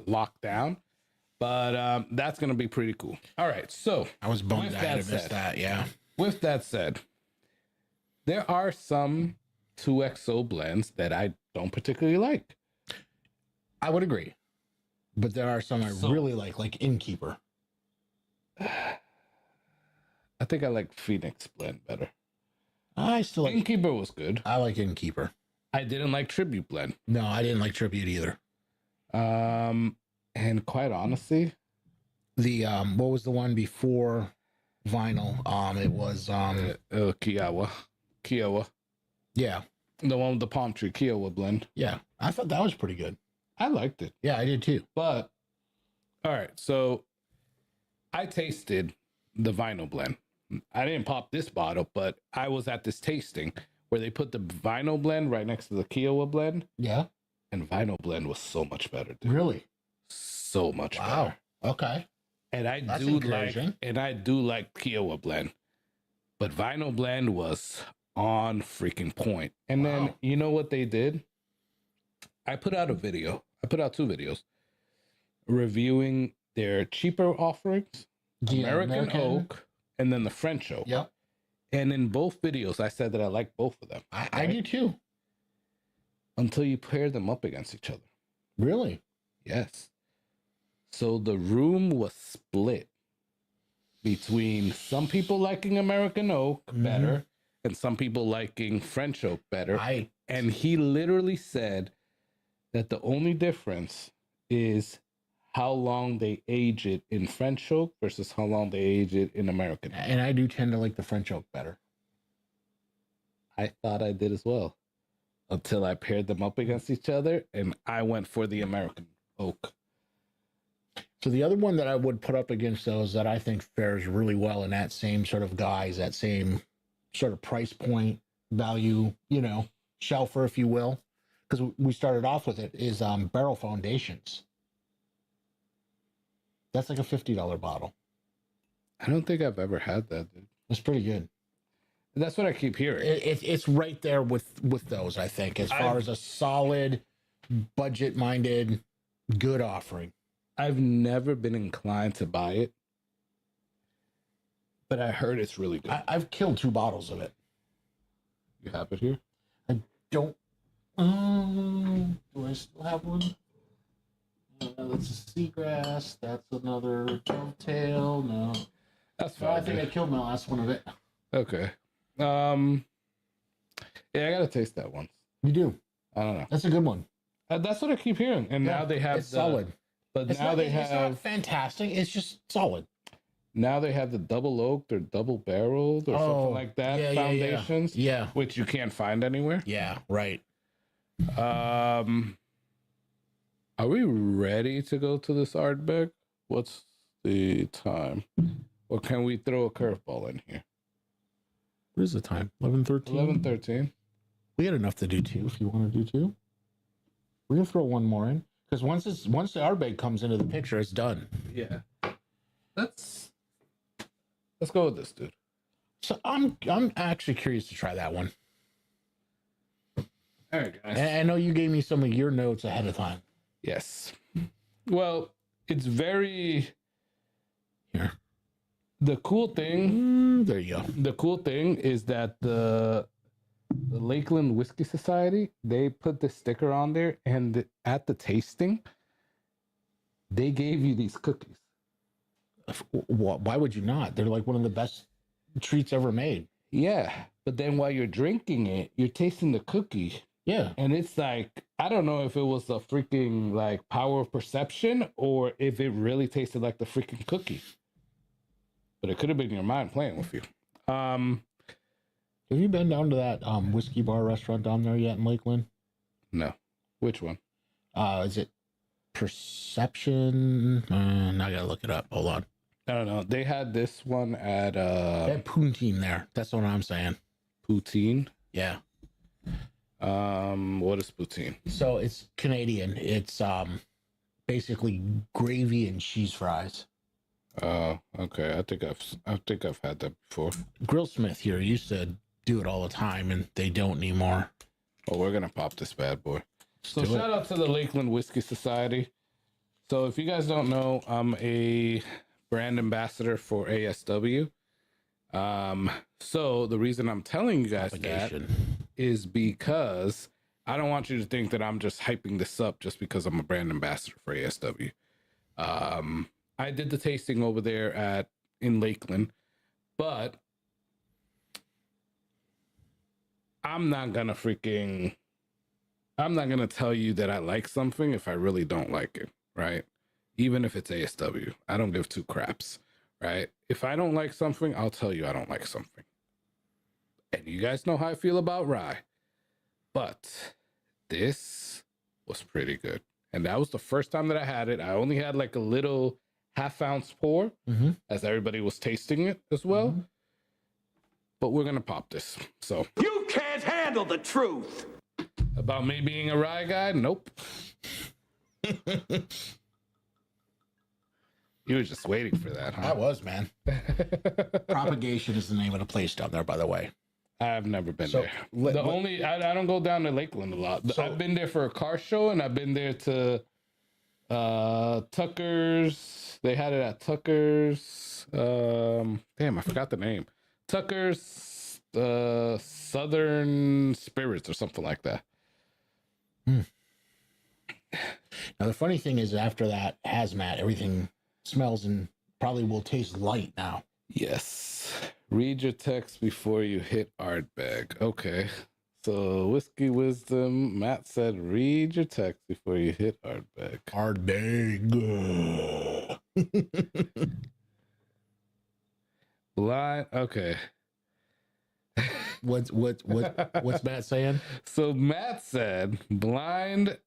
locked down. But that's going to be pretty cool. All right. So I was bummed I had missed that. Yeah. With that said, there are some 2XO blends that I don't particularly like. I would agree. But there are some I really like Innkeeper. I think I like Phoenix blend better. I still like Innkeeper was good. I like Innkeeper. I didn't like Tribute blend. No, I didn't like Tribute either. And quite honestly, the what was the one before Vinyl? It was Kiowa. Yeah. The one with the palm tree, Kiowa blend. Yeah. I thought that was pretty good. I liked it. Yeah, I did too. But all right, so I tasted the Vinyl blend. I didn't pop this bottle, but I was at this tasting where they put the Vinyl blend right next to the Kiowa blend. Yeah. And Vinyl blend was so much better, dude. Really? So much better. Wow. Okay. And I do like Kiowa blend. But Vinyl blend was on freaking point. And then you know what they did? I put out a video. I put out 2 videos reviewing their cheaper offerings, the American Oak, and then the French Oak. Yep. And in both videos, I said that I like both of them. I do too. Until you pair them up against each other. Really? Yes. So the room was split between some people liking American Oak better and some people liking French Oak better. And he literally said that the only difference is how long they age it in French Oak versus how long they age it in American Oak. And I do tend to like the French Oak better. I thought I did as well. Until I paired them up against each other, and I went for the American Oak. So the other one that I would put up against those that I think fares really well in that same sort of guise, that same sort of price point, value, shelfer, if you will, because we started off with it, is Barrel Foundations. That's like a $50 bottle. I don't think I've ever had that, dude. It's pretty good. That's what I keep hearing. It's right there with those, I think, as far as a solid, budget-minded, good offering. I've never been inclined to buy it, but I heard it's really good. I've killed 2 bottles of it. You have it here? I don't. Do I still have one? That's a Seagrass. That's another Dovetail. No. That's fine. I think I killed my last one of it. Okay. Yeah, I gotta taste that one. You do. I don't know. That's a good one. That's what I keep hearing. And now they have solid. But it's now it's not fantastic. It's just solid. Now they have the double oaked or double barreled or something like that foundations. Yeah. Which you can't find anywhere. Yeah, right. Are we ready to go to this Ardbeg? What's the time? Or can we throw a curveball in here? What is the time? 11:13? 11:13. We got enough to do 2 if you want to do 2. We're going to throw one more in. Because once the Ardbeg comes into the picture, it's done. Yeah. Let's go with this, dude. So I'm actually curious to try that one. All right, guys. And I know you gave me some of your notes ahead of time. Yes. Well, it's very... Here. The cool thing... There you go. The cool thing is that the the Lakeland Whiskey Society, they put the sticker on there, and at the tasting, they gave you these cookies. Why would you not? They're like one of the best treats ever made. Yeah, but then while you're drinking it, you're tasting the cookie. Yeah. And it's like, I don't know if it was a freaking like power of perception or if it really tasted like the freaking cookie. But it could have been your mind playing with you. Have you been down to that whiskey bar restaurant down there yet in Lakeland? No. Which one? Is it Perception? I gotta look it up. Hold on. I don't know. They had this one at They had poutine there. That's what I'm saying. Poutine. Yeah. What is poutine? So it's Canadian. It's basically gravy and cheese fries. Oh, okay. I think I've had that before. Grillsmith here used to do it all the time, and they don't anymore. Oh, we're gonna pop this bad boy. So do shout out to the Lakeland Whiskey Society. So if you guys don't know, I'm a brand ambassador for ASW. So the reason I'm telling you guys that is because I don't want you to think that I'm just hyping this up just because I'm a brand ambassador for ASW. I did the tasting over there in Lakeland, but I'm not gonna tell you that I like something if I really don't like it, right? Even if it's ASW, I don't give two craps, right? If I don't like something, I'll tell you I don't like something. And you guys know how I feel about rye. But this was pretty good. And that was the first time that I had it. I only had like a little half-ounce pour as everybody was tasting it as well. But we're going to pop this. So you can't handle the truth. About me being a rye guy? Nope. You were just waiting for that, huh? I was, man. Propagation is the name of the place down there, by the way. I've never been there. I don't go down to Lakeland a lot. I've been there for a car show, and I've been there to Tucker's. They had it at Tucker's. Damn, I forgot the name. Tucker's Southern Spirits or something like that. Now, the funny thing is, after that hazmat, everything smells and probably will taste light now. Yes. Read your text before you hit Ardbeg. Okay. So, Whiskey Wisdom, Matt said, read your text before you hit Ardbeg. Ardbeg. Blind. Okay. What's Matt saying? So Matt said blind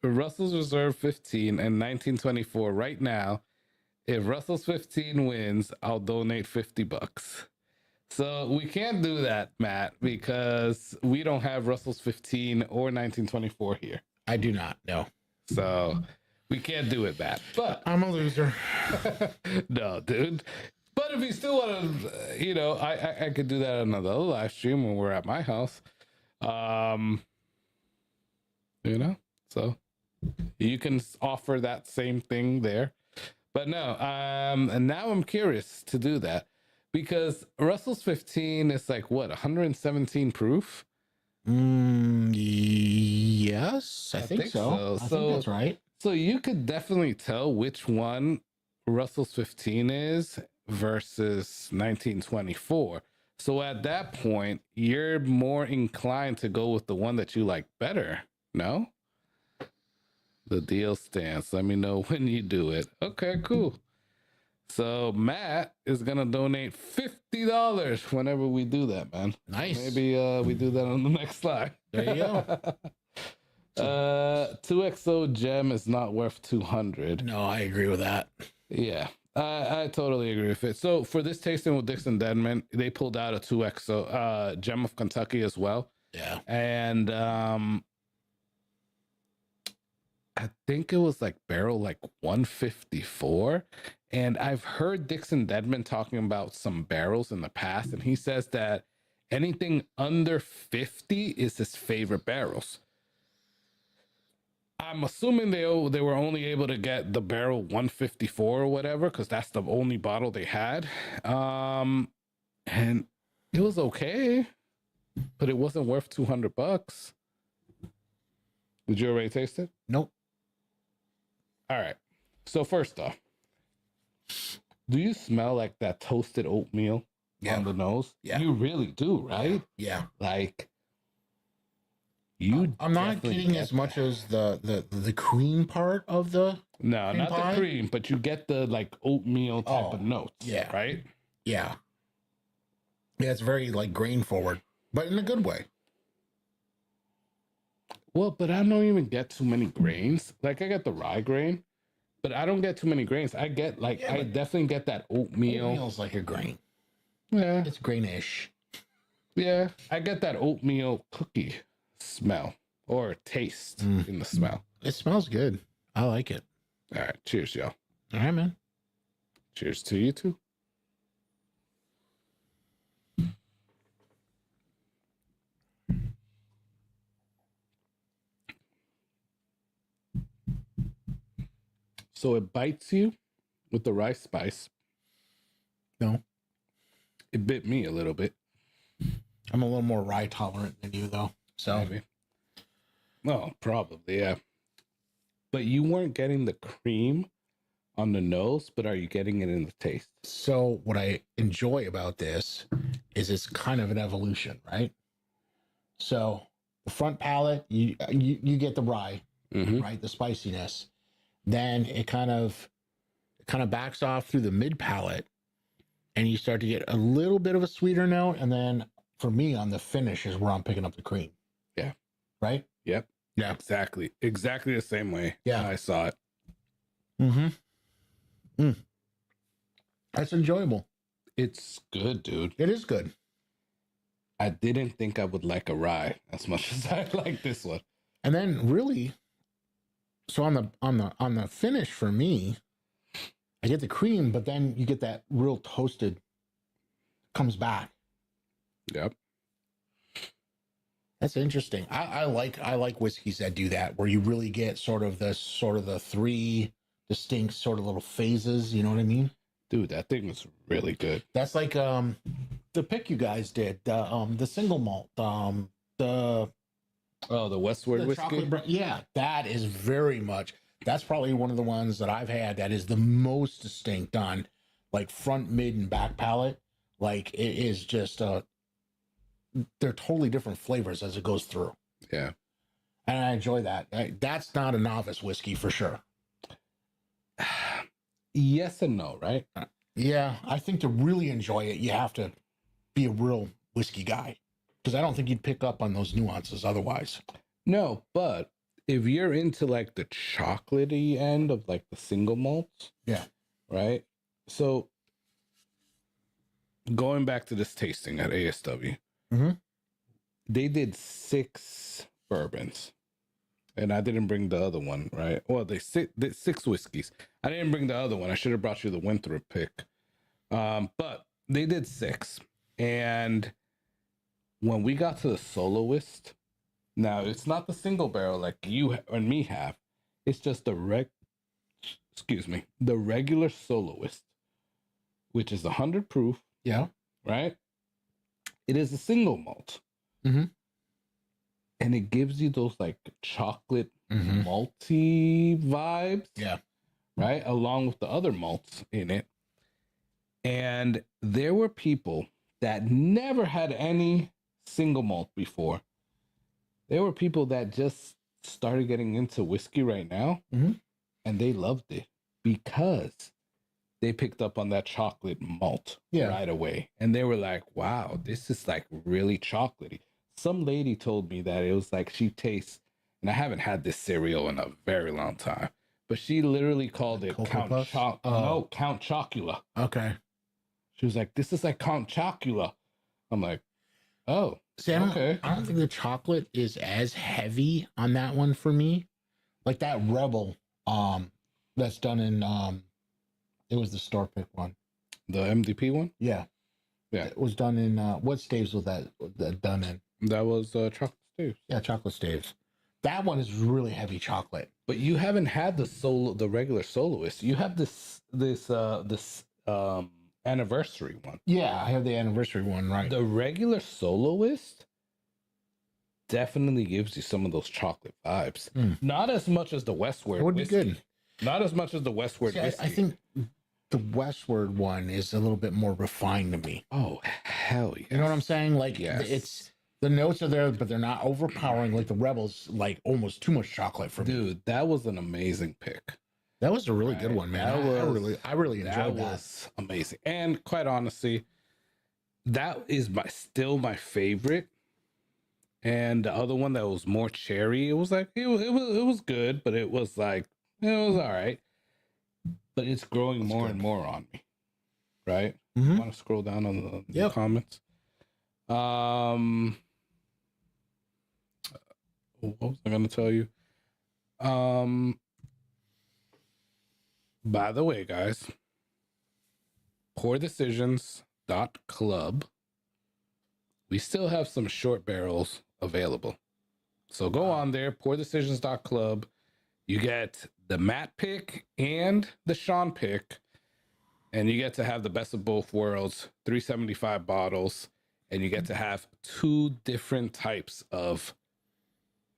Russell's Reserve 15 and 1924 right now. If Russell's 15 wins, I'll donate $50. So we can't do that, Matt, because we don't have Russell's 15 or 1924 here. I do not, no. So we can't do it, Matt. But I'm a loser. No, dude. But if you still want to, I could do that on another live stream when we're at my house. So you can offer that same thing there. But no, and now I'm curious to do that because Russell's 15 is like what, 117 proof? Yes, I think so. I think that's right. So you could definitely tell which one Russell's 15 is versus 1924. So at that point, you're more inclined to go with the one that you like better. No? The deal stands. Let me know when you do it. Okay, cool. So Matt is gonna donate $50 whenever we do that, man. Nice. Maybe we do that on the next slide. There you go. 2XO gem is not worth 200. No, I agree with that. Yeah. I totally agree with it. So for this tasting with Dixon Denman, they pulled out a 2XO gem of Kentucky as well. Yeah. And I think it was like barrel like 154. And I've heard Dixon Denman talking about some barrels in the past, and he says that anything under 50 is his favorite barrels. I'm assuming they were only able to get the barrel 154 or whatever, because that's the only bottle they had. And it was okay, but it wasn't worth $200. Did you already taste it? Nope. All right. So first off, do you smell like that toasted oatmeal on the nose? Yeah. You really do, right? Yeah. Like you. I'm not definitely getting get as much that. as the cream part of the. No, cream not pie? the cream, but you get the like oatmeal type Oh, of notes. yeah. Right. Yeah. Yeah, it's very like grain forward, but in a good way. Well, but I don't even get too many grains. Like I get the rye grain, but I don't get too many grains. I get like Yeah, I but definitely get that oatmeal. Oatmeal's like a grain. Yeah, It's grainish. yeah. I get that oatmeal cookie smell or taste in the smell. It smells good. I like it. All right, cheers, y'all. All right, man. Cheers to you too. So it bites you with the rice spice. No, It bit me a little bit. I'm a little more rye tolerant than you, though. So Maybe. Oh, probably, yeah. But you weren't getting the cream on the nose, but are you getting it in the taste? So what I enjoy about this is it's kind of an evolution, right? So the front palate, you get the rye, Mm-hmm. right? The spiciness. Then it kind of backs off through the mid palate, and you start to get a little bit of a sweeter note. And then for me, on the finish is where I'm picking up the cream. Yeah. Right. Yep. Yeah. Exactly the same way. Yeah. I saw it. Mm-hmm. That's enjoyable. It's good, dude. It is good. I didn't think I would like a rye as much as I like this one. And then really, so on the finish for me, I get the cream, but then you get that real toasted comes back. Yep. That's interesting. I like whiskeys that do that, where you really get sort of the three distinct sort of little phases. You know what I mean? Dude, that thing was really good. That's like the pick you guys did, the single malt, the Westward the whiskey. chocolate yeah, that is very much. That's probably one of the ones that I've had that is the most distinct on like front, mid, and back palate. Like it is just they're totally different flavors as it goes through. Yeah. And I enjoy that. That's not a novice whiskey for sure. Yes and no, right? Yeah, I think to really enjoy it, you have to be a real whiskey guy, because I don't think you'd pick up on those nuances otherwise. No, but if you're into like the chocolatey end of like the single malts, Yeah. right? So going back to this tasting at ASW, Mhm. they did 6 bourbons. And I didn't bring the other one, right? Well, they did 6 whiskeys. I didn't bring the other one. I should have brought you the Winthrop pick. But they did 6. And when we got to the soloist, now it's not the single barrel like you and me have. It's just the regular soloist, which is 100 proof, Yeah. right? It is a single malt. Mhm. And it gives you those like chocolate Mhm. malty vibes. Yeah. Right. Along with the other malts in it. And there were people that never had any single malt before. There were people that just started getting into whiskey right now. Mhm. And they loved it because they picked up on that chocolate malt right away. And they were like, wow, this is like really chocolatey. Some lady told me that it was like she tastes, and I haven't had this cereal in a very long time, but she literally called it Cocoa Count Puffs? No, Count Chocula. Okay. She was like, this is like Count Chocula. I'm like, oh, See, okay. I don't think the chocolate is as heavy on that one for me. Like that Rebel, that's done in it was the store pick one. The MDP one? Yeah. Yeah. It was done in what staves was that done in? That was chocolate stew. Yeah, chocolate staves. That one is really heavy chocolate. But you haven't had the regular soloist. You have this anniversary one. Yeah, I have the anniversary one, right? The regular soloist definitely gives you some of those chocolate vibes. Not as much as the Westward. It would be whiskey. good. Not as much as the Westward. See, whiskey. I think the Westward one is a little bit more refined to me. Oh hell yeah! You know what I'm saying? Like Yes. it's the notes are there, but they're not overpowering like the Rebels. Like almost too much chocolate for me. Dude, that was an amazing pick. That was a really good one, man. I really enjoyed that. Was amazing. And quite honestly, that is still my favorite. And the other one that was more cherry, it was like it was good, but it was like it was all right. But it's growing more and more on me. Right? Mhm. Want to scroll down on the Yep. comments? What was I gonna tell you? By the way, guys, poordecisions.club. We still have some short barrels available. So go on there, poordecisions.club. You get the Matt pick and the Sean pick, and you get to have the best of both worlds, 375 bottles, and you get to have 2 different types of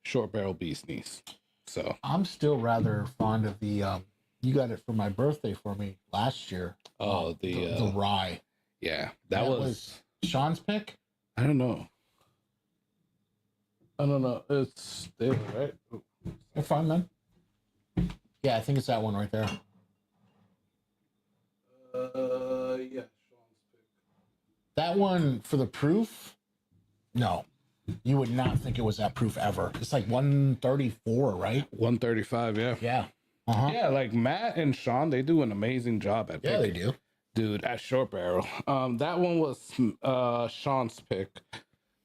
short barrel bee's knees. So I'm still rather fond of the you got it for my birthday for me last year. The rye. Yeah, that was Sean's pick. I don't know. It's there, right? You're fine, man. Yeah, I think it's that one right there. Yeah, Sean's pick. That one for the proof? No. You would not think it was that proof ever. It's like 134, right? 135, yeah. Yeah. Uh-huh. Yeah, like Matt and Sean, they do an amazing job at Yeah, they picking. do. Dude, at short barrel. That one was Sean's pick.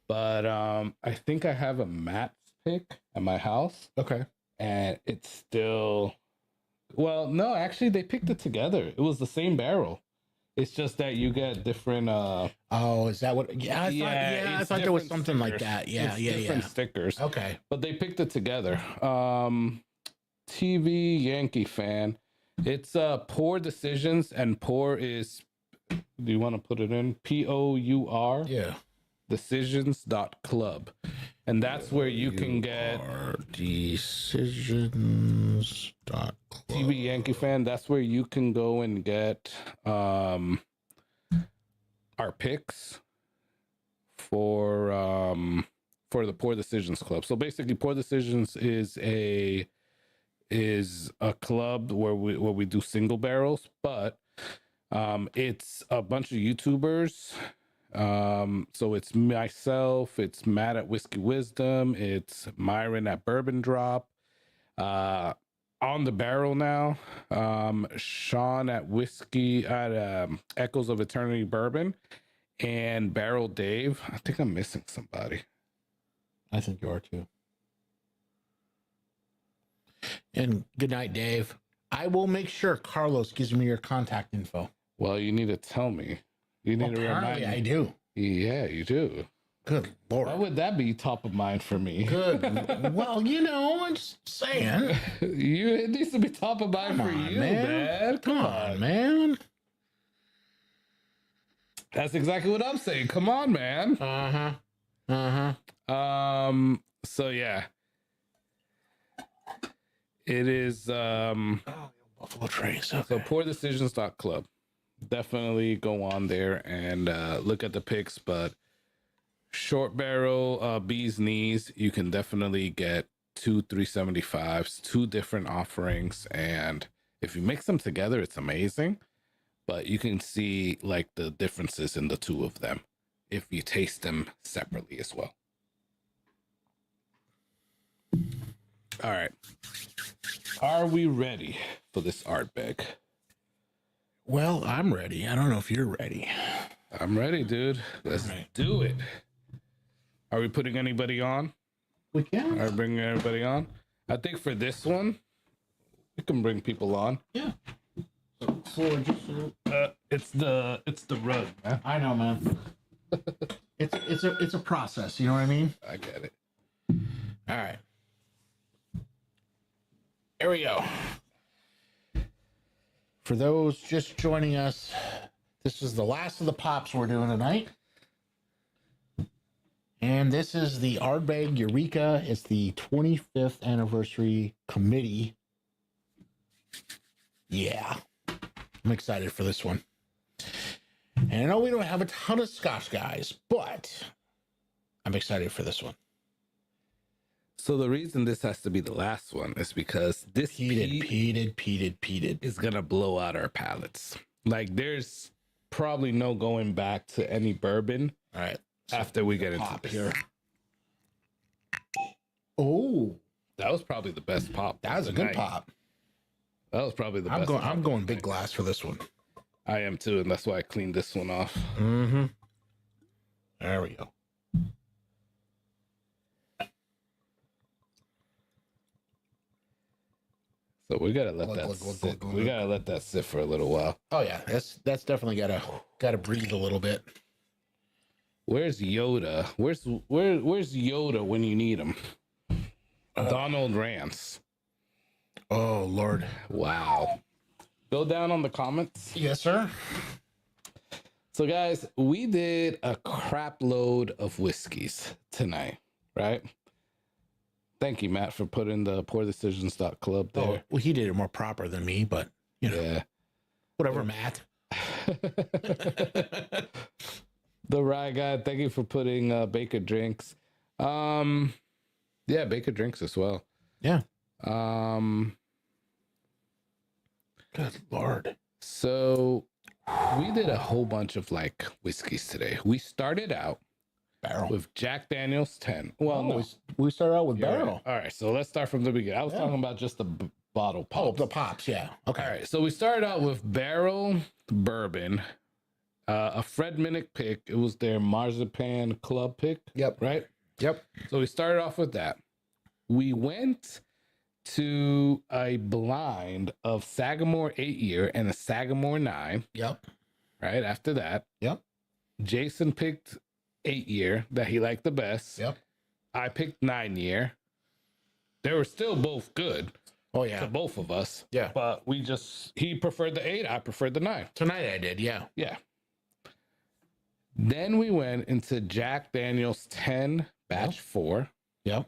But I think I have a Matt's pick at my house. Okay. And it's still no, actually they picked it together. It was the same barrel. It's just that you get different Oh, is that what? Yeah, I thought there was something like stickers. that. Yeah, It's yeah, different yeah. stickers. Okay. But they picked it together. TV Yankee fan. It's Poor Decisions, and Poor is, do you want to put it in? POUR Yeah. decisions.club. And that's where you can get decisions.club. TV Yankee fan. That's where you can go and get our picks for the Poor Decisions Club. So basically, Poor Decisions is a club where we do single barrels, but it's a bunch of YouTubers. So it's myself, it's Matt at Whiskey Wisdom, it's Myron at Bourbon Drop, on the barrel now, Sean at Whiskey at Echoes of Eternity Bourbon, and Barrel Dave. I think I'm missing somebody. I think you are too. And good night, Dave. I will make sure Carlos gives me your contact info. Well, you need to tell me. You need to remind me. I do. Yeah, you do. Good Lord. Why would that be top of mind for me? Good. Well, I'm just saying. It needs to be top of mind for you, man. Come on, man. That's exactly what I'm saying. Come on, man. So yeah. It is Buffalo Trace. Okay. so poordecisions.club. Definitely go on there and look at the picks, but short barrel bee's knees, you can definitely get 2 375s, 2 different offerings, and if you mix them together, it's amazing. But you can see like the differences in the 2 of them if you taste them separately as well. All right. Are we ready for this art bag? Well, I'm ready. I don't know if you're ready. I'm ready, dude. Let's do it. Are we putting anybody on? We can. Are we bringing everybody on? I think for this one, we can bring people on. Yeah. It's the rug, man. I know, man. It's a process. You know what I mean? I get it. All right. Here we go. For those just joining us, this is the last of the pops we're doing tonight. And this is the Ardbeg Eureka. It's the 25th anniversary committee. Yeah. I'm excited for this one. And I know we don't have a ton of Scotch guys, but I'm excited for this one. So the reason this has to be the last one is because this peated is gonna blow out our palates. Like there's probably no going back to any bourbon. All right. After we get into pop this. here. Oh, That was probably the best pop. that was a good pop. That was probably the best. I'm going big glass for this one. I am too, and that's why I cleaned this one off. Mm-hmm. There we go. So we gotta let that sit. We gotta let that sit for a little while. Oh yeah, that's definitely gotta breathe a little bit. Where's Yoda? Where's Yoda when you need him? Donald Rance. Oh Lord. Wow. Go down on the comments. Yes, sir. So guys, we did a crap load of whiskeys tonight, right? Thank you, Matt, for putting the poordecisions.club there. Oh, well, he did it more proper than me, but you know, Yeah. whatever, Matt. The Rye Guy, thank you for putting Baker Drinks. Yeah, Baker Drinks as well. Yeah. Good Lord. So we did a whole bunch of like whiskeys today. We started out Barrel with Jack Daniel's 10. Well, no. we started out with You're barrel. right. All right, so let's start from the beginning. I was talking about just the bottle pops. Oh, the pops, yeah. Okay. All right, so we started out with barrel bourbon, a Fred Minnick pick. It was their Marzipan Club pick. Yep. Right? Yep. So we started off with that. We went to a blind of Sagamore 8-year and a Sagamore 9. Yep. Right after that. Yep. Jason picked 8-year that he liked the best. Yep. I picked 9-year. They were still both good. Oh yeah. To both of us. Yeah. But he preferred the 8, I preferred the 9. Tonight I did, yeah. Yeah. Then we went into Jack Daniel's 10 batch 4. Yep.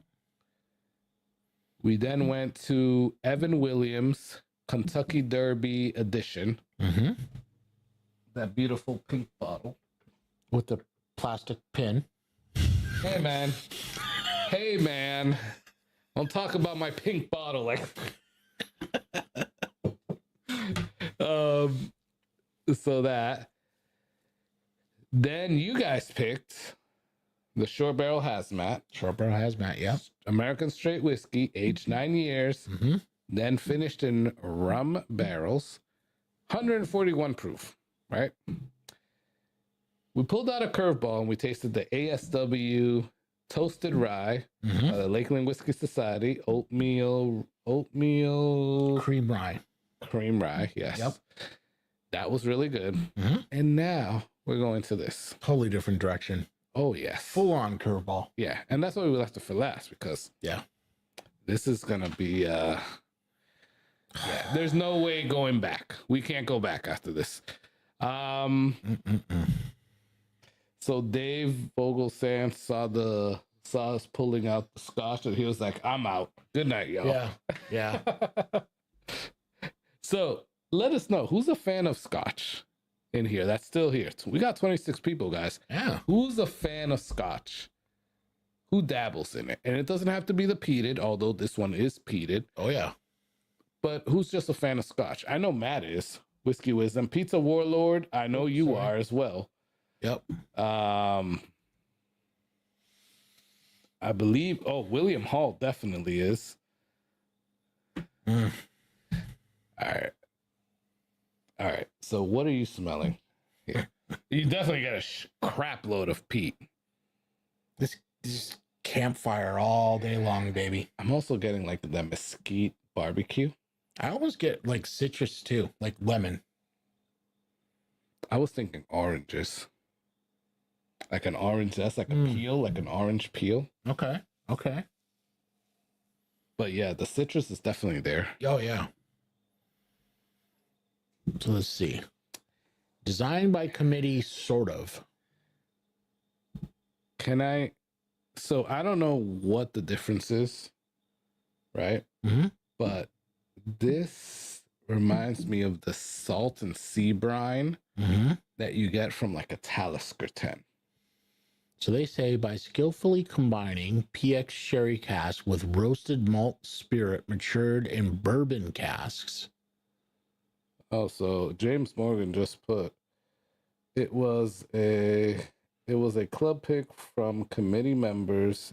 We then went to Evan Williams Kentucky Derby edition. Mm-hmm. That beautiful pink bottle. With the plastic pin. Hey man. Hey man. Don't talk about my pink bottle like so that. Then you guys picked the Short Barrel Hazmat. Short Barrel Hazmat, yeah. American Straight Whiskey, aged 9 years. Mm-hmm. Then finished in rum barrels. 141 proof, right? We pulled out a curveball and we tasted the ASW Toasted Rye, the Lakeland Whiskey Society, oatmeal Cream rye. cream rye. Yes. Yep. That was really good. Mm-hmm. And now we're going to this. Totally different direction. Oh, yes. Full on curveball. Yeah. And that's why we left it for last because this is going to be, there's no way going back. We can't go back after this. So Dave Vogelsand saw us pulling out the scotch and he was like, I'm out. Good night, y'all. Yeah. Yeah. So let us know who's a fan of scotch in here that's still here. We got 26 people, guys. Yeah. Who's a fan of scotch? Who dabbles in it? And it doesn't have to be the peated, although this one is peated. Oh, yeah. But who's just a fan of scotch? I know Matt is. Whiskey Wisdom. Pizza Warlord, I know you are as well. Yep. I believe, William Hall definitely is. All right. So what are you smelling here? You definitely got a crap load of peat. This campfire all day long, baby. I'm also getting like that mesquite barbecue. I always get like citrus too, like lemon. I was thinking oranges. Like an orange, that's like a peel, like an orange peel. Okay. But yeah, the citrus is definitely there. Oh, yeah. So let's see. Designed by committee, sort of. Can I So I don't know what the difference is, right? Mm-hmm. But this reminds me of the salt and sea brine Mm-hmm. that you get from like a Talisker 10. So they say by skillfully combining PX sherry cask with roasted malt spirit matured in bourbon casks. Oh, so James Morgan just put it was a club pick from committee members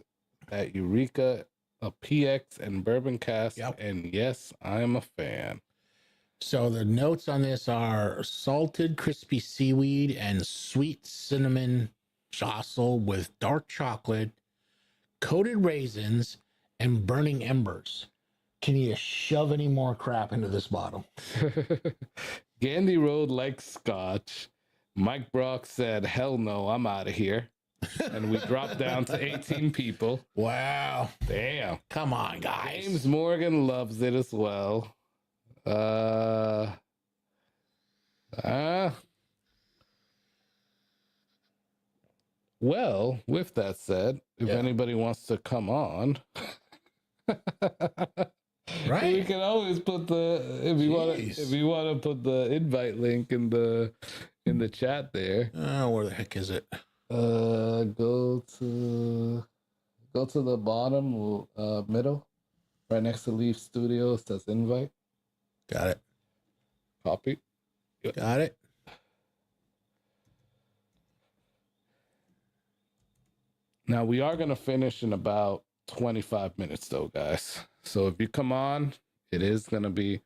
at Eureka, a PX and bourbon cask, and yes, I'm a fan. So the notes on this are salted crispy seaweed and sweet cinnamon jostle with dark chocolate, coated raisins, and burning embers. Can you shove any more crap into this bottle? Gandy Road likes scotch. Mike Brock said, hell no, I'm out of here. And we dropped down to 18 people. Wow. Damn. Come on, guys. James Morgan loves it as well. Well, with that said, if anybody wants to come on, right, we can always put the if you want to put the invite link in the chat there. Where the heck is it? Go to the bottom middle, right next to Leaf Studios. It says invite. Got it. Copy. Got it. Now we are going to finish in about 25 minutes though, guys. So if you come on, it is going to be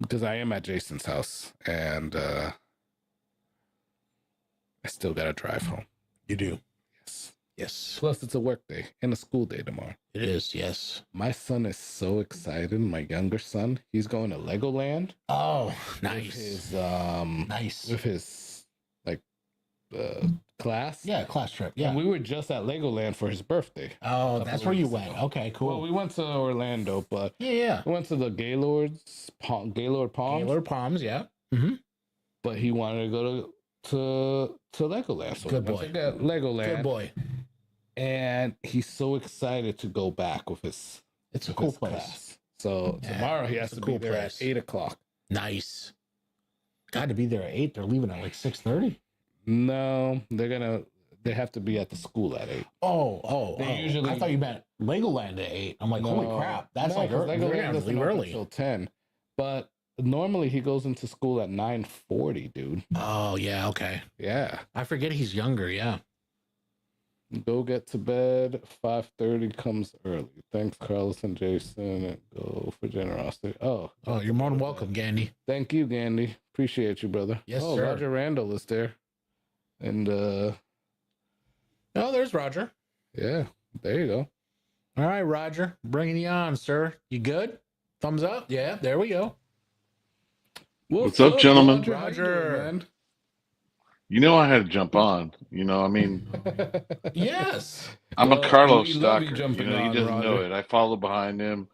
because I am at Jason's house and I still got to drive home. You do. Yes. Yes. Plus it's a work day and a school day tomorrow. It is, yes. My son is so excited. My younger son, he's going to Legoland. Oh, nice. With his like class. Yeah, class trip. Yeah. And we were just at Legoland for his birthday. Oh, that's where you went. Ago. Okay, cool. Well, we went to Orlando, but yeah. We went to the Gaylord Palms. Gaylord Palms, yeah. Mm-hmm. But he wanted to go to Legoland. So good boy. Legoland. Good boy. And he's so excited to go back with his. It's a cool place. Class. So tomorrow he has to be there at 8:00. Nice. Got to be there at 8. They're leaving at like 6:30. No, they have to be at the school at 8. Usually. I thought you meant Legoland at 8. I'm like, holy crap, that's like Legoland doesn't early. Open until 10. But normally he goes into school at 9:40, dude. Oh yeah, okay. Yeah, I forget he's younger. Yeah. Go get to bed. 5:30 comes early. Thanks, Carlos and Jason. And go for generosity. Oh, you're more than welcome, Gandy. Thank you, Gandy. Appreciate you, brother. Yes, sir. Roger Randall is there. And there's Roger. Yeah, there you go. All right, Roger, bringing you on, sir. You good? Thumbs up. Yeah, there we go. What's up, gentlemen? Roger. You know I had to jump on. I mean, yes. I'm a Carlos stalker. He doesn't know it. I follow behind him.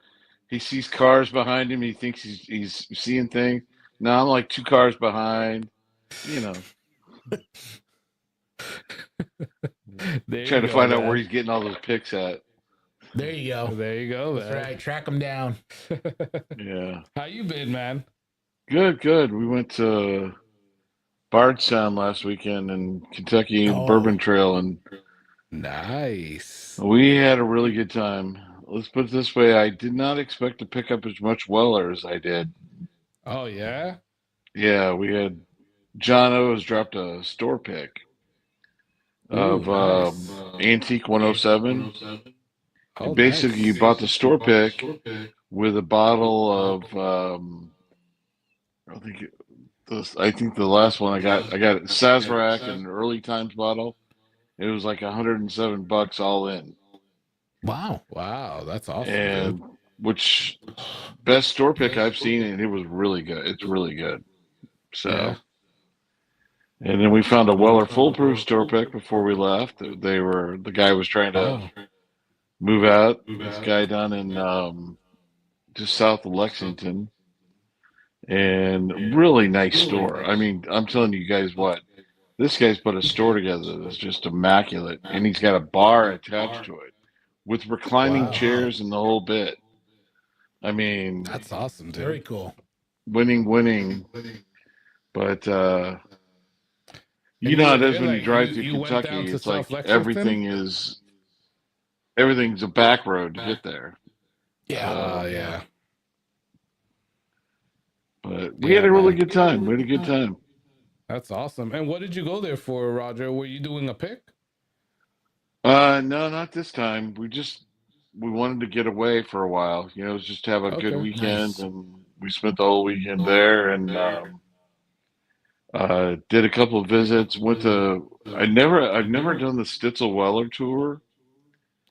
He sees cars behind him. He thinks he's seeing things. No, I'm like 2 cars behind. Trying to find out where he's getting all those pics at. There you go. There you go. That's right. Track him down. Yeah. How you been, man? Good. We went to Bardstown last weekend in Kentucky Bourbon Trail, and nice. We had a really good time. Let's put it this way: I did not expect to pick up as much Weller as I did. Oh yeah. Yeah, we had John O's dropped a store pick of Antique 107. And basically, you bought the store pick with a bottle of I think the last one I got Sazerac, an early times bottle. It was like $107 all in. Wow, that's awesome. And which best store pick I've seen, and it was really good. It's really good. So, and then we found a Weller foolproof store pick before we left. The guy was trying to move out. This guy down in just south of Lexington. And really nice store. I mean, I'm telling you guys what, this guy's put a store together that's just immaculate, and he's got a bar attached to it. with reclining Wow. chairs and the whole bit. I mean, That's awesome, dude. Very cool. winning. But you And know how it were is there, when you like, drive through you went down Kentucky. to It's like South Lexington? everything's a back road to get there. Yeah. Yeah. But we Yeah, had a really man. good time. We had a good time. That's awesome. And what did you go there for, Roger? Were you doing a pick? No, not this time. We wanted to get away for a while. You know, just have a good Okay. weekend, Nice. and we spent the whole weekend there, and did a couple of visits. I've never done the Stitzel Weller tour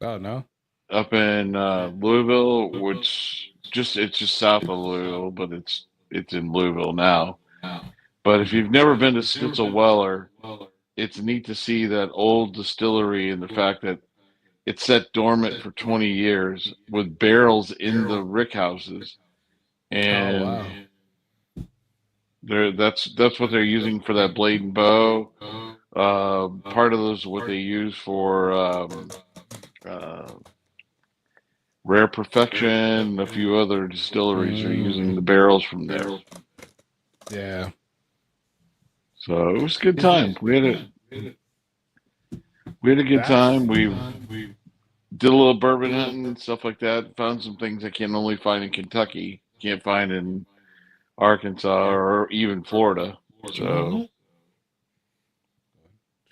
Oh, no? up in Louisville, which it's just south of Louisville, but it's in Louisville now. But if you've never been to Stitzel Weller, it's neat to see that old distillery and the fact that it's sat dormant for 20 years with barrels in the rick houses, Oh, and wow. that's what they're using for that blade and bow. Part of those what they use for uh, Rare Perfection, and a few other distilleries are using the barrels from there. Yeah. So it was a good time. We had a good That's time. We did a little bourbon hunting, stuff like that. Found some things I can only find in Kentucky, can't find in Arkansas or even Florida. So,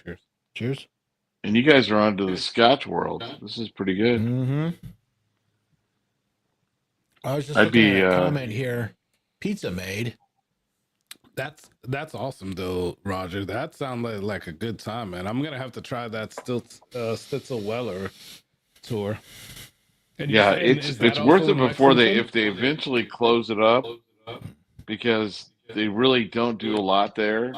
cheers. Cheers. and you guys are onto the Scotch world. This is pretty good. Mm-hmm. I was just I'd looking be at a comment here. Pizza made. That's awesome though, Roger. That sounded like a good time, man. I'm gonna have to try that Stitzel Weller tour. And Yeah, is that it's also worth it in before Lexington? if they eventually close it up, because they really don't do a lot there.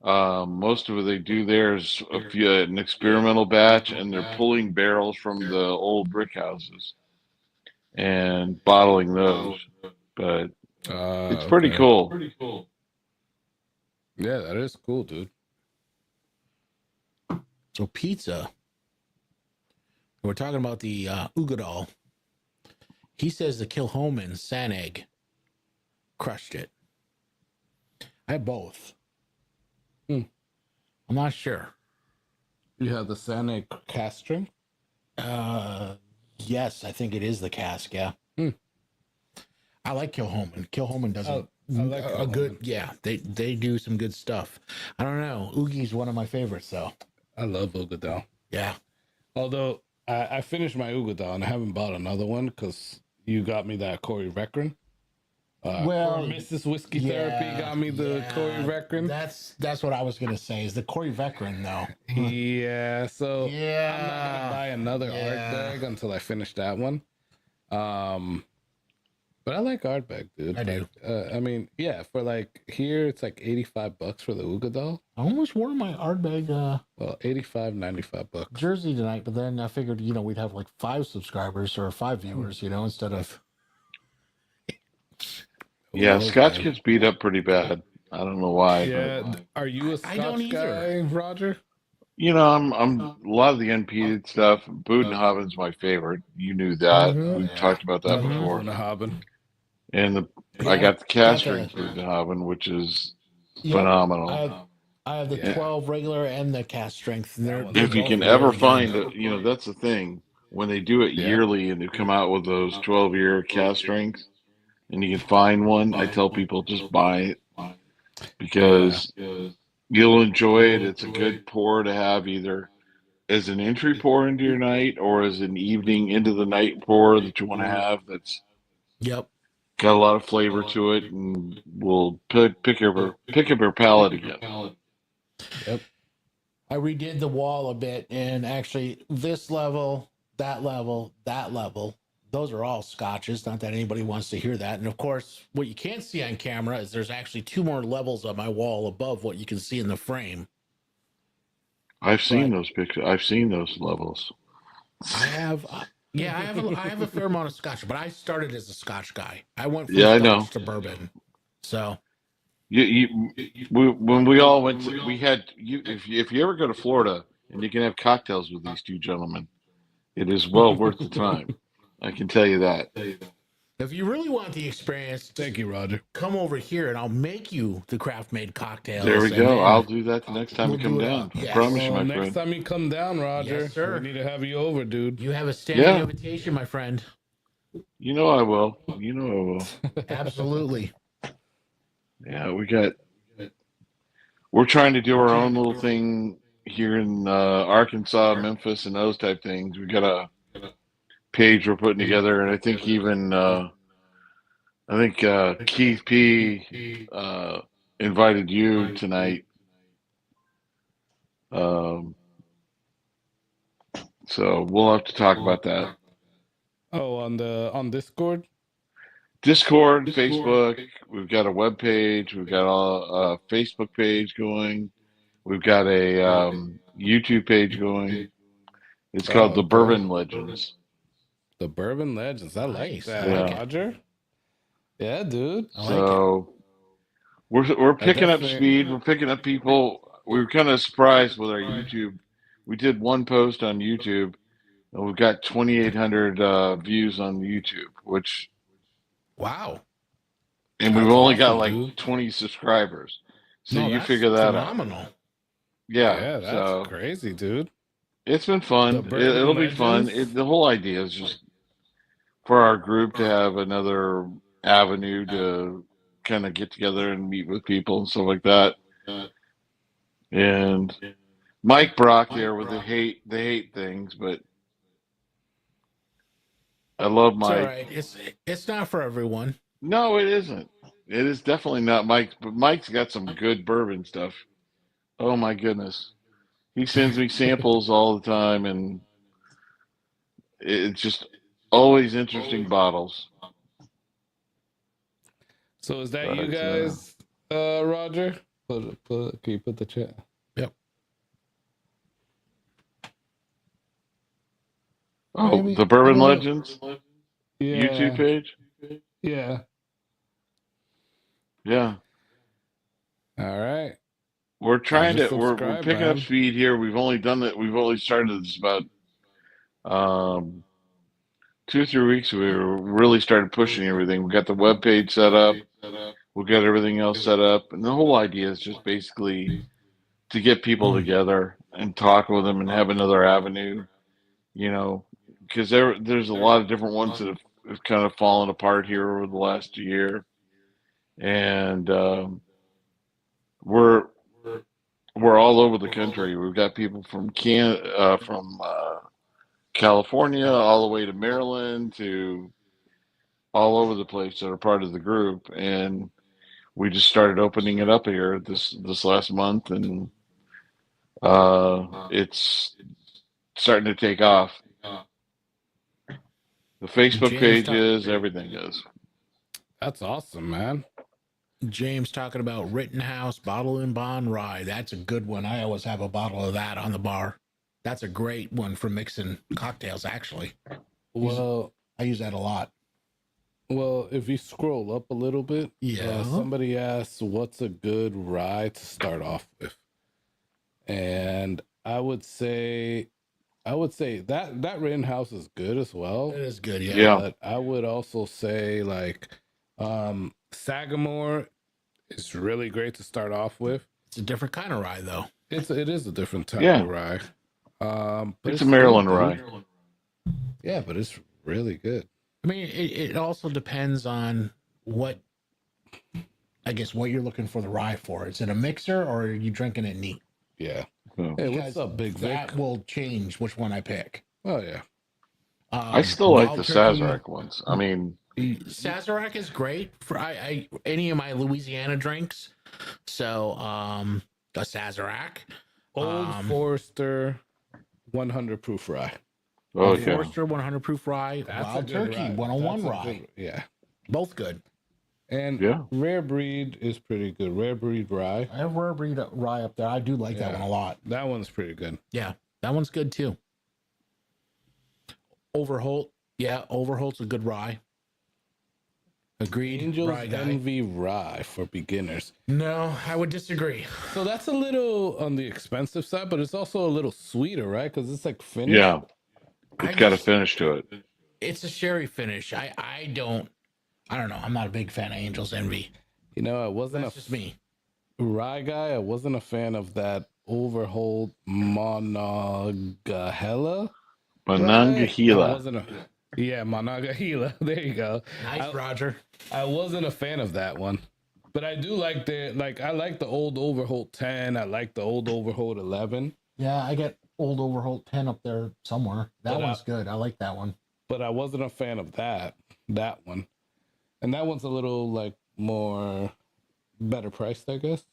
Most of what they do there is an experimental batch, and they're pulling barrels from the old brick houses and bottling those. But it's pretty Okay. cool. Yeah, that is cool, dude. So pizza. We're talking about the Ugadal. He says the Kilhoman Saneg crushed it. I have both. Hmm. I'm not sure. You have the Sane castring? Yes, I think it is the cask. Yeah. Hmm. I like Kilhoman. Kilhoman does I like a good. Kilhoman. Yeah, they do some good stuff. I don't know. Oogie's one of my favorites, though. I love Ugadal. Yeah. Although I finished my Ugadal and I haven't bought another one because you got me that Corey Vecran. Well, or Mrs. Whiskey Therapy got me the Corey Vecran. That's what I was gonna say. Is the Corey Vecran though? Yeah, so Yeah. I'm not gonna buy another Ardbeg until I finish that one. But I like Ardbeg, dude. I do. I mean, yeah, for like here it's like $85 for the Ugadal. I almost wore my Ardbeg Well, $95 jersey tonight, but then I figured we'd have like 5 subscribers or 5 viewers, instead of. Yeah, Scotch gets beat up pretty bad. I don't know why. Yeah, but, are you a I don't Scotch guy, Roger? I'm a lot of the unpeated stuff. Budenhaven's my favorite. You knew that. We've talked about that before. Budenhaven. And Yeah, I got the cast got the- strength Budenhaven, which is Yeah, phenomenal. I have the 12 regular and the cast strength. And they're If you both can really ever good. find it, that's the thing. When they do it yearly and they come out with those 12-year cast strengths, and you can find one, I tell people just buy it because you'll enjoy it. It's a good pour to have either as an entry pour into your night or as an evening into the night pour that you want to have. That's Yep. got a lot of flavor to it and will pick up your palate again. Yep. I redid the wall a bit, and actually, this level, that level, that level, those are all scotches. Not that anybody wants to hear that. And of course, what you can't see on camera is there's actually 2 more levels on my wall above what you can see in the frame. I've seen those pictures. I've seen those levels. I have, I have a fair amount of scotch, but I started as a scotch guy. I went from I scotch know. to bourbon. So when we all went to, we had if you ever go to Florida and you can have cocktails with these 2 gentlemen, It is well worth the time. I can tell you that. If you really want the experience, Thank you, Roger. come over here and I'll make you the craft made cocktails. There we and go. then I'll do that the next time we'll we come do it down. up. I Yes. promise you, Well, my next friend. time you come down, Roger, Yes, sir. we need to have you over, dude. You have a standing Yeah. invitation, my friend. You know I will. You know I will. Absolutely. Yeah, we're trying to do our own little thing here in Arkansas, Memphis, and those type things. We got a page we're putting together, and I think even Keith P invited you tonight. So we'll have to talk about that. Oh, on Discord? Discord, Facebook. We've got a web page. We've got a Facebook page going. We've got a YouTube page going. It's called The Bourbon Legends. The Bourbon Legends. I like Nice. that, Yeah. Roger. Yeah, dude. I like So we're picking up definitely- speed. We're picking up people. We were kind of surprised with our YouTube. We did one post on YouTube, and we've got 2,800 views on YouTube, which, Wow. and we've That's only got awesome, like dude. 20 subscribers. So No, you that's figure that out. phenomenal. Yeah. that's So crazy, dude. it's been fun. The Bourbon It'll be fun. Legends? The whole idea is just for our group to have another avenue to kind of get together and meet with people and stuff like that. And Mike Brock there with the hate things, but I love It's Mike. all right. It's not for everyone. No, it isn't. It is definitely not Mike's, but Mike's got some good bourbon stuff. Oh my goodness. He sends me samples all the time, and it's just always interesting bottles. So is that But, you guys, Roger? Can you put the chat? Yep. Oh, Maybe. the I Bourbon don't know. Legends Yeah. YouTube page? Yeah. Yeah. All right. We're trying just to we're subscribe, picking man. up speed here. We've only started this about 2 or 3 weeks. We really started pushing everything. We got the web page set up. We got everything else set up, and the whole idea is just basically to get people together and talk with them and have another avenue, because there's a lot of different ones that have kind of fallen apart here over the last year, and we're all over the country. We've got people from California all the way to Maryland to all over the place that are part of the group, and we just started opening it up here this last month, and it's starting to take off. The Facebook pages, everything is. That's awesome, man. James talking about Rittenhouse Bottle and Bond Rye. That's a good one. I always have a bottle of that on the bar. That's a great one for mixing cocktails, actually. Well, I use that a lot. Well, if you scroll up a little bit, Yeah. Somebody asks, "What's a good rye to start off with?" And I would say that Rittenhouse is good as well. It is good, yeah. Yeah. But I would also say Sagamore is really great to start off with. It's a different kind of rye, though. It is a different type Yeah. of rye. But It's a Maryland good, rye. dude. Yeah, but it's really good. I mean, it also depends on what you're looking for the rye for. Is it a mixer or are you drinking it neat? Yeah. Oh. Hey, what's Because up, Big Vic? That will change which one I pick. Oh yeah. I still like Wild the Turkey- Sazerac ones. I mean, Sazerac is great for I any of my Louisiana drinks. So the Sazerac, Old Forester 100 proof rye. oh Old yeah, Forester 100 proof rye, That's a Wild good Turkey rye. 101 That's a rye, good- yeah. both good. And Yeah. Rare Breed is pretty good. Rare Breed rye. I have Rare Breed rye up there. I do like that Yeah. one a lot. That one's pretty good. Yeah, that one's good too. Overholt, yeah, Overholt's a good rye. Agreed. Angels Rye guy. Envy rye for beginners. No, I would disagree. So that's a little on the expensive side, but it's also a little sweeter, right? Because it's like finished. yeah. It's got a finish to it. It's a sherry finish. I don't know. I'm not a big fan of Angel's Envy. You know, I wasn't That's just me. rye guy. I wasn't a fan of that Overholt Monongahela. Monongahela. Monongahela. There you go. Nice, Roger. I wasn't a fan of that one, but I do like I like the old Overholt 10. I like the old Overholt 11. Yeah, I got old Overholt 10 up there somewhere. That one's good. I like that one. But I wasn't a fan of that one. And that one's a little like more better priced, I guess.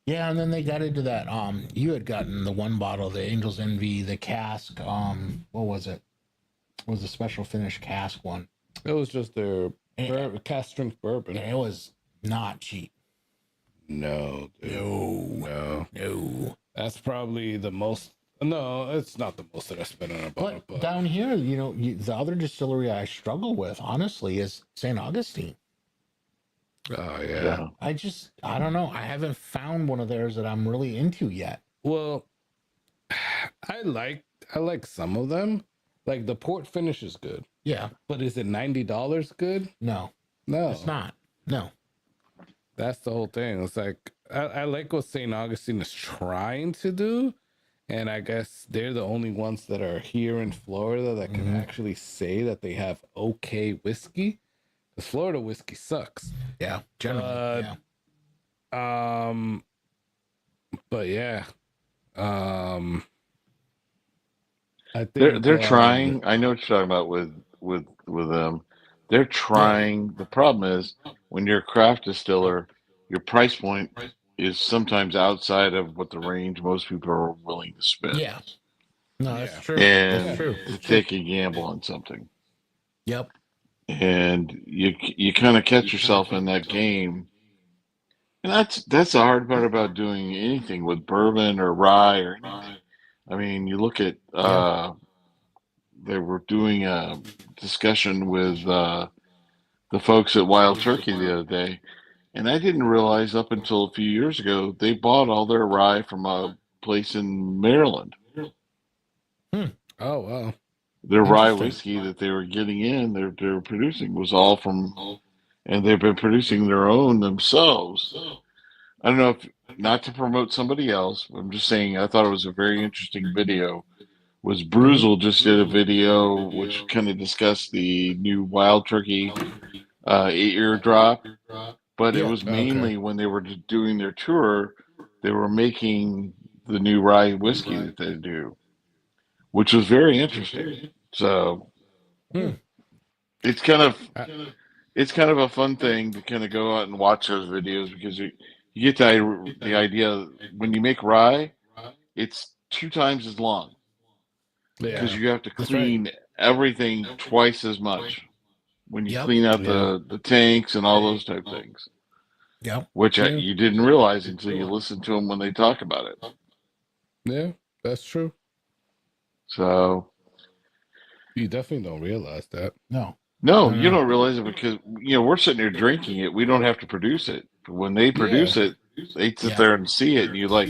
Yeah, and then they got into that. You had gotten the one bottle, the Angel's Envy, the cask. What was it? It was a special finish cask one. It was just their cask strength bourbon. And it was not cheap. No, dude. No. That's probably the most. No, it's not the most that I spent on a bottle. But down here, the other distillery I struggle with, honestly, is St. Augustine. Oh yeah. I don't know. I haven't found one of theirs that I'm really into yet. Well, I like some of them. Like the port finish is good. Yeah. But is it $90 good? No. No. It's not. No. That's the whole thing. It's like I like what St. Augustine is trying to do. And I guess they're the only ones that are here in Florida that can actually say that they have okay whiskey. Because Florida whiskey sucks. Yeah, generally. Yeah. But yeah. I think They're trying. I know what you're talking about with them. They're trying. The problem is when you're a craft distiller, your price point is sometimes outside of what the range most people are willing to spend. Yeah. No, that's true. And That's true. to take a gamble on something. Yep. And you kind of catch yourself in that game. And that's the hard part about doing anything with bourbon or rye or anything. I mean, you look at they were doing a discussion with the folks at Wild Turkey the other day, and I didn't realize up until a few years ago they bought all their rye from a place in Maryland. Oh wow. Their rye whiskey that they were getting in, they're producing was all from, and they've been producing their own themselves. I don't know if not to promote somebody else. I'm just saying I thought it was a very interesting video. Was Bruzel just did a video which kind of discussed the new Wild Turkey 8-year drop, but it was mainly when they were doing their tour, they were making the new rye whiskey that they do, which was very interesting. So it's kind of a fun thing to kind of go out and watch those videos because you get the idea when you make rye, it's 2 times as long because you have to clean everything twice as much when you clean out the tanks and all those type things. Yeah, which you didn't realize until you listen to them when they talk about it. Yeah, that's true. So you definitely don't realize that. No, you don't realize it because we're sitting here drinking it. We don't have to produce it. But when they produce it, they sit there and see it, and you like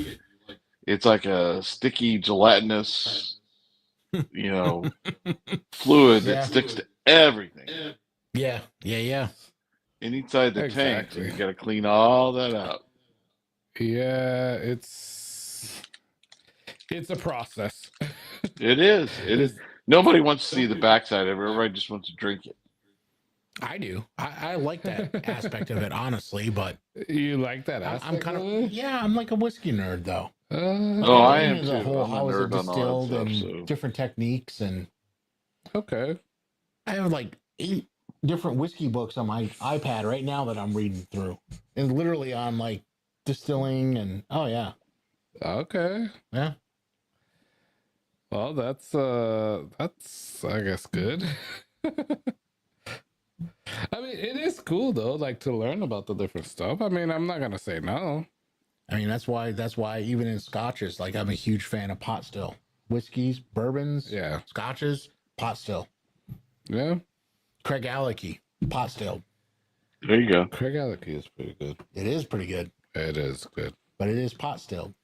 it's like a sticky gelatinous, fluid that sticks to everything. Yeah. And inside the tank, so you got to clean all that out. Yeah, it's a process. It is. Nobody wants to see the backside of it. Everybody just wants to drink it. I do. I like that aspect of it, honestly. But you like that aspect? I'm kind of I'm like a whiskey nerd, though. I am too. The whole how is it on all distilled that and stuff, different techniques and. Okay. I have like 8 different whiskey books on my iPad right now that I'm reading through, and literally on like distilling and Okay. Yeah. Well, that's I guess good. I mean, it is cool though, like to learn about the different stuff. I mean, I'm not gonna say no. I mean, that's why even in scotches, like I'm a huge fan of pot still whiskeys, bourbons, scotches, pot still. Yeah. Craig Alecky, pot still. There you go. Craig Alecky is pretty good. It is pretty good. It is good. But it is pot still.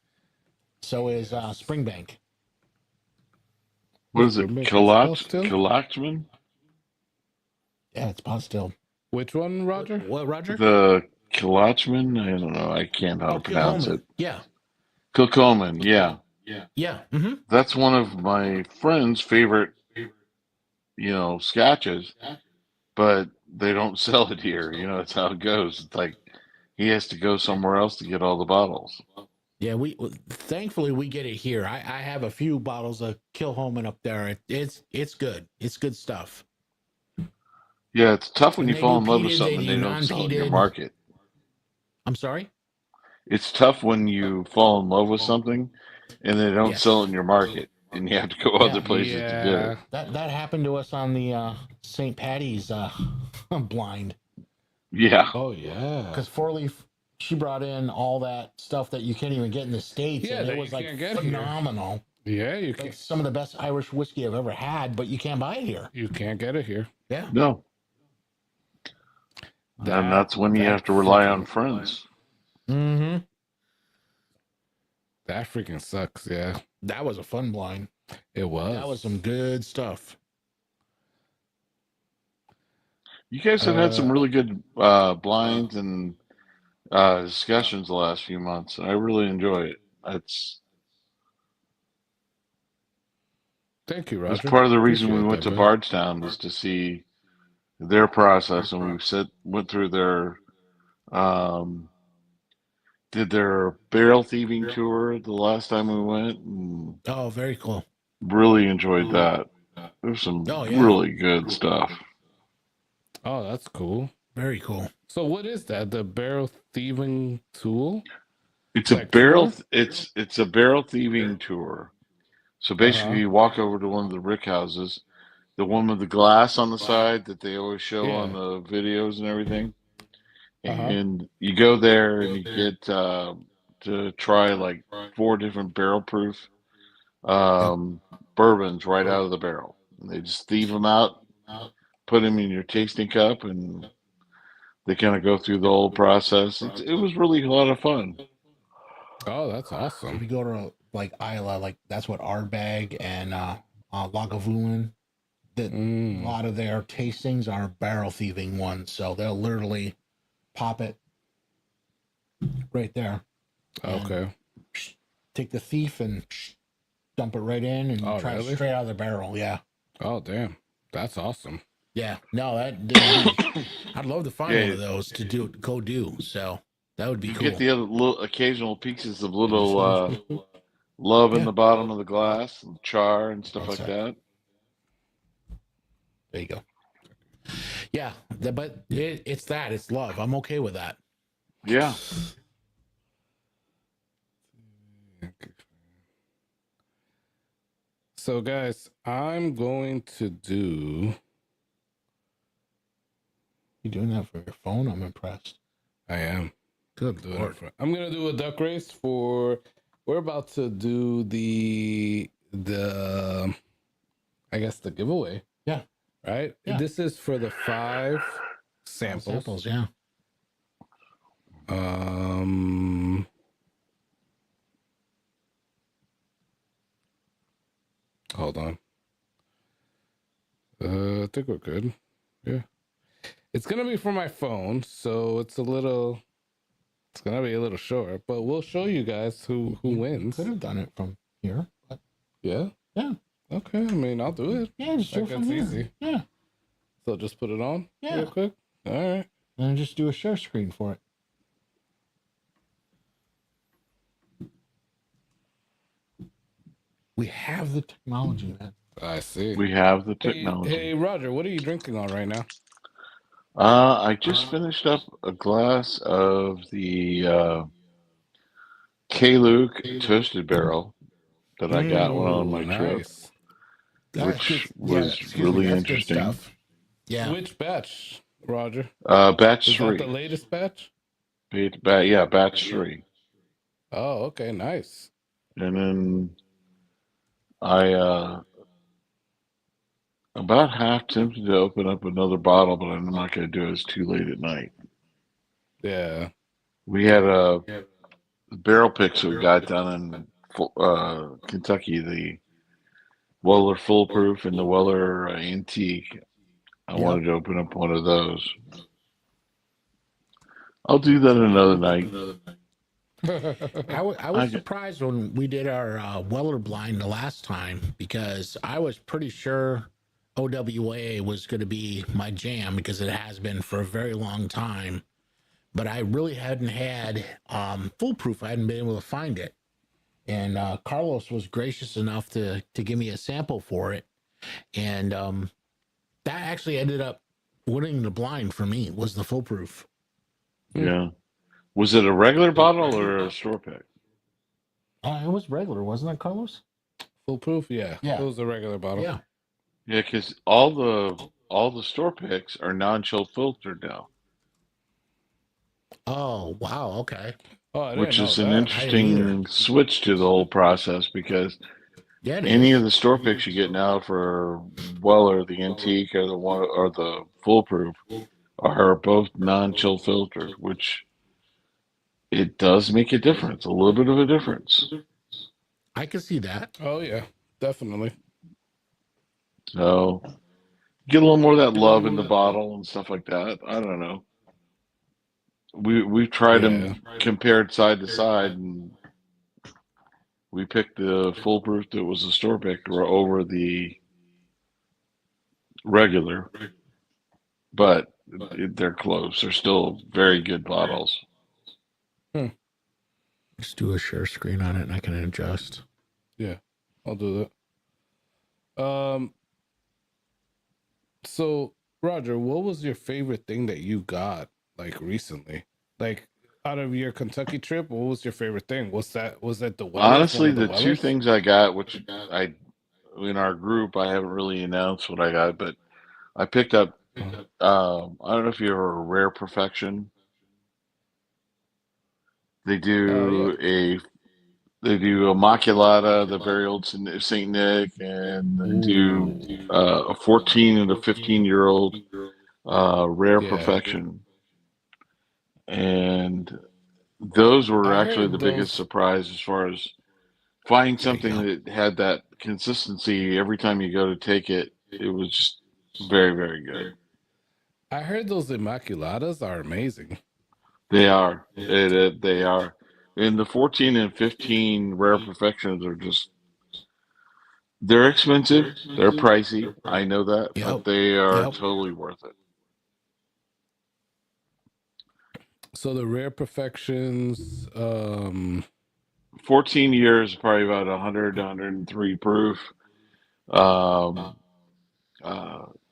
So is Springbank. What is Whisker it? Mick, is pot still? Kalachman? Yeah, it's pot still. Which one, Roger? What, Roger? The Kalachman? I don't know. I can't how to pronounce it. Yeah. Kilcoman, yeah. Yeah. Mm-hmm. That's one of my friend's favorite, scotches, but they don't sell it here. That's how it goes. It's like he has to go somewhere else to get all the bottles. Yeah, we thankfully we get it here. I have a few bottles of Kilhoman up there. It's good. It's good stuff. Yeah, it's tough when And you they fall do in love with peated, something they and do they don't sell it in your non-peated. market. I'm sorry? It's tough when you fall in love with something and they don't sell it in your market and you have to go other places to get it. That happened to us on the St. Patty's blind. Yeah. Oh yeah. Because Four Leaf, she brought in all that stuff that you can't even get in the States. Yeah, and that it was you like can't get phenomenal. Yeah, you Like can. some of the best Irish whiskey I've ever had, but you can't buy it here. You can't get it here. Yeah. No. And that's when you have to rely on friends. Mm-hmm. That freaking sucks. Yeah, That was a fun blind. it was. That was some good stuff. You guys have had some really good blinds and discussions the last few months. I really enjoy it. Thank you, That's Roger. part of the reason we Appreciate went that, to bud. Bardstown was to see their process, and we went through their did their barrel thieving tour the last time we went, and Oh, very cool. really enjoyed that. There's some really good stuff. Oh, that's cool. Very cool. So, what is that? The barrel thieving tool? It's a Like barrel. tour? It's a barrel thieving tour. So basically, you walk over to one of the rick houses, the one with the glass on the side that they always show on the videos and everything. And you go there and you get to try like 4 different barrel proof bourbons right out of the barrel. And they just thieve them out, put them in your tasting cup, and they kind of go through the whole process. It was really a lot of fun. Oh, that's awesome. We go to like Isla, like that's what Ardbeg and Lagavulin. A lot of their tastings are barrel thieving ones, so they'll literally pop it right there. Okay. Take the thief and dump it right in and try it straight out of the barrel. Yeah. Oh, damn. That's awesome. Yeah. No, I'd love to find one of those to go do. So that would be cool. You get the other little occasional pieces of little love in the bottom of the glass, and char and stuff like that. There you go. Yeah, but it's love. I'm okay with that. Yeah. So, guys, I'm going to do. You doing that for your phone? I'm impressed. I am. Good Lord. I'm gonna do a duck race for. We're about to do the I guess the giveaway. Yeah. Right. Yeah. This is for the 5 samples. Yeah. Hold on. I think we're good. Yeah. It's gonna be for my phone, so it's gonna be a little short, but we'll show you guys who wins. Could have done it from here, but yeah. Okay, I mean, I'll do it. Yeah, just do it from here. Easy. Yeah. So just put it on real quick. All right. And just do a share screen for it. We have the technology, man. I see. We have the technology. Hey, Roger, what are you drinking on right now? I just finished up a glass of the K-Luke Toasted Barrel that I got one on my trip, which was really interesting. Yeah. Which batch, Roger? Batch Is 3. that the latest batch? Yeah, batch 3. Oh, okay, nice. And then I about half tempted to open up another bottle, but I'm not going to do it. It's too late at night. Yeah. We had a barrel picks we got down in Kentucky. Weller Foolproof and the Weller Antique. I wanted to open up one of those. I'll do that another night. I was surprised when we did our Weller blind the last time because I was pretty sure OWA was going to be my jam because it has been for a very long time. But I really hadn't had Foolproof. I hadn't been able to find it. And Carlos was gracious enough to give me a sample for it. And that actually ended up winning the blind for me, was the Foolproof. Yeah. Was it a regular bottle or a store pick? It was regular, wasn't it, Carlos? Foolproof, yeah. Yeah. It was a regular bottle. Yeah. Yeah, because all the store picks are non-chill filtered now, Oh, wow. Okay. Oh, I didn't which know is an that. interesting switch to the whole process because Yeah, it any is. of the store picks you get now for Weller, the Antique, or the one or the Foolproof are both non-chill filtered, which it does make a difference, a little bit of a difference. I can see that. Oh yeah, definitely. So get a little more of that love in the bottle and stuff like that. I don't know. We've tried them compared side to side, and we picked the Foolproof that was a store pick over the regular, but they're close. They're still very good bottles. Just do a share screen on it and I can adjust. Yeah, I'll do that. So Roger, what was your favorite thing that you got like recently? Like out of your Kentucky trip, what was your favorite thing? Was that the Wellers? Honestly, One of the two Wellers? things I got, which I in our group, I haven't really announced what I got, but I picked up. I don't know if you ever Rare Perfection. They do Yeah. they do Immaculata, the very old Saint Nick, and they do a 14 and a 15-year-old Rare Yeah. Perfection, and those were I actually the heard biggest those. surprise as far as finding There you something go. that had that consistency every time you go to take it. It was just very, very good. I heard those Immaculatas are amazing. They are. They are. And the 14 and 15 Rare Perfections are just, they're expensive. They're pricey. I know that, but Yep. they are Yep. totally worth it. So the Rare Perfections, 14 years, probably about 100 to 103 proof. Um,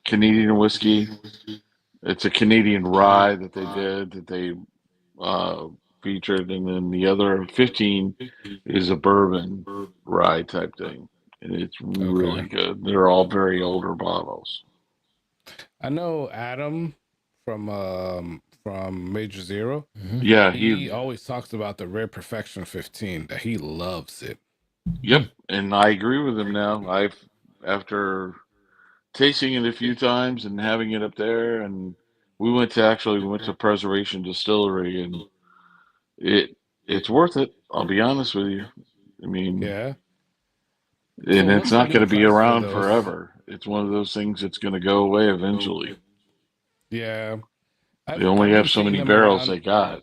Canadian whiskey. It's a Canadian rye that they did that they uh, featured, and then the other 15 is a bourbon rye type thing, and it's really okay. good. They're all very older bottles. I know Adam from Major Zero. Yeah, He always talks about the Rare Perfection 15, that he loves it. yep, and I agree with him now. After tasting it a few times and having it up there, and we went to Preservation Distillery, and it's worth it. I'll be honest with you. I mean, Yeah. So and it's what's a not going to good be price for around those? forever. It's one of those things that's going to go away eventually. Yeah. They I've only been have so seeing many them barrels around. they got.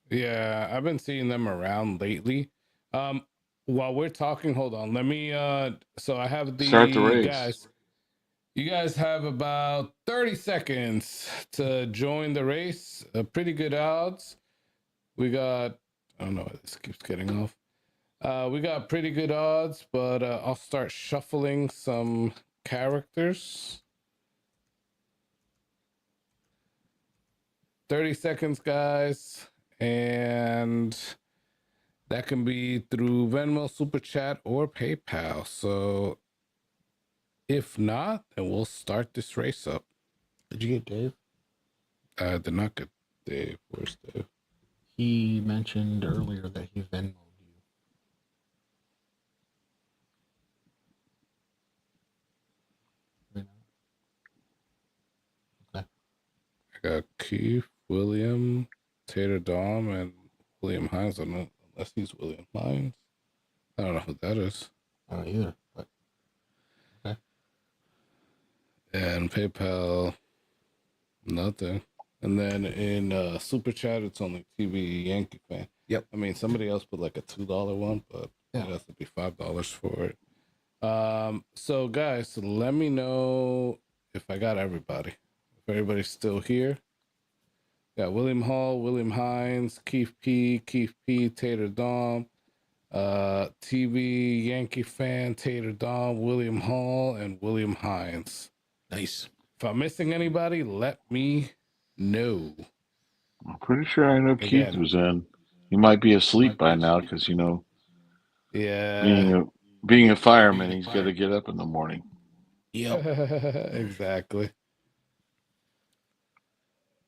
Yeah, I've been seeing them around lately. Um, while we're talking, hold on. Let me so I have Start the the race. guys. You guys have about 30 seconds to join the race. Pretty good odds. We got, I don't know, this keeps getting off. We got pretty good odds, but I'll start shuffling some characters. 30 seconds, guys. And that can be through Venmo, Super Chat, or PayPal. So if not, then we'll start this race up. Did you get Dave? I did not get Dave. Where's Dave? He mentioned earlier that he Venmoed you. Okay. I got Keith, William, Tater Dom, and William Hines. Unless he's William Hines. I don't know who that is. I don't either. But And PayPal, nothing. And then in Super Chat, it's only TV Yankee fan. Yep. I mean, somebody else put like a $2 one, but it has to be $5 for it. So guys, let me know if I got everybody. If everybody's still here. Got William Hall, William Hines, Keith P, Tater Dom, TV Yankee fan, Tater Dom, William Hall, and William Hines. Nice. If I'm missing anybody, let me know. I'm pretty sure I know Again. Keith was in. He might be asleep by now because, you know, Yeah. being a fireman, he's got to get up in the morning. Yep. Exactly.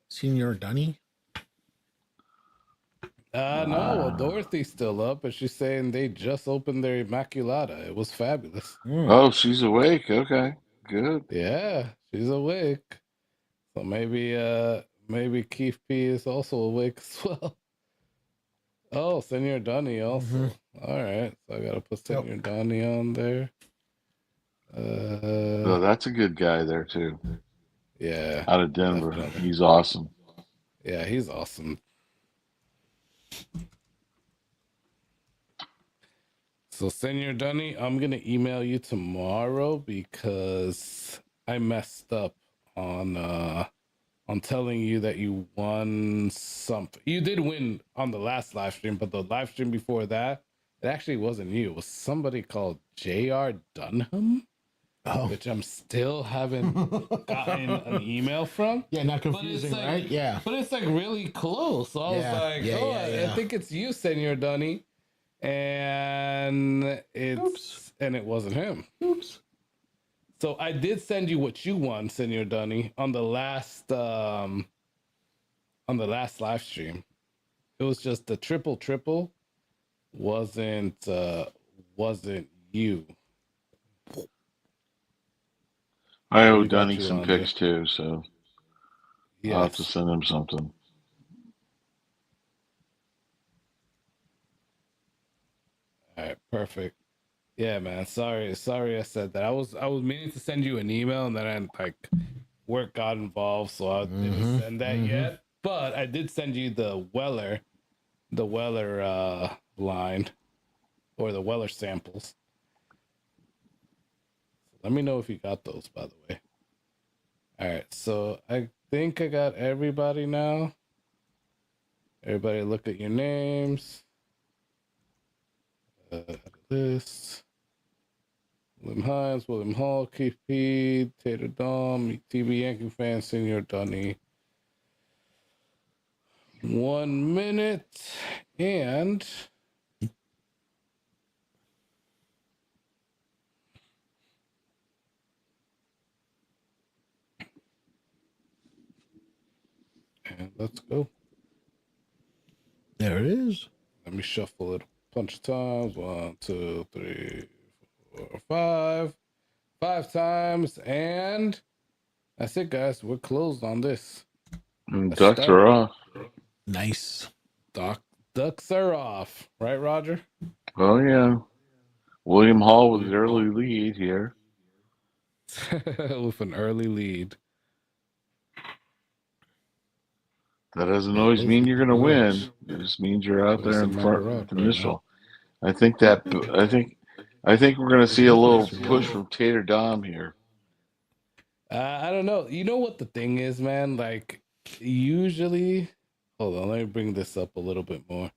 Senior Dunny? No, well, Dorothy's still up, but she's saying they just opened their Immaculata. It was fabulous. Oh, she's awake. Okay, good. Yeah, she's awake. So maybe Keith P is also awake as well. Oh, Senor Dunny also. All right, so I gotta put Senor Dunny on there. Oh, that's a good guy there too. Yeah, Out of Denver. definitely. He's awesome. Yeah, he's awesome. So, Senor Dunny, I'm gonna email you tomorrow because I messed up on telling you that you won something. You did win on the last live stream, but the live stream before that, it actually wasn't you. It was somebody called J.R. Dunham, which I'm still haven't gotten an email from. Yeah, not confusing, like, right? Yeah. But it's like really close. So I was like, I think it's you, Senor Dunny. And it wasn't him. Oops. So I did send you what you won, Senor Dunny, on the last live stream. It was just the triple wasn't you. I owe Dunny some pics too, so yes. I'll have to send him something. All right, perfect. Yeah, man. Sorry I said that. I was meaning to send you an email and then work got involved, so I didn't send that yet. But I did send you the Weller line or the Weller samples. Let me know if you got those, by the way. All right, so I think I got everybody now. Everybody look at your names. List. William Hines, William Hall, Keith P, Tater Dom, TV Yankee fan, Senor Dunny. 1 minute and let's go. There it is. Let me shuffle it a bunch of times. 1, 2, 3, 4, 5. 5 times, and that's it, guys. We're closed on this. Ducks are off. Nice. Ducks are off, right, Roger? Oh yeah. William Hall with an early lead here. With an early lead. That doesn't always mean you're going to win. It just means you're out there in front with the initial. I think we're going to see a little push from Tater Dom here. I don't know. You know what the thing is, man? Like, usually, hold on, let me bring this up a little bit more.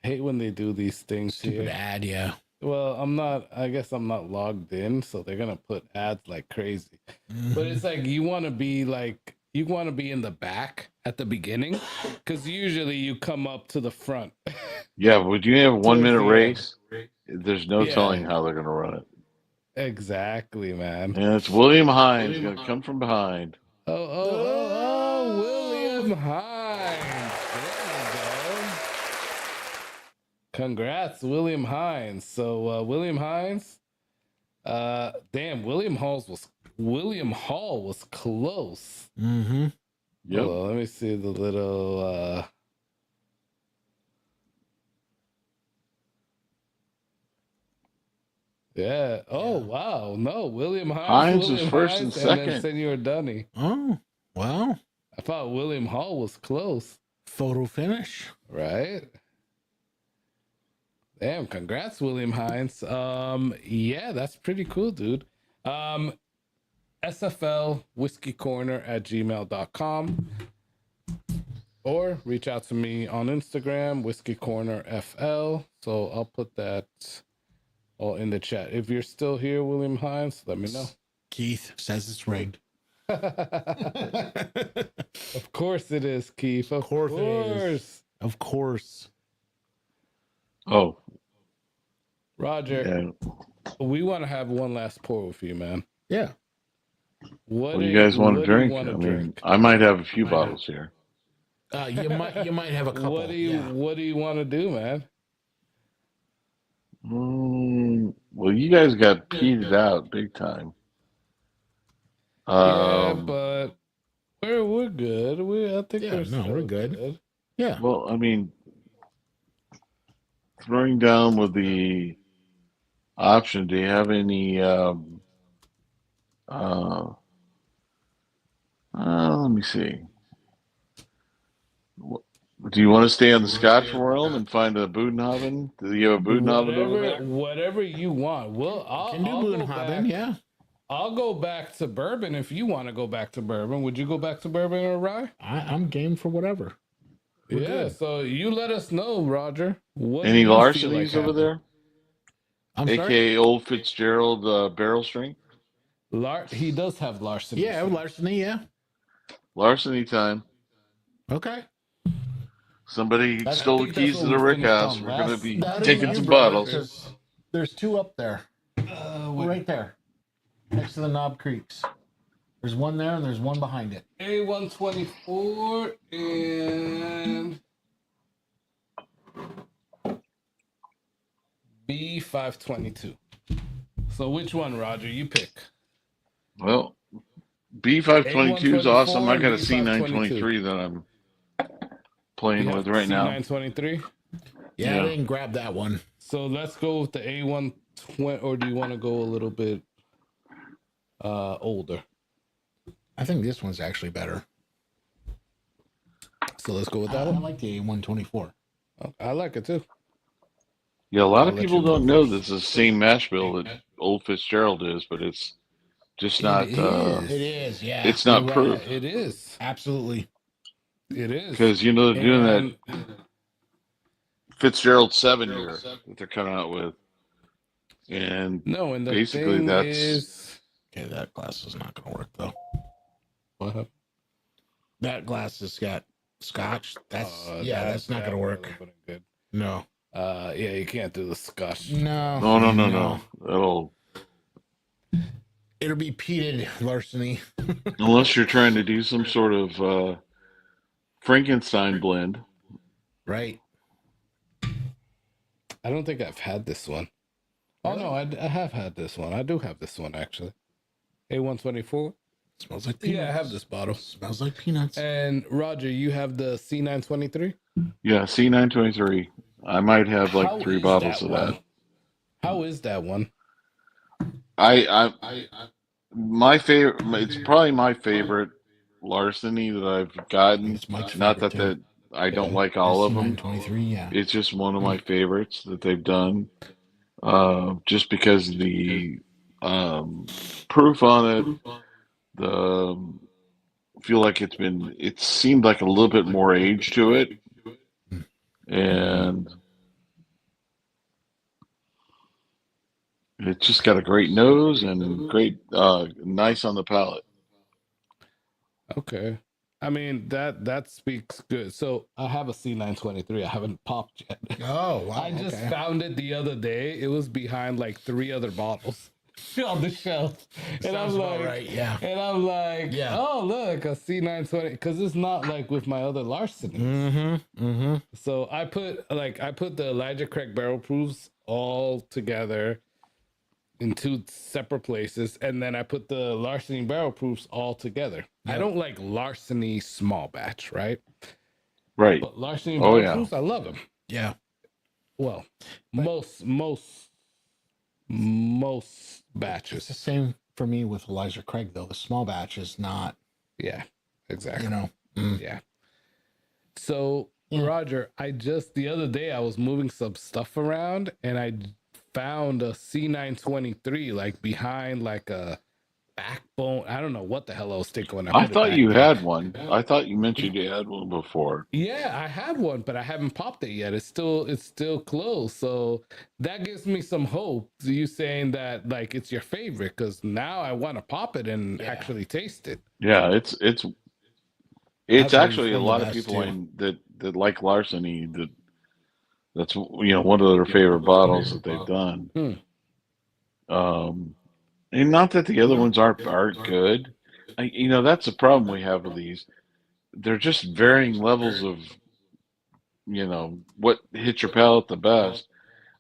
I hate when they do these things. Stupid ad, yeah. Well, I guess I'm not logged in, so they're going to put ads like crazy. But it's like, you want to be in the back at the beginning, because usually you come up to the front. Yeah, would you have a 1 minute race? There's no telling how they're going to run it. Exactly, man. And it's William Hines going to come from behind. Oh, William Hines. There we go. Congrats, William Hines. So William Hines, William Hall was close. Yep. Hold on, let me see the little Yeah. Oh, wow. No, William Hines was William first and Hines, and then second. Senor Dunny. Oh, well, I thought William Hall was close, photo finish. right? Damn, congrats, William Hines. Yeah, that's pretty cool, dude. sflwhiskeycorner@gmail.com, or reach out to me on Instagram, whiskeycornerfl. So I'll put that all in the chat. If you're still here, William Hines, let me know. Keith says it's rigged. Of course it is, Keith. Of course it course. is. Of course. Oh, Roger, yeah. we want to have one last pour with you, man. Yeah. What What do you guys want to drink? wanna I mean, I might have a few bottles here. You might have a couple. What do you want to do, man? Well, you guys got peated out big time. Yeah, but we're good. I think Yeah, we're good. Yeah. Well, I mean, throwing down with the option, do you have any let me see. Do you want to stay on the Scotch realm and find a Budenhaven? Do you have a Budenhaven over there? Whatever you want. Well, Can do Budenhaven, yeah. I'll go back to bourbon if you want to go back to bourbon. Would you go back to bourbon or rye? I'm game for whatever. We're good. So you let us know, Roger. What Any do you feel larcenies like over there? I'm sorry? AKA Old Fitzgerald barrel strength? He does have larceny. Yeah, larceny, yeah. Larceny time. Okay. Somebody stole the keys to the Rick House. We're going to be That taking is some you, bottles. There's two up there. Right there. Next to the Knob Creeks. There's one there and there's one behind it. A124 and B522. So which one, Roger? You pick. Well, B522 is awesome. I got a B522. C923 that I'm playing with right now. C923. Yeah, I didn't grab that one. So let's go with the A120, or do you want to go a little bit older? I think this one's actually better. So let's go with that I one. like the A124. I like it too. Yeah, a lot I'll of let people you go don't know first. this is the same mash bill that Old Fitzgerald is, but it's just not. It is. It is, yeah. It's not You're proof. right. It is. Absolutely. It is. Because they're doing And- that Fitzgerald 7-year that they're coming out with, and No, and the basically thing that's- is, Okay, that glass is not going to work, though. what happened? That glass has got scotch. That's That- that's not that going to work. really wouldn't good. No. Yeah, you can't do the scotch. No. no. That'll, It'll be peated larceny. unless you're trying to do some sort of Frankenstein blend. Right. I don't think I've had this one. Oh no, I have had this one. I do have this one actually. A124. Smells like peanuts. Yeah, I have this bottle. Smells like peanuts. And Roger, you have the C923. Yeah, C923. I might have like How 3 is bottles of one? that. How is that one? My favorite. It's probably my favorite larceny that I've gotten. It's Mike's Not favorite, that I don't like all of them. 23, yeah. It's just one of my favorites that they've done. Just because the proof on it, feel like it seemed like a little bit more age to it, and it's just got a great nose and great, nice on the palate. Okay. I mean that speaks good. So I have a C923. I haven't popped yet. Oh, wow. I just okay. found it the other day. It was behind like 3 other bottles on the shelf. And Sounds I'm about like, right, yeah. And I'm like, Yeah. oh look, a C920, because it's not like with my other larcenies. Mm-hmm. So I put the Elijah Craig barrel proofs all together in 2 separate places, and then I put the larceny barrel proofs all together. I don't like larceny small batch, right? Right. But larceny barrel proofs, I love them. Yeah. Well, most most It's the batches. same for me with Elijah Craig, though. The small batch is not, Yeah, exactly. you know. Yeah. So, Yeah. Roger, the other day I was moving some stuff around and I found a C923 like behind like a backbone. I don't know what the hell I was thinking when I I put it thought back you there. had one. I thought you mentioned you had one before. Yeah, I have one, but I haven't popped it yet. It's still closed. So that gives me some hope. You saying that like it's your favorite because now I want to pop it and actually taste it. Yeah, it's I've always actually a one of the lot of best, people too. that like larceny. That's one of their favorite bottles that they've done. Hmm. And not that the other ones aren't good. That's the problem we have with these. They're just varying levels of what hits your palate the best.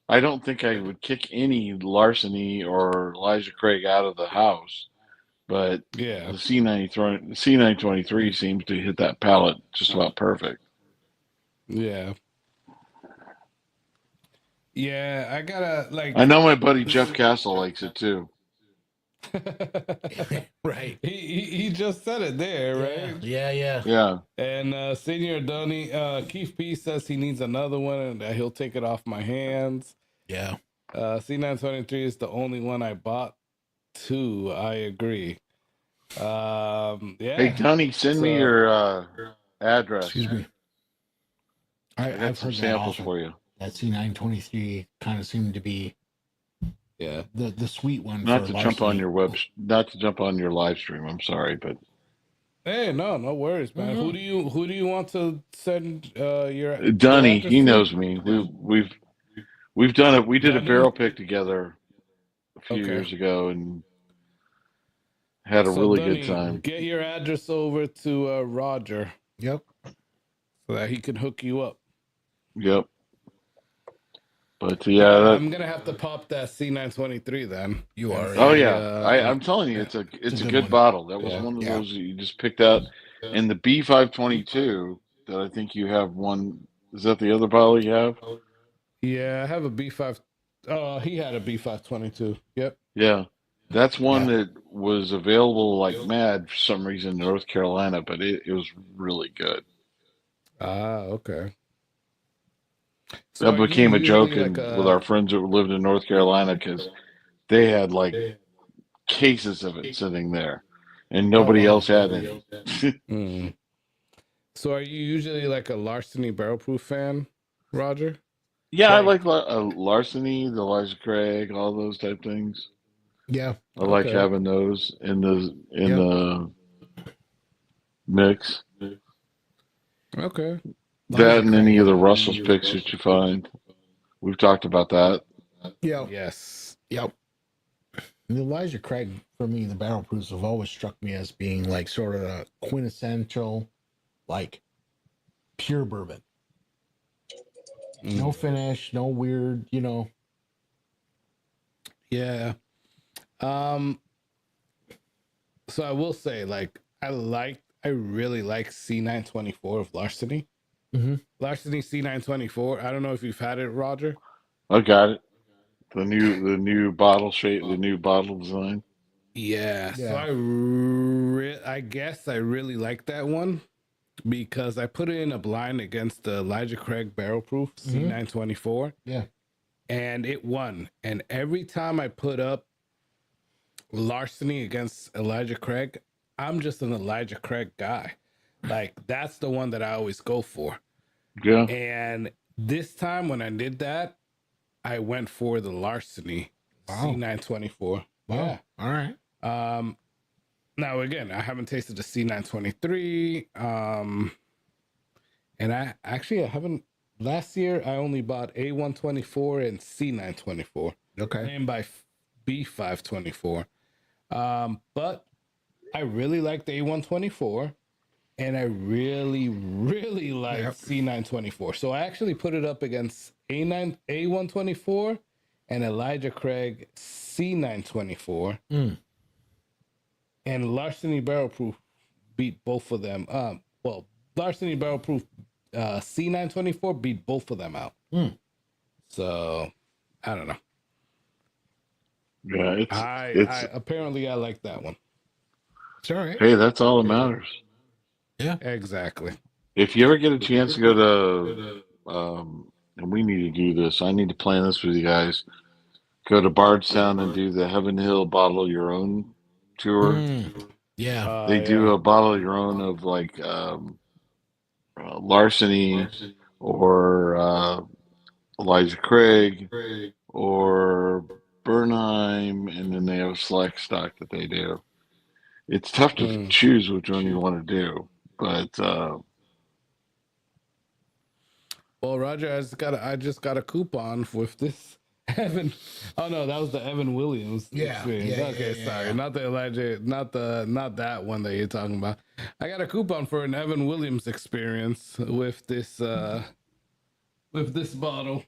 I don't think I would kick any larceny or Elijah Craig out of the house, but Yeah. the C923 seems to hit that palate just about perfect. Yeah. Yeah, I gotta I like know my buddy Jeff Castle likes it too. Right. he just said it there, right? Yeah. Yeah. And Senior Donny, Keith P says he needs another one and that he'll take it off my hands. Yeah. C923 is the only one I bought too. I agree. Hey, Yeah. Tony, send me So your address. Excuse me. I got I've some heard that samples also. for you. That C923 kind of seemed to be yeah. the sweet one. Not for to jump on larceny. not to jump on your live stream. I'm sorry, but Hey, no worries, man. Who do you want to send your Donnie, address he to? knows me. We've done it. We did a Donnie? barrel pick together a few Okay. years ago and had a So really Donnie, good time. get your address over to Roger Yep. so that he can hook you up. Yep. But I'm gonna have to pop that C923 then. You are. oh Yeah. yeah, I'm telling you, it's a good good one. bottle. That was Yeah. one of Yeah. those you just picked out. And the B522 that I think you have one. Is that the other bottle you have? Yeah, I have a B5. Oh, he had a B522. Yep. Yeah, that's one Yeah. that was available like mad for some reason in North Carolina, but it was really good. Ah, okay. So That are you became a joke usually like with our friends that lived in North Carolina because they had like cases of it sitting there, and nobody wow. else had any. Mm. So are you usually like a larceny barrel proof fan, Roger? Yeah, I Like, like Larceny, the Elijah Craig, all those type things. Yeah. I like okay. having those in the Yep. the mix. Okay. That and any of the Craig. Russell's picks that you find. We've talked about that. Yeah. Yes. Yep. And Elijah Craig, for me, the barrel proofs have always struck me as being like sort of a quintessential, like pure bourbon. No finish, no weird, Yeah. So I will say, like, I really like C924 of Larceny. Mm-hmm. Larceny C924. I don't know if you've had it, Roger. I got it. The new bottle shape, the new bottle design. Yeah. So I guess I really like that one because I put it in a blind against the Elijah Craig Barrel Proof C924. Yeah. And it won. And every time I put up Larceny against Elijah Craig, I'm just an Elijah Craig guy. Like, that's the one that I always go for. Yeah. And this time when I did that, I went for the Larceny C924. Wow. Yeah. All right. Now again, I haven't tasted the C923. And I haven't. Last year, I only bought A124 and C924. Okay. And by B524. But I really like the A124. And I really, really like C924. So I actually put it up against A124 and Elijah Craig C924. And Larceny Barrel Proof beat both of them. Larceny Barrel Proof C924 beat both of them out. So I don't know. Yeah, I apparently I like that one. It's all right. hey, that's all that matters. Yeah. Exactly. If you ever get a chance to go to, and we need to do this. I need to plan this with you guys. Go to Bardstown and do the Heaven Hill Bottle Your Own tour. Yeah. They do Yeah. a bottle your own of like Larceny or Elijah Craig or Bernheim, and then they have a select stock that they do. It's tough to Mm. choose which one you want to do, but Well, Roger, I just got a coupon with this Evan. Oh no, that was the Evan Williams experience. Okay, sorry, not the Elijah, not that one that you're talking about. I got a coupon for an Evan Williams experience with this bottle.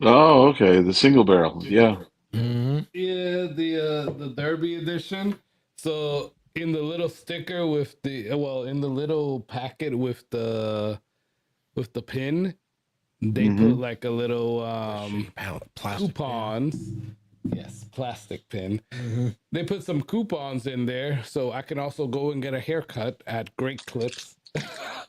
oh, okay, the single barrel, yeah. Yeah, the Derby edition. So in the little sticker with in the little packet with the pin, they put like a little coupons. Yes, plastic pin. They put some coupons in there, so I can also go and get a haircut at Great Clips.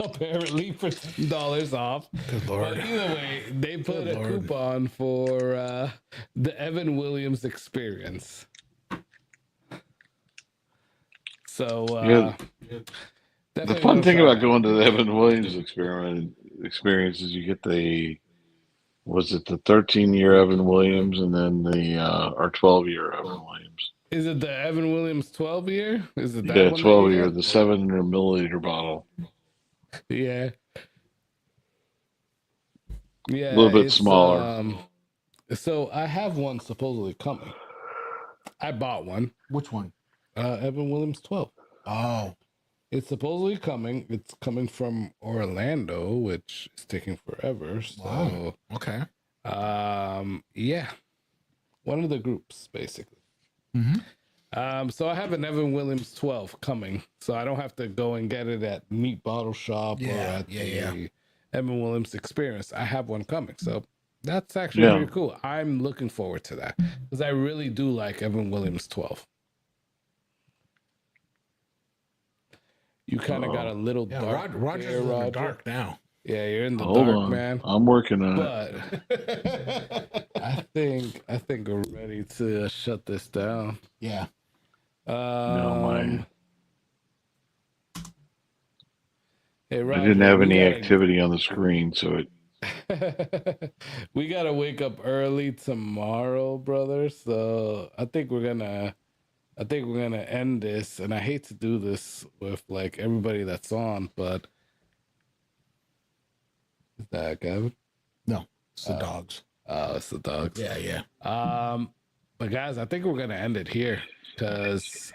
Apparently for $10 off. Good Lord. But either way, they put a coupon for the Evan Williams experience. So The fun thing about going to the Evan Williams experience is you get the 13-year Evan Williams and then the or 12-year Evan Williams. Is it the Evan Williams 12 year? Is it that Yeah, one? 12-year, the 700 milliliter bottle. Yeah. Yeah. A little bit smaller. So I have one supposedly coming. I bought one. Which one? Evan Williams 12. Oh. It's supposedly coming. It's coming from Orlando, which is taking forever. So wow. Okay. Yeah. One of the groups, basically. So I have an Evan Williams 12 coming, so I don't have to go and get it at Neat Bottle Shop or at the Evan Williams Experience. I have one coming, so that's actually pretty cool. I'm looking forward to that because I really do like Evan Williams 12. You kind of got a little dark. Roger's in the dark now. Yeah, you're in the dark, man. I'm working on it. But I think we're ready to shut this down. Yeah. No, Hey, Roger, I didn't have any activity on the screen, so it. We gotta wake up early tomorrow, brother. So I think we're gonna end this. And I hate to do this with like everybody that's on, but is that Gavin? No, it's the dogs. Oh, it's the dogs. Yeah. But guys, I think we're gonna end it here because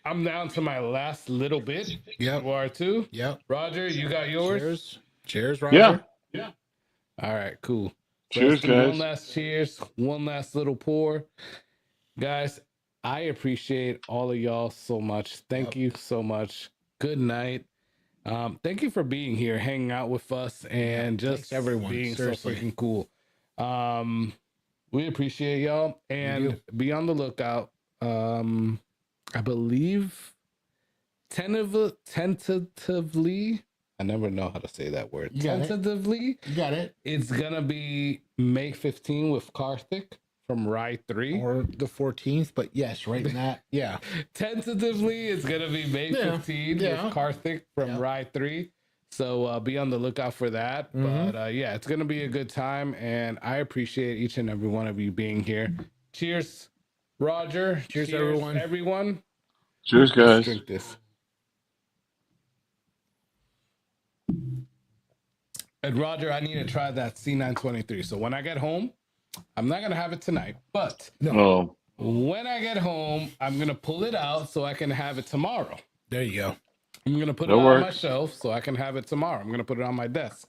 I'm down to my last little bit. Yep. You are too. Yep. Roger, you got yours. Cheers, Roger. Yeah. All right, cool. So Cheers, let's do guys. One last cheers. One last little pour, guys. I appreciate all of y'all so much. Thank you so much. Good night. Thank you for being here, hanging out with us, and just everyone. being Seriously. so freaking cool. We appreciate y'all, and be on the lookout. I believe tentatively, I never know how to say that word. Tentatively, You got it. it's gonna be May 15 with Karthik from Rye 3. Or the 14th, but yes, right in that. Yeah. Tentatively, it's gonna be May 15 with Karthik from Rye 3. So be on the lookout for that. But yeah, it's gonna be a good time, and I appreciate each and every one of you being here. Cheers, Roger. Cheers everyone. Cheers, guys. Let's drink this. And Roger, I need to try that C923. So when I get home, I'm not gonna have it tonight, but when I get home, I'm gonna pull it out so I can have it tomorrow. There you go. I'm gonna put it on my shelf so I can have it tomorrow. I'm gonna put it on my desk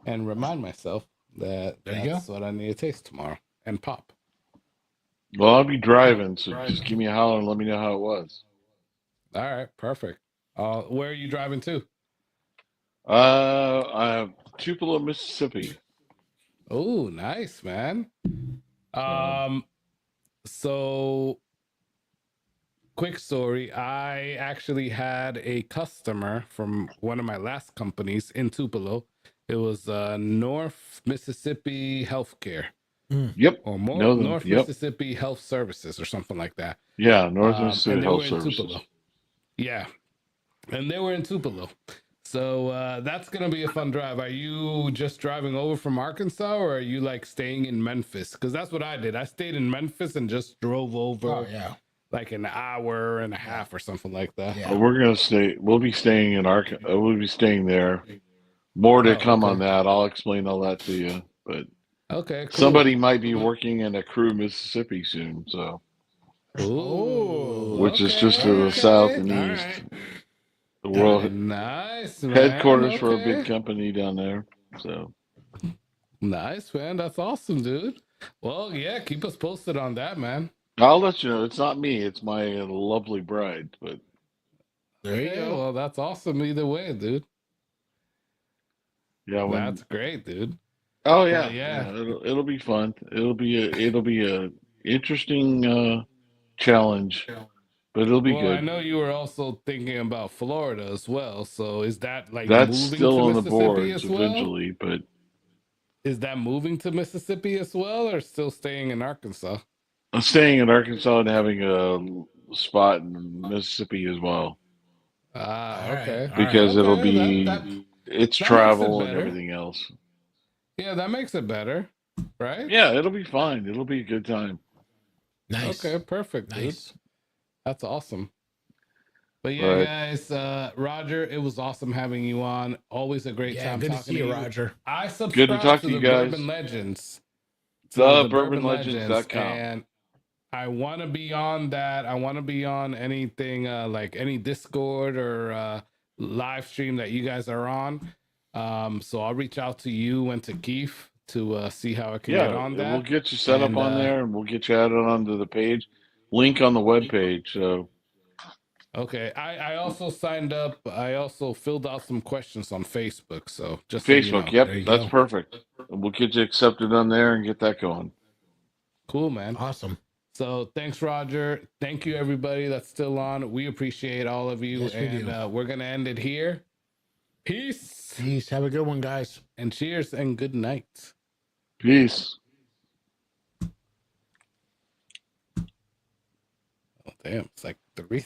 and remind myself that that's what I need to taste tomorrow and pop. Well, I'll be driving, so just give me a holler and let me know how it was. All right, perfect. Where are you driving to? Tupelo, Mississippi. Oh, nice, man. So quick story. I actually had a customer from one of my last companies in Tupelo. It was North Mississippi Healthcare. Yep. Or more Know them. North Yep. Mississippi Health Services or something like that. Yeah, North Mississippi and they Health were in Services. Tupelo. Yeah. And they were in Tupelo. So that's going to be a fun drive. Are you just driving over from Arkansas or are you like staying in Memphis? Because that's what I did. I stayed in Memphis and just drove over Oh yeah. like an hour and a half or something like that. Yeah. We're gonna stay. We'll be staying in Arkansas. We'll be staying there. More to come on that. I'll explain all that to you. But okay, cool. Somebody might be working in a Crew, Mississippi soon. So, which is just to the south and east. Right. The world nice headquarters for a big company down there. So nice, man. That's awesome, dude. Well, yeah, keep us posted on that, man. I'll let you know. It's not me. It's my lovely bride. But there you go. Well, that's awesome either way, dude. Yeah, that's great, dude. Oh yeah, yeah. It'll be fun. It'll be a interesting challenge, but it'll be good. I know you were also thinking about Florida as well. So is that like that's moving still to on the Mississippi boards as well? eventually? But is that moving to Mississippi as well, or still staying in Arkansas? I'm staying in Arkansas and having a spot in Mississippi as well. Okay. Because it'll be it's travel and everything else. Yeah, that makes it better, right? Yeah, it'll be fine. It'll be a good time. Nice. Okay, perfect. Nice. Dude. That's awesome. But yeah, guys, Roger, it was awesome having you on. Always a great time good talking to see you, Roger. I subscribe good to talk to you the guys. Bourbon Legends. The bourbonlegends.com. And I want to be on that. I want to be on anything like any Discord or live stream that you guys are on. So I'll reach out to you and to Keith to see how I can get on that. We'll get you set up on there and we'll get you added onto the page. Link on the webpage. So okay. I also signed up. I also filled out some questions on Facebook. So just Facebook, so you know. yep, that's perfect. We'll get you accepted on there and get that going. Cool, man. Awesome. So thanks, Roger. Thank you, everybody that's still on. We appreciate all of you. Yes, and we're going to end it here. Peace. Peace. Have a good one, guys. And cheers and good night. Peace. Oh, damn. It's like 3.